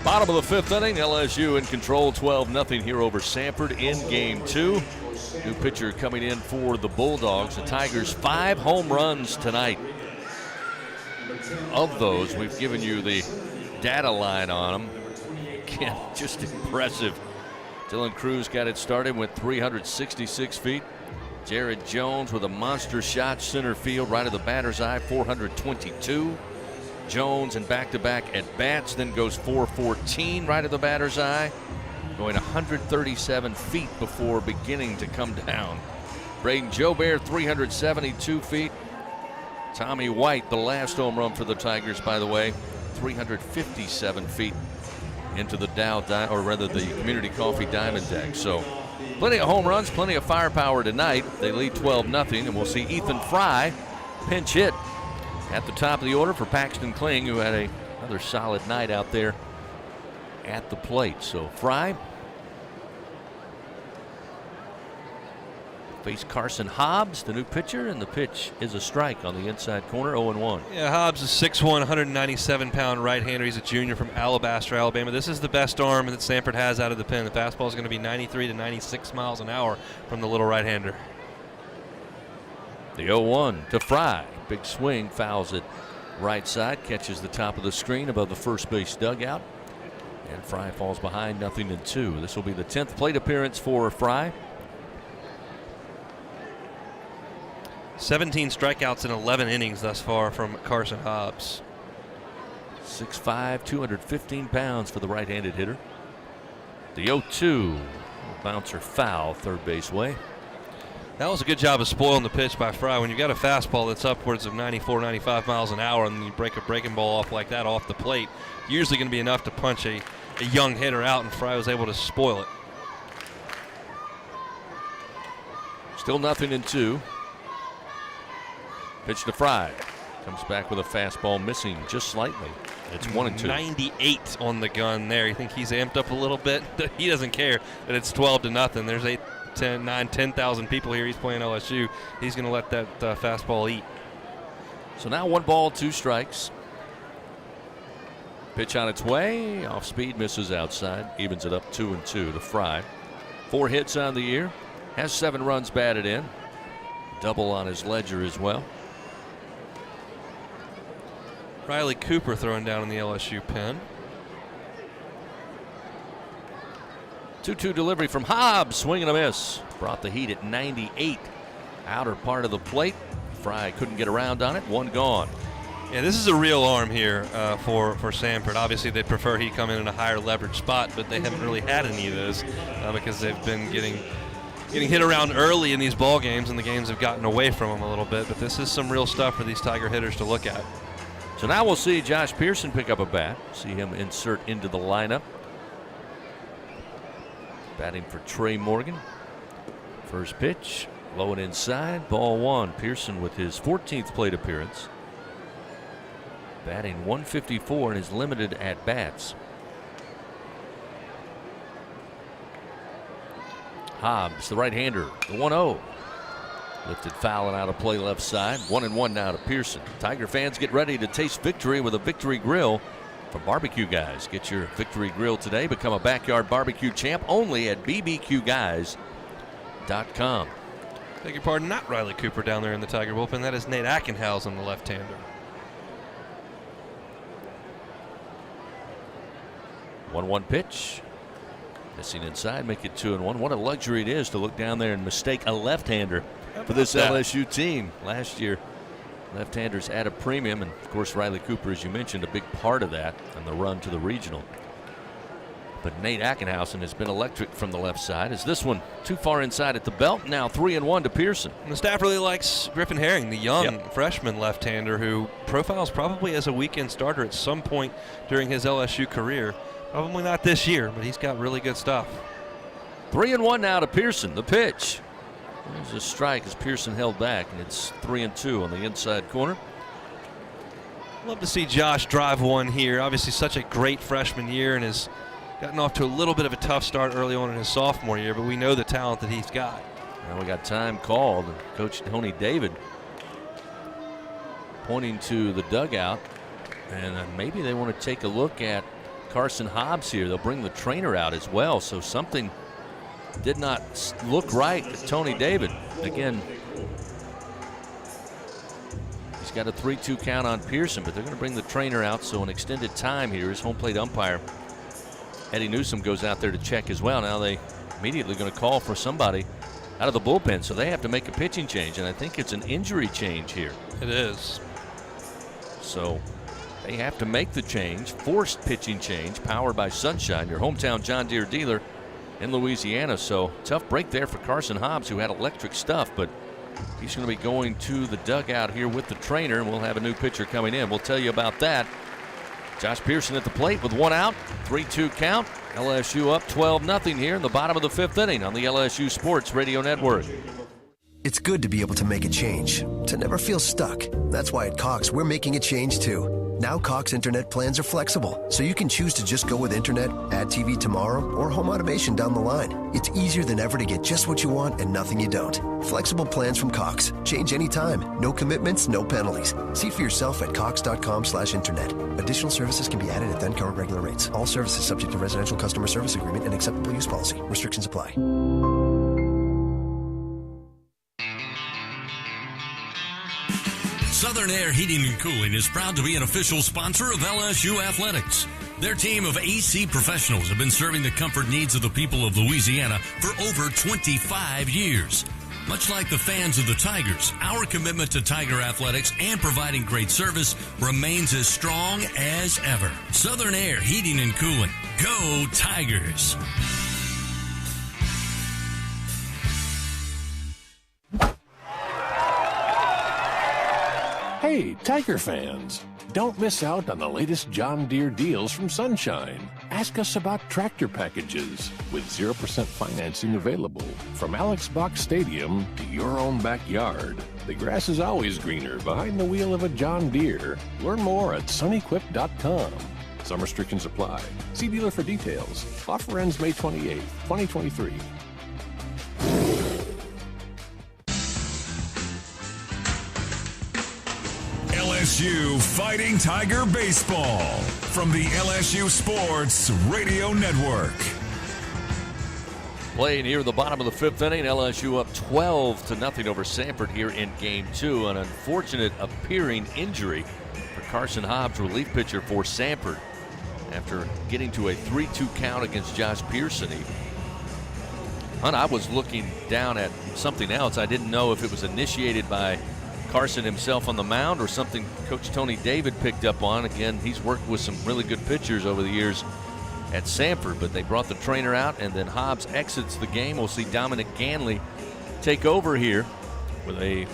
Bottom of the 5th inning, LSU in control, 12-0 here over Samford in Game 2. New pitcher coming in for the Bulldogs. The Tigers 5 home runs tonight. Of those, we've given you the data line on them. Again, just impressive. Dylan Cruz got it started, went 366 feet. Jared Jones with a monster shot center field right of the batter's eye, 422. Jones in back-to-back at-bats, then goes 414 right of the batter's eye, going 137 feet before beginning to come down. Braden Jobert, 372 feet. Tommy White, the last home run for the Tigers, by the way, 357 feet into the the Community Coffee Diamond deck. So plenty of home runs, plenty of firepower tonight. They lead 12-0, and we'll see Ethan Fry pinch hit at the top of the order for Paxton Kling, who had another solid night out there at the plate. So Fry face Carson Hobbs, the new pitcher, and the pitch is a strike on the inside corner, 0-1. Yeah, Hobbs is 6'1", 197-pound right-hander. He's a junior from Alabaster, Alabama. This is the best arm that Samford has out of the pen. The fastball is going to be 93 to 96 miles an hour from the little right-hander. The 0-1 to Fry. Big swing, fouls it right side, catches the top of the screen above the first base dugout. And Fry falls behind, 0-2. This will be the 10th plate appearance for Fry. 17 strikeouts in 11 innings thus far from Carson Hobbs. 6'5", 215 pounds for the right-handed hitter. The 0-2, bouncer foul, third base way. That was a good job of spoiling the pitch by Fry. When you've got a fastball that's upwards of 94, 95 miles an hour and you break a breaking ball off like that off the plate, usually going to be enough to punch a young hitter out, and Fry was able to spoil it. Still 0-2. Pitch to Fry. Comes back with a fastball missing just slightly. It's 1-2. 98 on the gun there. You think he's amped up a little bit? He doesn't care that it's 12-0. There's 8, 10, 9, 10,000 people here. He's playing LSU. He's going to let that fastball eat. So now 1 ball, 2 strikes. Pitch on its way. Off speed, misses outside. Evens it up 2-2 to Fry. 4 hits on the year. Has 7 runs batted in. Double on his ledger as well. Riley Cooper throwing down in the LSU pen. 2-2 delivery from Hobbs. Swing and a miss. Brought the heat at 98. Outer part of the plate. Fry couldn't get around on it. 1 gone. Yeah, this is a real arm here for Samford. Obviously, they'd prefer he come in a higher leverage spot, but they haven't really had any of those because they've been getting hit around early in these ball games, and the games have gotten away from them a little bit. But this is some real stuff for these Tiger hitters to look at. So now we'll see Josh Pearson pick up a bat. See him insert into the lineup. Batting for Trey Morgan. First pitch, low and inside, ball 1. Pearson with his 14th plate appearance. Batting .154 in his limited at-bats. Hobbs, the right-hander, the 1-0. Lifted foul and out of play left side. 1-1 now to Pearson. Tiger fans get ready to taste victory with a Victory Grill from Barbecue Guys. Get your Victory Grill today. Become a backyard barbecue champ only at bbqguys.com. Beg your pardon, not Riley Cooper down there in the Tiger bullpen. That is Nate Ackenhausen, the left-hander. 1-1 pitch. Missing inside, make it 2-1. What a luxury it is to look down there and mistake a left-hander for this LSU team. Last year, left-handers at a premium, and of course Riley Cooper, as you mentioned, a big part of that and the run to the regional. But Nate Ackenhausen has been electric from the left side. Is this one too far inside at the belt? Now 3-1 to Pearson. And the staff really likes Griffin Herring, the young freshman left-hander who profiles probably as a weekend starter at some point during his LSU career. Probably not this year, but he's got really good stuff. 3-1 now to Pearson. The pitch. There's a strike as Pearson held back, and it's 3-2 on the inside corner. Love to see Josh drive one here. Obviously such a great freshman year and has gotten off to a little bit of a tough start early on in his sophomore year, but we know the talent that he's got. Now we got time called. Coach Tony David pointing to the dugout, and maybe they want to take a look at Carson Hobbs here. They'll bring the trainer out as well, so something did not look right to Tony David. Again, he's got a 3-2 count on Pearson, but they're going to bring the trainer out, so an extended time here. His home plate umpire, Eddie Newsom, goes out there to check as well. Now they immediately going to call for somebody out of the bullpen, so they have to make a pitching change, and I think it's an injury change here. It is. So they have to make the change, forced pitching change, powered by Sunshine, your hometown John Deere dealer in Louisiana. So tough break there for Carson Hobbs, who had electric stuff, but he's going to be going to the dugout here with the trainer, and we'll have a new pitcher coming in. We'll tell you about that. Josh Pearson at the plate with 1 out, 3-2 count. LSU up 12-0 here in the bottom of the 5th inning on the LSU Sports Radio Network. It's good to be able to make a change, to never feel stuck. That's why at Cox, we're making a change too. Now Cox Internet plans are flexible, so you can choose to just go with Internet, add TV tomorrow, or home automation down the line. It's easier than ever to get just what you want and nothing you don't. Flexible plans from Cox. Change anytime. No commitments, no penalties. See for yourself at cox.com/internet. Additional services can be added at then current regular rates. All services subject to residential customer service agreement and acceptable use policy. Restrictions apply. Southern Air Heating and Cooling is proud to be an official sponsor of LSU Athletics. Their team of AC professionals have been serving the comfort needs of the people of Louisiana for over 25 years. Much like the fans of the Tigers, our commitment to Tiger Athletics and providing great service remains as strong as ever. Southern Air Heating and Cooling. Go Tigers! Hey, Tiger fans, Don't miss out on the latest John Deere deals from Sunshine. Ask us about tractor packages with 0% financing available. From Alex Box Stadium to your own backyard, the grass is always greener behind the wheel of a John Deere. Learn more at sunequip.com. Some restrictions apply. See dealer for details. Offer ends May 28, 2023. LSU Fighting Tiger Baseball from the LSU Sports Radio Network. Playing here in the bottom of the fifth inning, LSU up 12-0 over Samford here in Game 2. An unfortunate appearing injury for Carson Hobbs, relief pitcher for Samford, after getting to a 3-2 count against Josh Pearson. I was looking down at something else. I didn't know if it was initiated by Carson himself on the mound or something Coach Tony David picked up on. Again, he's worked with some really good pitchers over the years at Samford, but they brought the trainer out, and then Hobbs exits the game. We'll see Dominic Ganley take over here with a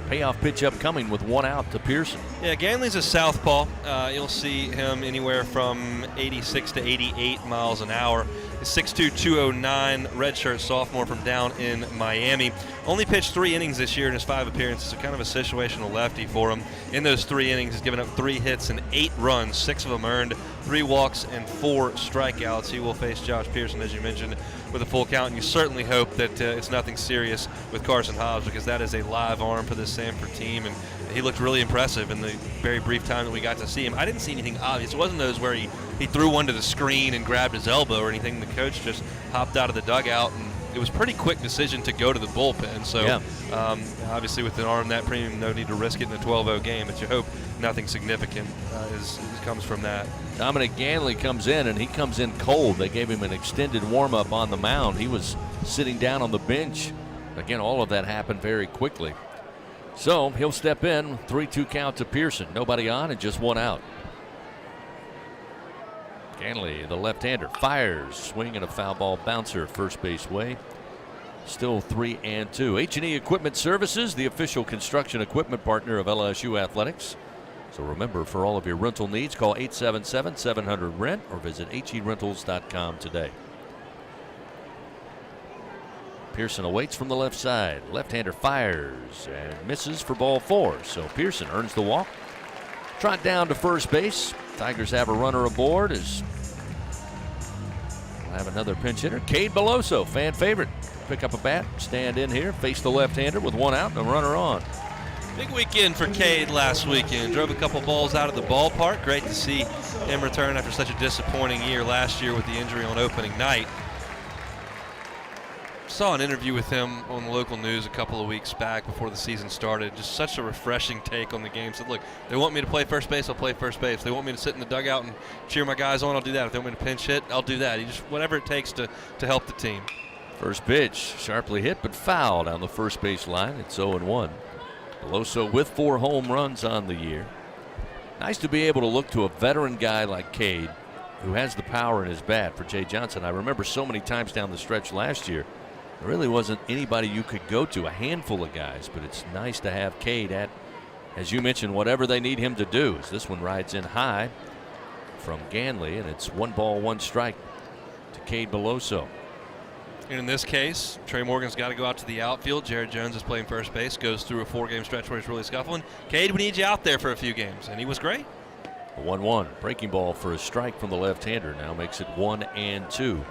payoff pitch upcoming with one out to Pearson. Yeah, Ganley's a southpaw. You'll see him anywhere from 86 to 88 miles an hour. 6'2", 209, redshirt sophomore from down in Miami. Only pitched 3 innings this year in his 5 appearances, so kind of a situational lefty for him. In those 3 innings, he's given up 3 hits and 8 runs, 6 of them earned, 3 walks and 4 strikeouts. He will face Josh Pearson, as you mentioned, with a full count, and you certainly hope that it's nothing serious with Carson Hobbs, because that is a live arm for this Samford team, and he looked really impressive in the very brief time that we got to see him. I didn't see anything obvious. It wasn't those where he threw one to the screen and grabbed his elbow or anything. The coach just hopped out of the dugout, and it was a pretty quick decision to go to the bullpen. So obviously with an arm that premium, no need to risk it in a 12-0 game, but you hope nothing significant comes from that. Dominic Ganley comes in, and he comes in cold. They gave him an extended warm-up on the mound. He was sitting down on the bench. Again, all of that happened very quickly. So he'll step in, 3-2 count to Pearson. Nobody on and just one out. Ganley, the left-hander, fires, swing and a foul ball bouncer first base way. Still 3-2. H&E Equipment Services, the official construction equipment partner of LSU Athletics. So remember, for all of your rental needs, call 877-700-RENT or visit herentals.com today. Pearson awaits from the left side. Left-hander fires and misses for ball 4. So Pearson earns the walk. Trot down to first base. Tigers have a runner aboard as we'll have another pinch hitter. Cade Beloso, fan favorite. Pick up a bat, stand in here, face the left-hander with one out and a runner on. Big weekend for Cade last weekend. Drove a couple balls out of the ballpark. Great to see him return after such a disappointing year last year with the injury on opening night. Saw an interview with him on the local news a couple of weeks back before the season started. Just such a refreshing take on the game. Said, look, they want me to play first base, I'll play first base. If they want me to sit in the dugout and cheer my guys on, I'll do that. If they want me to pinch hit, I'll do that. Whatever it takes to help the team. First pitch, sharply hit but foul down the first base line. It's 0-1. Beloso with 4 home runs on the year. Nice to be able to look to a veteran guy like Cade, who has the power in his bat for Jay Johnson. I remember so many times down the stretch last year, there really wasn't anybody you could go to, a handful of guys, but it's nice to have Cade at, as you mentioned, whatever they need him to do. As this one rides in high from Ganley, and it's 1 ball, 1 strike to Cade Beloso. And in this case, Trey Morgan's got to go out to the outfield. Jared Jones is playing first base, goes through a 4-game stretch where he's really scuffling. Cade, we need you out there for a few games, and he was great. 1-1, breaking ball for a strike from the left-hander now makes it 1-2.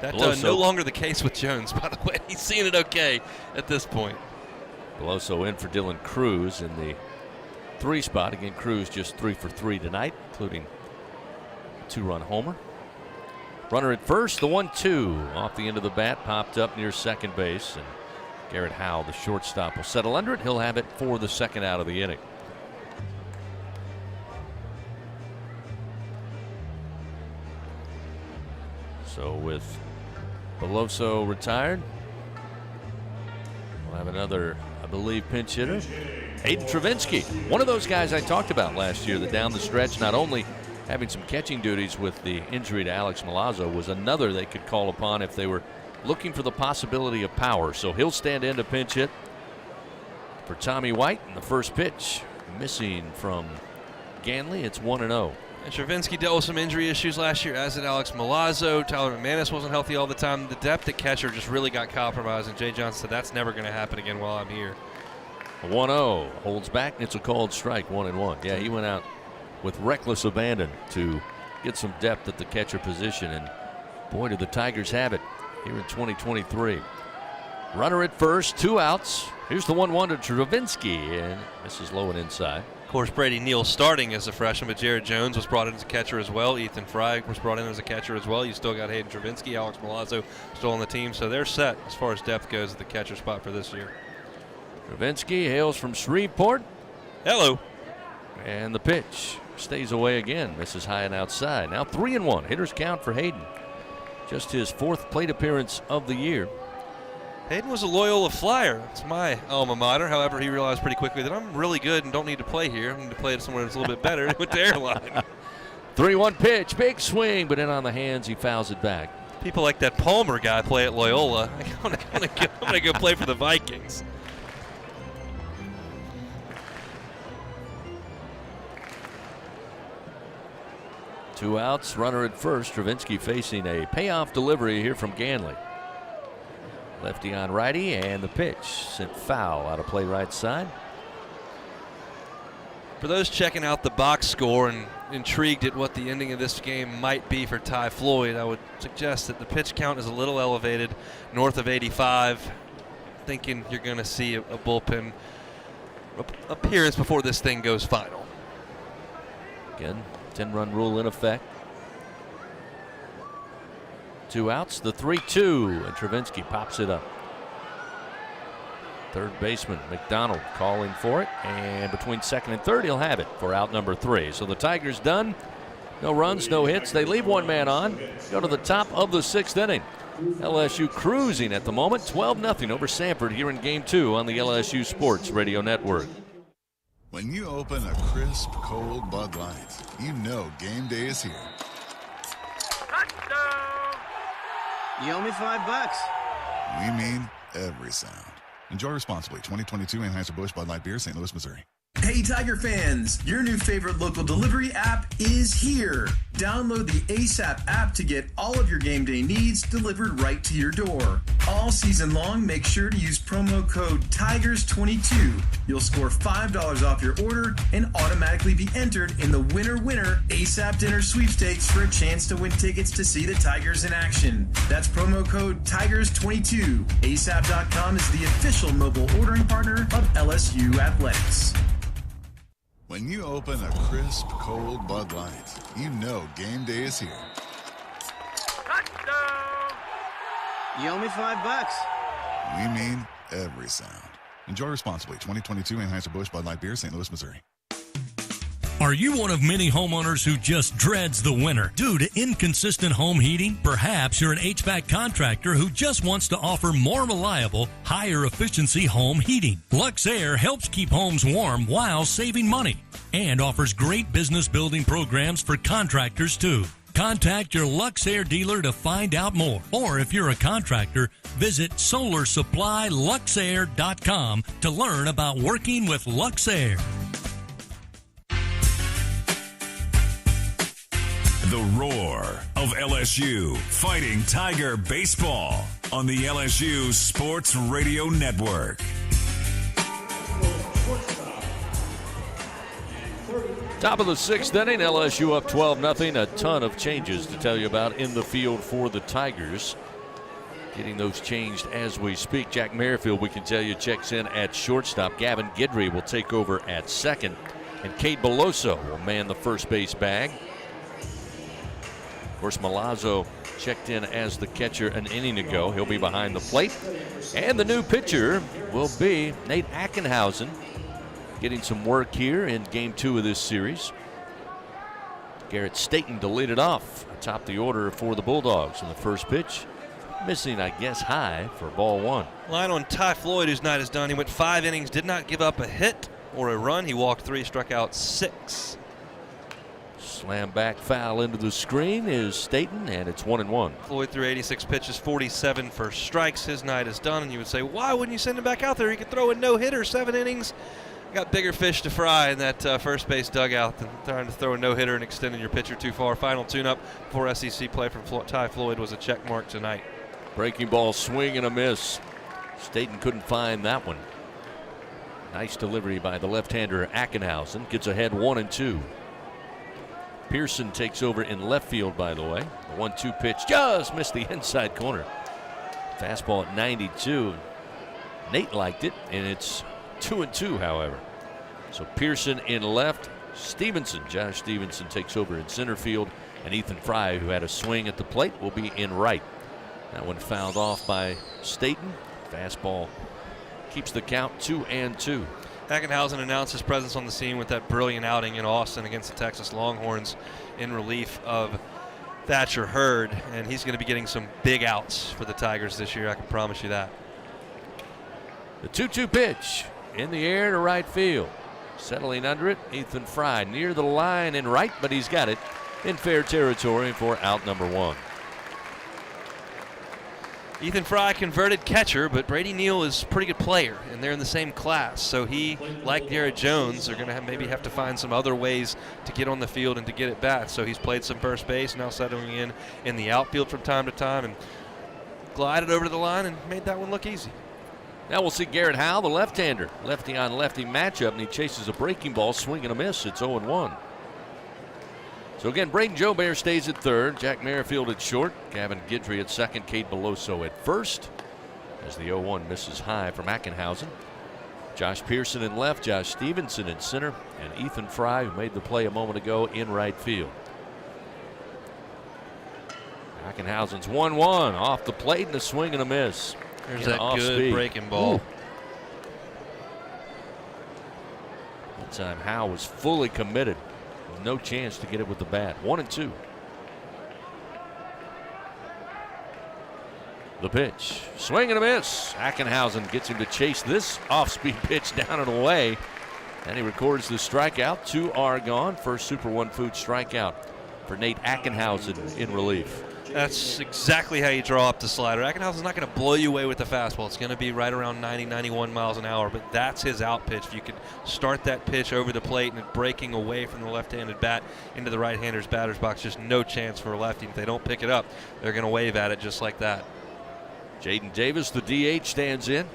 That's no longer the case with Jones, by the way. He's seeing it okay at this point. Beloso in for Dylan Cruz in the 3 spot. Again, Cruz just 3 for 3 tonight, including a 2-run homer. Runner at first, the 1-2 off the end of the bat, popped up near second base, and Garrett Howell, the shortstop, will settle under it. He'll have it for the second out of the inning. So with Beloso retired, we'll have another, I believe, pinch hitter. Hayden Travinsky, one of those guys I talked about last year that down the stretch, not only having some catching duties with the injury to Alex Milazzo, was another they could call upon if they were looking for the possibility of power. So he'll stand in to pinch hit for Tommy White. And the first pitch missing from Ganley. It's 1-0. And Stravinsky dealt with some injury issues last year, as did Alex Milazzo. Tyler McManus wasn't healthy all the time. The depth at catcher just really got compromised, and Jay Johnson said that's never going to happen again while I'm here. 1-0. Holds back, and it's a called strike, 1-1. Yeah, he went out with reckless abandon to get some depth at the catcher position, and boy, did the Tigers have it here in 2023. Runner at first, 2 outs. Here's the 1-1 to Stravinsky, and this is low and inside. Of course, Brady Neal starting as a freshman, but Jared Jones was brought in as a catcher as well. Ethan Fry was brought in as a catcher as well. You still got Hayden Stravinsky, Alex Milazzo still on the team, so they're set as far as depth goes at the catcher spot for this year. Stravinsky hails from Shreveport. Hello. And the pitch stays away again. Misses high and outside. Now 3-1. Hitters count for Hayden. Just his 4th plate appearance of the year. Hayden was a Loyola Flyer. It's my alma mater. However, he realized pretty quickly that I'm really good and don't need to play here. I need to play somewhere that's a little bit better. With the airline. 3-1 pitch. Big swing, but in on the hands. He fouls it back. People like that Palmer guy play at Loyola. I'm going to go play for the Vikings. Two outs, runner at first. Stravinsky facing a payoff delivery here from Ganley. Lefty on righty, and the pitch sent foul out of play right side. For those checking out the box score and intrigued at what the ending of this game might be for Ty Floyd, I would suggest that the pitch count is a little elevated, north of 85. Thinking you're going to see a bullpen appearance before this thing goes final. Again, 10-run rule in effect. 2 outs, the 3-2, and Stravinsky pops it up. Third baseman McDonald calling for it, and between second and third he'll have it for out number 3. So the Tigers done. No runs, no hits. They leave one man on. Go to the top of the 6th inning. LSU cruising at the moment, 12-0 over Samford here in Game 2 on the LSU Sports Radio Network. When you open a crisp, cold Bud Light, you know game day is here. You owe me $5. We mean every sound. Enjoy responsibly. 2022 Anheuser-Busch Bud Light Beer, St. Louis, Missouri. Hey Tiger fans, your new favorite local delivery app is here. Download the ASAP app to get all of your game day needs delivered right to your door. All season long, make sure to use promo code TIGERS22. You'll score $5 off your order and automatically be entered in the Winner ASAP Dinner Sweepstakes for a chance to win tickets to see the Tigers in action. That's promo code TIGERS22. ASAP.com is the official mobile ordering partner of LSU Athletics. When you open a crisp, cold Bud Light, you know game day is here. You owe me $5. We mean every sound. Enjoy responsibly. 2022 Anheuser-Busch Bud Light Beer, St. Louis, Missouri. Are you one of many homeowners who just dreads the winter due to inconsistent home heating? Perhaps you're an HVAC contractor who just wants to offer more reliable, higher efficiency home heating. LuxAir helps keep homes warm while saving money and offers great business building programs for contractors too. Contact your LuxAir dealer to find out more. Or if you're a contractor, visit SolarSupplyLuxAir.com to learn about working with LuxAir. The roar of LSU fighting Tiger baseball on the LSU Sports Radio Network. Top of the 6th inning, LSU up 12-0. A ton of changes to tell you about in the field for the Tigers. Getting those changed as we speak. Jack Merrifield, we can tell you, checks in at shortstop. Gavin Guidry will take over at second. And Cade Beloso will man the first base bag. Of course, Milazzo checked in as the catcher an inning ago. He'll be behind the plate. And the new pitcher will be Nate Ackenhausen, getting some work here in Game 2 of this series. Garrett Staten to lead it off atop the order for the Bulldogs. And the first pitch, missing, I guess, high for ball 1. Line on Ty Floyd, whose night is done. He went 5 innings, did not give up a hit or a run. He walked 3, struck out 6. Slam back foul into the screen is Staten, and it's 1-1. Floyd threw 86 pitches, 47 for strikes. His night is done, and you would say, why wouldn't you send him back out there? He could throw a no-hitter, 7 innings. got bigger fish to fry in that first base dugout than trying to throw a no-hitter and extending your pitcher too far. Final tune-up for SEC play from Ty Floyd was a check mark tonight. Breaking ball, swing and a miss. Staten couldn't find that one. Nice delivery by the left-hander Ackenhausen. Gets ahead 1-2. Pearson takes over in left field, by the way. The 1-2 pitch just missed the inside corner. Fastball at 92. Nate liked it, and it's 2-2, however. So Pearson in left. Josh Stevenson takes over in center field, and Ethan Fry, who had a swing at the plate, will be in right. That one fouled off by Staten. Fastball keeps the count 2-2. Ackenhausen announced his presence on the scene with that brilliant outing in Austin against the Texas Longhorns in relief of Thatcher Hurd, and he's going to be getting some big outs for the Tigers this year, I can promise you that. The 2-2 pitch in the air to right field. Settling under it, Ethan Fry near the line and right, but he's got it in fair territory for out number 1. Ethan Fry converted catcher, but Brady Neal is a pretty good player, and they're in the same class. So he, like Garrett Jones, are going to maybe have to find some other ways to get on the field and to get at bats. So he's played some first base, now settling in the outfield from time to time, and glided over to the line and made that one look easy. Now we'll see Garrett Howell, the left-hander. Lefty on lefty matchup, and he chases a breaking ball, swing and a miss. It's 0-1. So again, Braden Joubert stays at third. Jack Merrifield at short. Gavin Guidry at second. Cade Beloso at first. As the 0-1 misses high from Ackenhausen. Josh Pearson in left. Josh Stevenson in center. And Ethan Fry, who made the play a moment ago, in right field. Ackenhausen's 1-1 off the plate and a swing and a miss. There's that good speed. Breaking ball. Ooh. That time Howe was fully committed. No chance to get it with the bat. 1-2. The pitch. Swing and a miss. Ackenhausen gets him to chase this off-speed pitch down and away. And he records the strikeout. 2 are gone. First Super One Food strikeout for Nate Ackenhausen in relief. That's exactly how you draw up the slider. Ackenhausen's not going to blow you away with the fastball. It's going to be right around 90, 91 miles an hour, but that's his out pitch. If you could start that pitch over the plate and breaking away from the left-handed bat into the right-hander's batter's box, just no chance for a lefty. If they don't pick it up, they're going to wave at it just like that. Jaden Davis, the DH, stands in.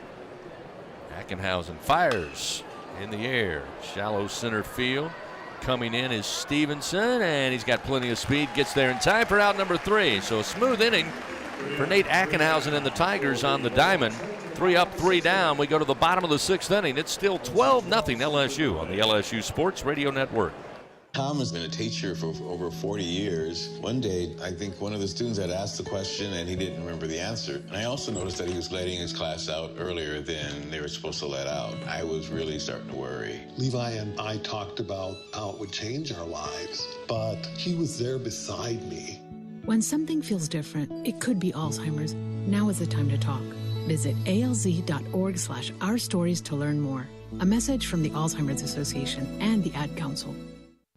Ackenhausen fires in the air. Shallow center field. Coming in is Stevenson, and he's got plenty of speed. Gets there in time for out number 3. So a smooth inning for Nate Ackenhausen and the Tigers on the diamond. 3 up, 3 down. We go to the bottom of the 6th inning. It's still 12-0 LSU on the LSU Sports Radio Network. Tom has been a teacher for over 40 years. One day, I think one of the students had asked the question and he didn't remember the answer. And I also noticed that he was letting his class out earlier than they were supposed to let out. I was really starting to worry. Levi and I talked about how it would change our lives, but he was there beside me. When something feels different, it could be Alzheimer's. Now is the time to talk. Visit alz.org/ourstories to learn more. A message from the Alzheimer's Association and the Ad Council.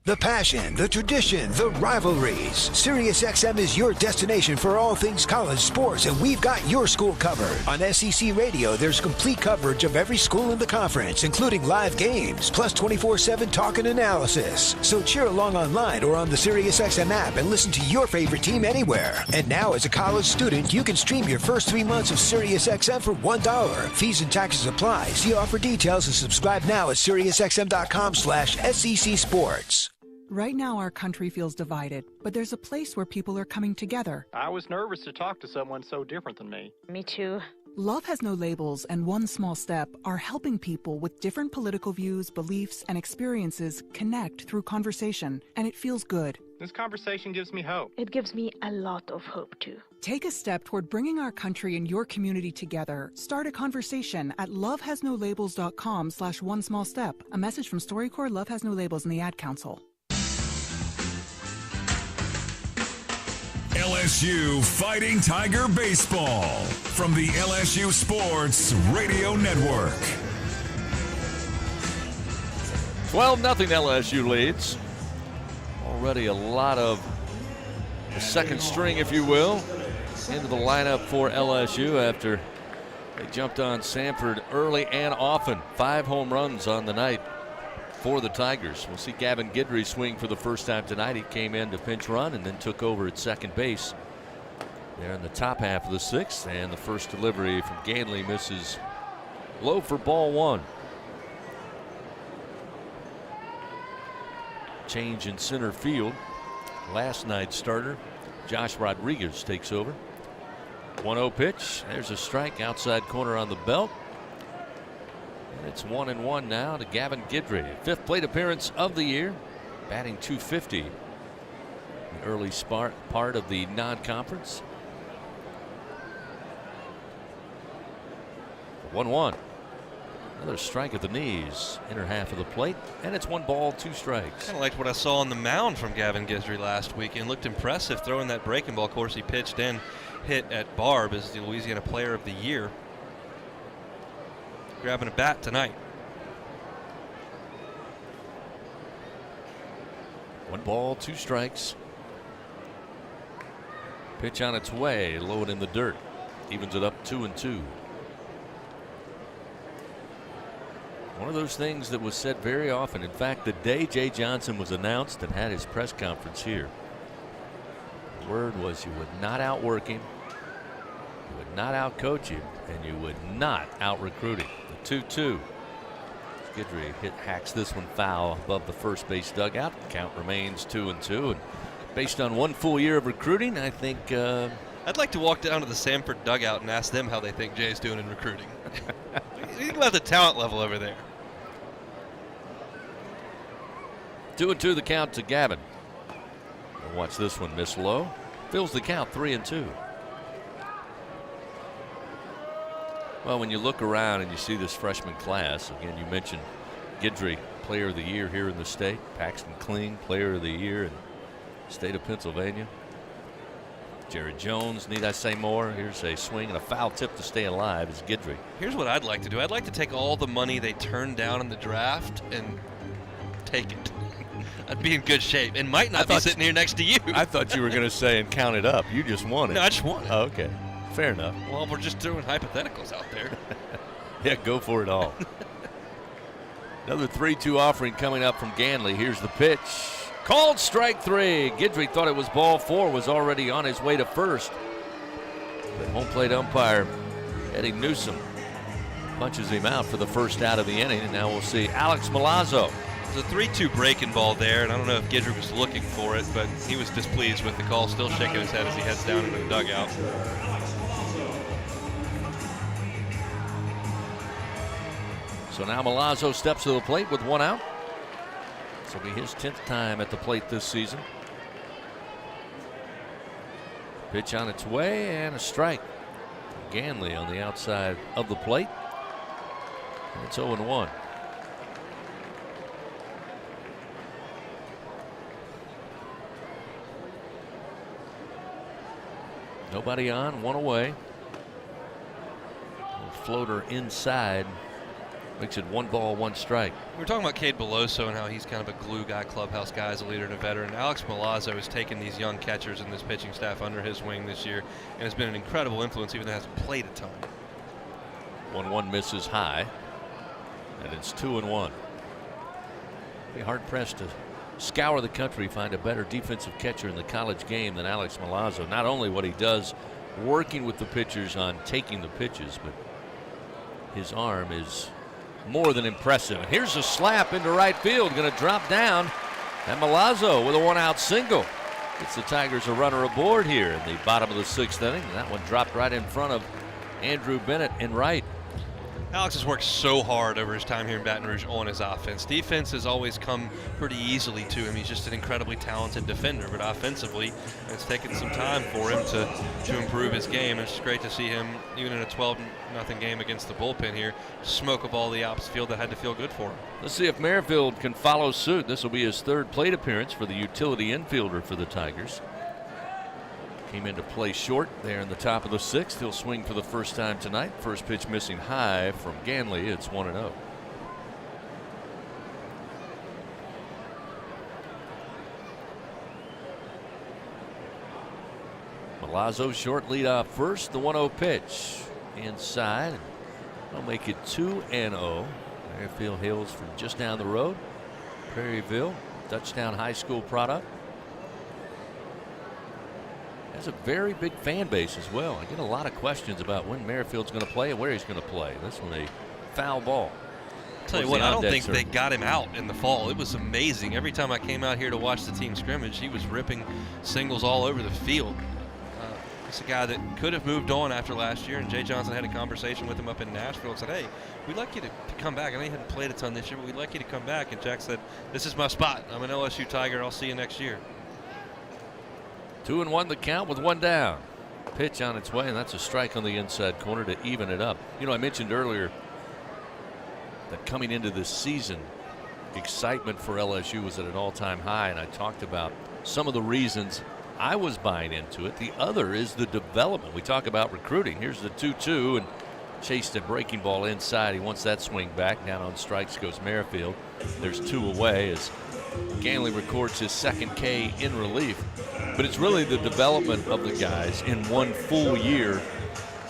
The passion, the tradition, the rivalries. SiriusXM is your destination for all things college sports, and we've got your school covered. On SEC Radio, there's complete coverage of every school in the conference, including live games, plus 24/7 talk and analysis. So cheer along online or on the SiriusXM app and listen to your favorite team anywhere. And now, as a college student, you can stream your first 3 months of SiriusXM for $1. Fees and taxes apply. See offer details and subscribe now at SiriusXM.com/SEC Sports. Right now, our country feels divided, but there's a place where people are coming together. I was nervous to talk to someone so different than me. Me too. Love Has No Labels and One Small Step are helping people with different political views, beliefs, and experiences connect through conversation, and it feels good. This conversation gives me hope. It gives me a lot of hope, too. Take a step toward bringing our country and your community together. Start a conversation at lovehasnolabels.com/onesmallstep. A message from StoryCorps, Love Has No Labels, and the Ad Council. LSU Fighting Tiger Baseball from the LSU Sports Radio Network. 12-0 LSU leads. Already a lot of the second string, if you will, into the lineup for LSU after they jumped on Samford early and often. 5 home runs on the night for the Tigers. We'll see Gavin Guidry swing for the first time tonight. He came in to pinch run and then took over at second base there in the top half of the sixth. And the first delivery from Ganley misses low for ball one. Change in center field. Last night's starter, Josh Rodriguez, takes over. 1-0 pitch. There's a strike outside corner on the belt. And it's 1-1 now to Gavin Guidry. Fifth plate appearance of the year. Batting .250. The early part of the non-conference. 1-1. Another strike at the knees, inner half of the plate, and it's 1 ball, 2 strikes. Kind of liked what I saw on the mound from Gavin Guidry last week, and looked impressive throwing that breaking ball. Of course, he pitched in, hit at Barb as the Louisiana Player of the Year. Grabbing a bat tonight. 1 ball, 2 strikes. Pitch on its way, low and in the dirt. Evens it up 2-2. One of those things that was said very often. In fact, the day Jay Johnson was announced and had his press conference here, the word was you would not outwork him, you would not outcoach him, and you would not out-recruit him. The 2-2. Guidry hacks this one foul above the first base dugout. Count remains 2-2. And based on 1 full year of recruiting, I think I'd like to walk down to the Samford dugout and ask them how they think Jay's doing in recruiting. Think about the talent level over there. 2-2 the count to Gavin. We'll watch this one miss low. Fills the count 3-2. Well, when you look around and you see this freshman class, again, you mentioned Guidry, Player of the Year here in the state. Paxton Kling, Player of the Year in the state of Pennsylvania. Jared Jones, need I say more? Here's a swing and a foul tip to stay alive is Guidry. Here's what I'd like to do. I'd like to take all the money they turned down in the draft and take it. I'd be in good shape and might not be sitting here next to you. I thought you were going to say and count it up. You just won it. No, I just won it. Oh, okay. Fair enough. Well, we're just doing hypotheticals out there. Yeah, go for it all. Another 3-2 offering coming up from Ganley. Here's the pitch. Called strike 3. Guidry thought it was ball 4, was already on his way to first. But home plate umpire Eddie Newsom punches him out for the first out of the inning, and now we'll see Alex Milazzo. There's a 3-2 breaking ball there, and I don't know if Guidry was looking for it, but he was displeased with the call, still shaking his head as he heads down into the dugout. So now Milazzo steps to the plate with 1 out. This will be his 10th time at the plate this season. Pitch on its way and a strike. Ganley on the outside of the plate. And it's 0-1. Nobody on, 1 away. Floater inside. Makes it 1 ball, 1 strike. We were talking about Cade Beloso and how he's kind of a glue guy, clubhouse guy, as a leader and a veteran. Alex Milazzo has taken these young catchers and this pitching staff under his wing this year and has been an incredible influence, even though he hasn't played a ton. 1-1 misses high, and it's 2-1. Be hard pressed to scour the country, find a better defensive catcher in the college game than Alex Milazzo. Not only what he does working with the pitchers on taking the pitches, but his arm is more than impressive. And here's a slap into right field, going to drop down, and Milazzo with a 1-out single gets the Tigers a runner aboard here in the bottom of the 6th inning. And that one dropped right in front of Andrew Bennett in right. Alex has worked so hard over his time here in Baton Rouge on his offense. Defense has always come pretty easily to him. He's just an incredibly talented defender, but offensively, it's taken some time for him to improve his game. It's great to see him, even in a 12-0 game against the bullpen here, smoke a ball the opposite field that had to feel good for him. Let's see if Merrifield can follow suit. This will be his 3rd plate appearance for the utility infielder for the Tigers. Came into play short there in the top of the 6th. He'll swing for the first time tonight. First pitch missing high from Ganley. It's 1-0. Milazzo short lead off first. The 1-0 pitch inside. They'll make it 2-0. Merrifield hails from just down the road. Perryville, Dutchtown High School product. Has a very big fan base as well. I get a lot of questions about when Merrifield's going to play and where he's going to play. This one a foul ball. I'll tell you what, I don't think they got him out in the fall. It was amazing. Every time I came out here to watch the team scrimmage, he was ripping singles all over the field. It's a guy that could have moved on after last year, and Jay Johnson had a conversation with him up in Nashville and said, hey, we'd like you to come back. I know you hadn't played a ton this year, but we'd like you to come back. And Jack said, this is my spot. I'm an LSU Tiger. I'll see you next year. 2-1 the count with one down. Pitch on its way, and that's a strike on the inside corner to even it up. You know, I mentioned earlier that coming into this season, excitement for LSU was at an all-time high, and I talked about some of the reasons I was buying into it. The other is the development. We talk about recruiting. Here's the 2-2 and chased a breaking ball inside. He wants that swing back. Down on strikes goes Merrifield. There's 2 away as Ganley records his second K in relief. But it's really the development of the guys in one full year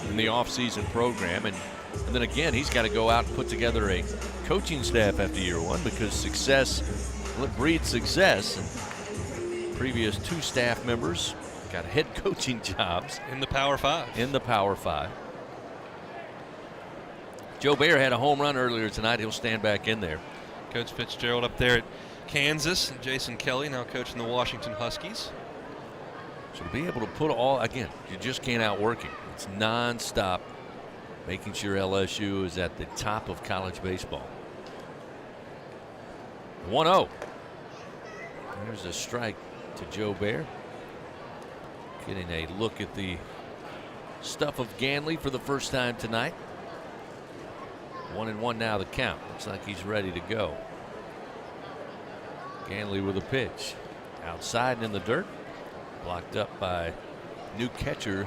in the offseason program. And then again, he's got to go out and put together a coaching staff after year one because success breeds success. And previous 2 staff members got head coaching jobs. In the Power 5. In the Power 5. Joe Bear had a home run earlier tonight. He'll stand back in there. Coach Fitzgerald up there at Kansas. And Jason Kelly now coaching the Washington Huskies. So to be able to put all, again, you just can't outwork it. It's nonstop, making sure LSU is at the top of college baseball. 1-0. There's a strike to Joe Bear. Getting a look at the stuff of Ganley for the first time tonight. 1-1 now the count. Looks like he's ready to go. Ganley with a pitch. Outside and in the dirt. Blocked up by new catcher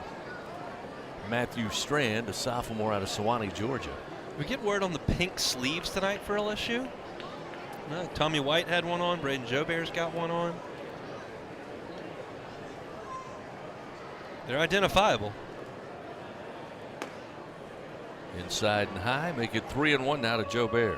Matthew Strand, a sophomore out of Sewanee, Georgia. We get word on the pink sleeves tonight for LSU? No, Tommy White had one on. Braden Jobear's got one on. They're identifiable. Inside and high, make it 3-1 now to Joe Bear.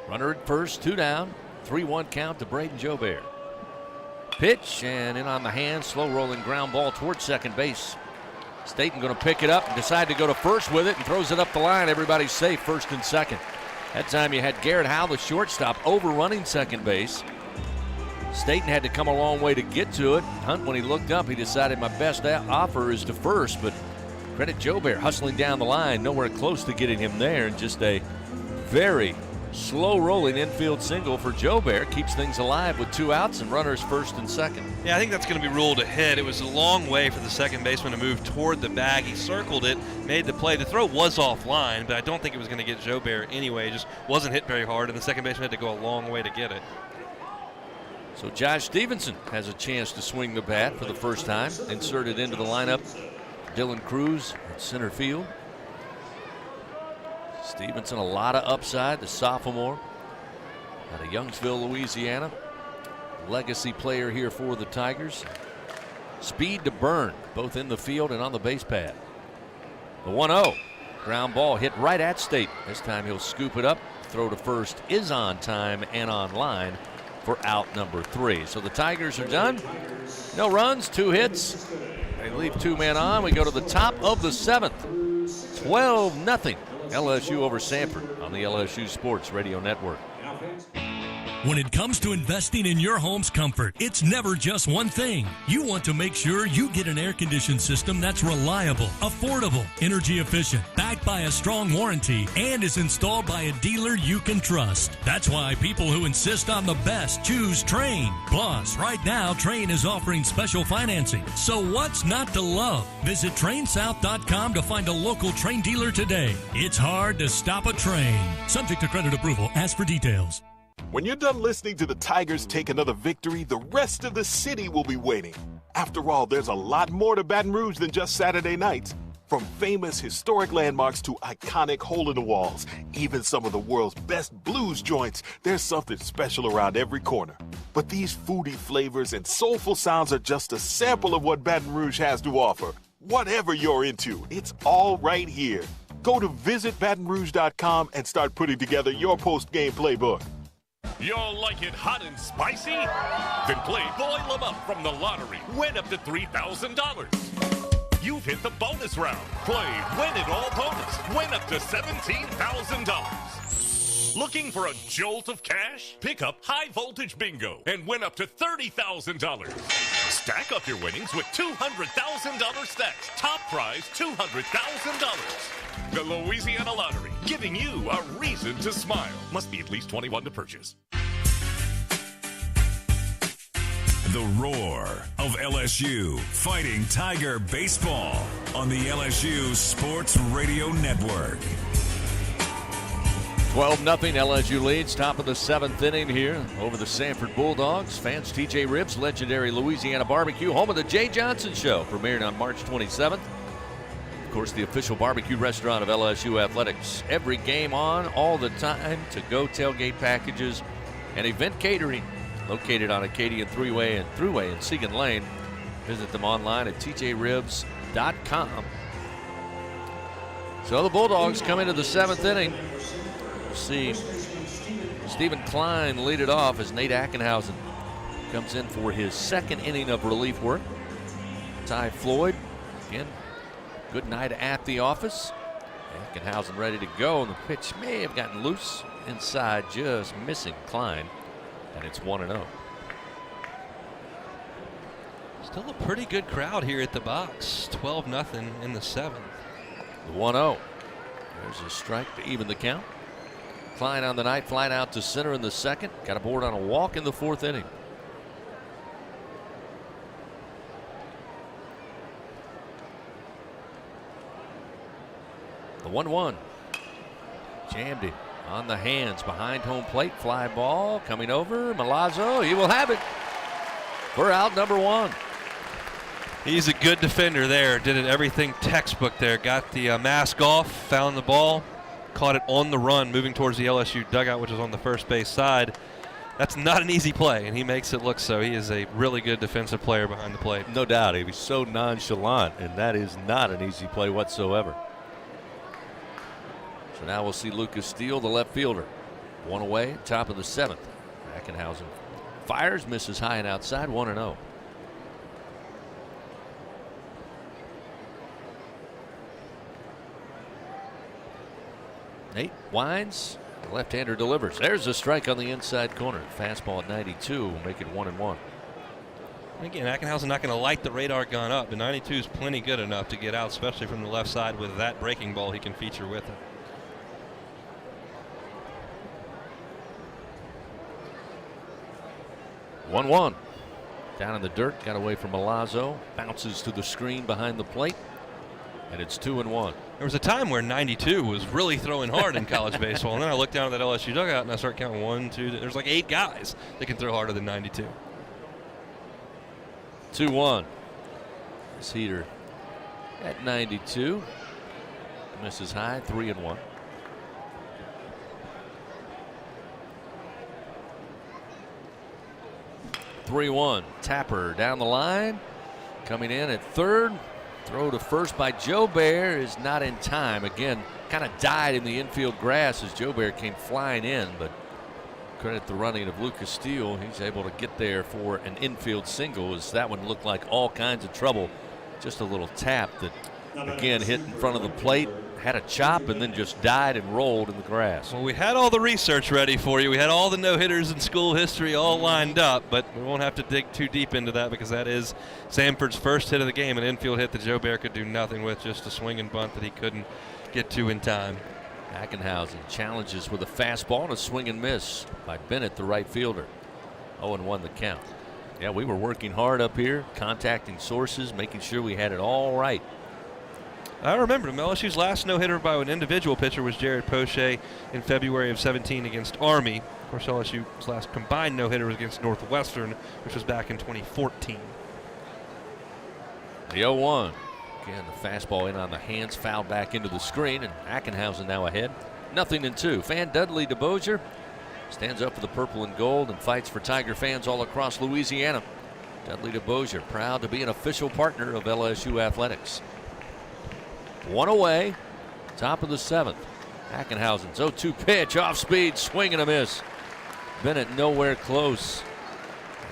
Runner at first, 2 down, 3-1 count to Braden Jobear. Pitch and in on the hand, slow rolling ground ball towards second base. Staten going to pick it up and decide to go to first with it and throws it up the line. Everybody's safe, first and second. That time you had Garrett Howe, the shortstop, overrunning second base. Staten had to come a long way to get to it. Hunt, when he looked up, he decided my best offer is to first, but credit Jobear hustling down the line, nowhere close to getting him there, and just a very slow rolling infield single for Jobear keeps things alive with 2 outs and runners first and second. Yeah, I think that's going to be ruled a hit. It was a long way for the second baseman to move toward the bag. He circled it, made the play. The throw was offline, but I don't think it was going to get Jobear anyway. It just wasn't hit very hard, and the second baseman had to go a long way to get it. So Josh Stevenson has a chance to swing the bat for the first time. Inserted into the lineup, Dylan Cruz at center field. Stevenson, a lot of upside, the sophomore out of Youngsville, Louisiana. Legacy player here for the Tigers. Speed to burn, both in the field and on the base pad. The 1-0. Ground ball hit right at Staten. This time he'll scoop it up. Throw to first is on time and on line for out number 3. So the Tigers are done. No runs, 2 hits. They leave 2 men on. We go to the top of the 7th. 12-0. LSU over Samford on the LSU Sports Radio Network. When it comes to investing in your home's comfort, it's never just one thing. You want to make sure you get an air-conditioned system that's reliable, affordable, energy efficient, backed by a strong warranty, and is installed by a dealer you can trust. That's why people who insist on the best choose Trane. Plus, right now, Trane is offering special financing. So what's not to love? Visit TraneSouth.com to find a local Trane dealer today. It's hard to stop a Trane. Subject to credit approval. Ask for details. When you're done listening to the Tigers take another victory, the rest of the city will be waiting. After all, there's a lot more to Baton Rouge than just Saturday nights. From famous historic landmarks to iconic hole-in-the-walls, even some of the world's best blues joints, there's something special around every corner. But these foodie flavors and soulful sounds are just a sample of what Baton Rouge has to offer. Whatever you're into, it's all right here. Go to visitbatonrouge.com and start putting together your post-game playbook. Y'all like it hot and spicy? Then play Boil 'em Up from the lottery. Win up to $3,000. You've hit the bonus round. Play Win It All bonus. Win up to $17,000. Looking for a jolt of cash? Pick up High Voltage Bingo and win up to $30,000. Stack up your winnings with $200,000 stacks. Top prize $200,000. The Louisiana Lottery, giving you a reason to smile. Must be at least 21 to purchase. The roar of LSU Fighting Tiger Baseball on the LSU Sports Radio Network. 12-0 LSU leads, top of the 7th inning here over the Samford Bulldogs. Fans, TJ Ribs, legendary Louisiana barbecue, home of the Jay Johnson Show, premiering on March 27th. Of course, the official barbecue restaurant of LSU Athletics. Every game on, all the time, to-go tailgate packages and event catering. Located on Acadian Thruway and Segan Lane. Visit them online at tjribs.com. So the Bulldogs come into the 7th inning. We'll see Stephen Klein lead it off as Nate Ackenhausen comes in for his 2nd inning of relief work. Ty Floyd, again, good night at the office. Ackenhausen ready to go, and the pitch may have gotten loose inside, just missing Klein. And it's 1-0. Still a pretty good crowd here at the box. 12-0 in the 7th. The 1-0. There's a strike to even the count. Klein on the night, flying out to center in the 2nd. Got a board on a walk in the 4th inning. The 1-1. Jammed him. On the hands, behind home plate, fly ball coming over. Milazzo, he will have it for out number 1. He's a good defender there. Did it everything textbook there. Got the mask off, found the ball, caught it on the run, moving towards the LSU dugout, which is on the first base side. That's not an easy play, and he makes it look so. He is a really good defensive player behind the plate. No doubt. He was so nonchalant, and that is not an easy play whatsoever. So now we'll see Lucas Steele, the left fielder. 1 away, top of the 7th. Ackenhausen fires, misses high and outside, 1-0. Nate winds, the left-hander delivers. There's a strike on the inside corner. Fastball at 92 will make it 1-1. Again, Ackenhausen not going to light the radar gun up. The 92 is plenty good enough to get out, especially from the left side with that breaking ball he can feature with it. One down in the dirt, got away from Milazzo, bounces to the screen behind the plate, and it's 2-1. There was a time where 92 was really throwing hard in college baseball, and then I looked down at that LSU dugout and I start counting 1, 2. There's like 8 guys that can throw harder than 92. 2-1. This heater at 92 misses high, 3-1. Tapper down the line, coming in at 3rd. Throw to first by Joe Bear is not in time. Again, kind of died in the infield grass as Joe Bear came flying in, but credit the running of Lucas Steele. He's able to get there for an infield single, as that one looked like all kinds of trouble. Just a little tap that, again, hit in front of the plate, had a chop, and then just died and rolled in the grass. Well, we had all the research ready for you. We had all the no-hitters in school history all lined up, but we won't have to dig too deep into that because that is Samford's first hit of the game, an infield hit that Joe Bear could do nothing with, just a swing and bunt that he couldn't get to in time. Ackenhausen challenges with a fastball and a swing and miss by Bennett, the right fielder. 0-1 the count. Yeah, we were working hard up here, contacting sources, making sure we had it all right. I remember him. LSU's last no-hitter by an individual pitcher was Jared Poche in February of 17 against Army. Of course, LSU's last combined no-hitter was against Northwestern, which was back in 2014. The 0-1. Again, the fastball in on the hands, fouled back into the screen, and Ackenhausen now ahead. 0-2. Fan Dudley DeBosier stands up for the purple and gold and fights for Tiger fans all across Louisiana. Dudley DeBosier, proud to be an official partner of LSU athletics. 1 away, top of the 7th. Ackenhausen's 0-2 pitch, off speed, swing and a miss. Bennett nowhere close.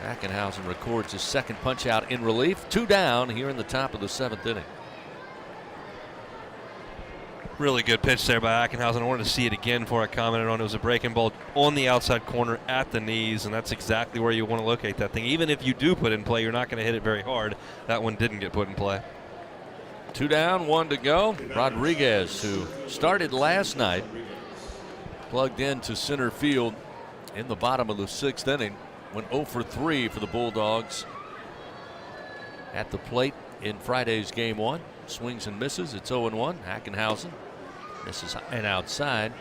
Ackenhausen records his second punch out in relief. 2 down here in the top of the 7th inning. Really good pitch there by Ackenhausen. I wanted to see it again before I commented on it. It was a breaking ball on the outside corner at the knees, and that's exactly where you want to locate that thing. Even if you do put in play, you're not going to hit it very hard. That one didn't get put in play. 2 down, 1 to go. Rodriguez, who started last night, plugged into center field in the bottom of the 6th inning. Went 0 for 3 for the Bulldogs at the plate in Friday's game 1. Swings and misses. It's 0-1. Ackenhausen misses and outside.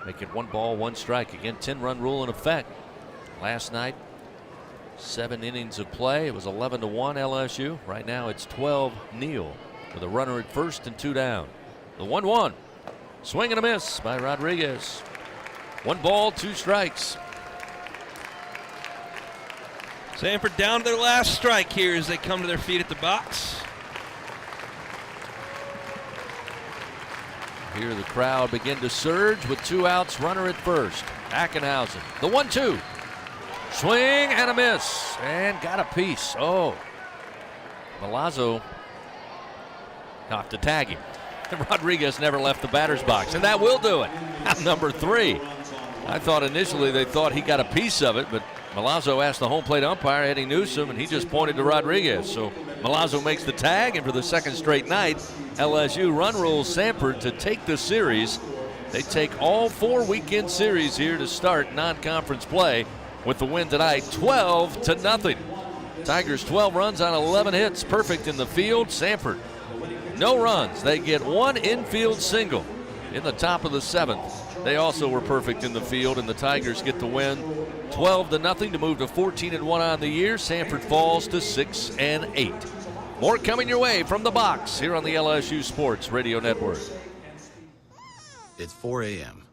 Make it 1 ball, 1 strike. Again, 10-run rule in effect. Last night, 7 innings of play. It was 11-1 LSU. Right now it's 12-0 with a runner at first and 2 down. The 1-1. Swing and a miss by Rodriguez. 1 ball, 2 strikes. Samford down to their last strike here as they come to their feet at the box. Here the crowd begin to surge with 2 outs, runner at first. Ackenhausen, the 1-2. Swing and a miss, and got a piece. Oh, Milazzo have to tag him. Rodriguez never left the batter's box, and that will do it. Number 3. I thought initially they thought he got a piece of it, but Milazzo asked the home plate umpire, Eddie Newsom, and he just pointed to Rodriguez. So Milazzo makes the tag, and for the 2nd straight night, LSU run rules Samford to take the series. They take all 4 weekend series here to start non-conference play with the win tonight, 12-0. Tigers 12 runs on 11 hits, perfect in the field. Samford, no runs. They get 1 infield single in the top of the 7th. They also were perfect in the field, and the Tigers get the win 12-0 to move to 14-1 on the year. Samford falls to 6-8. More coming your way from the box here on the LSU Sports Radio Network. It's 4 a.m.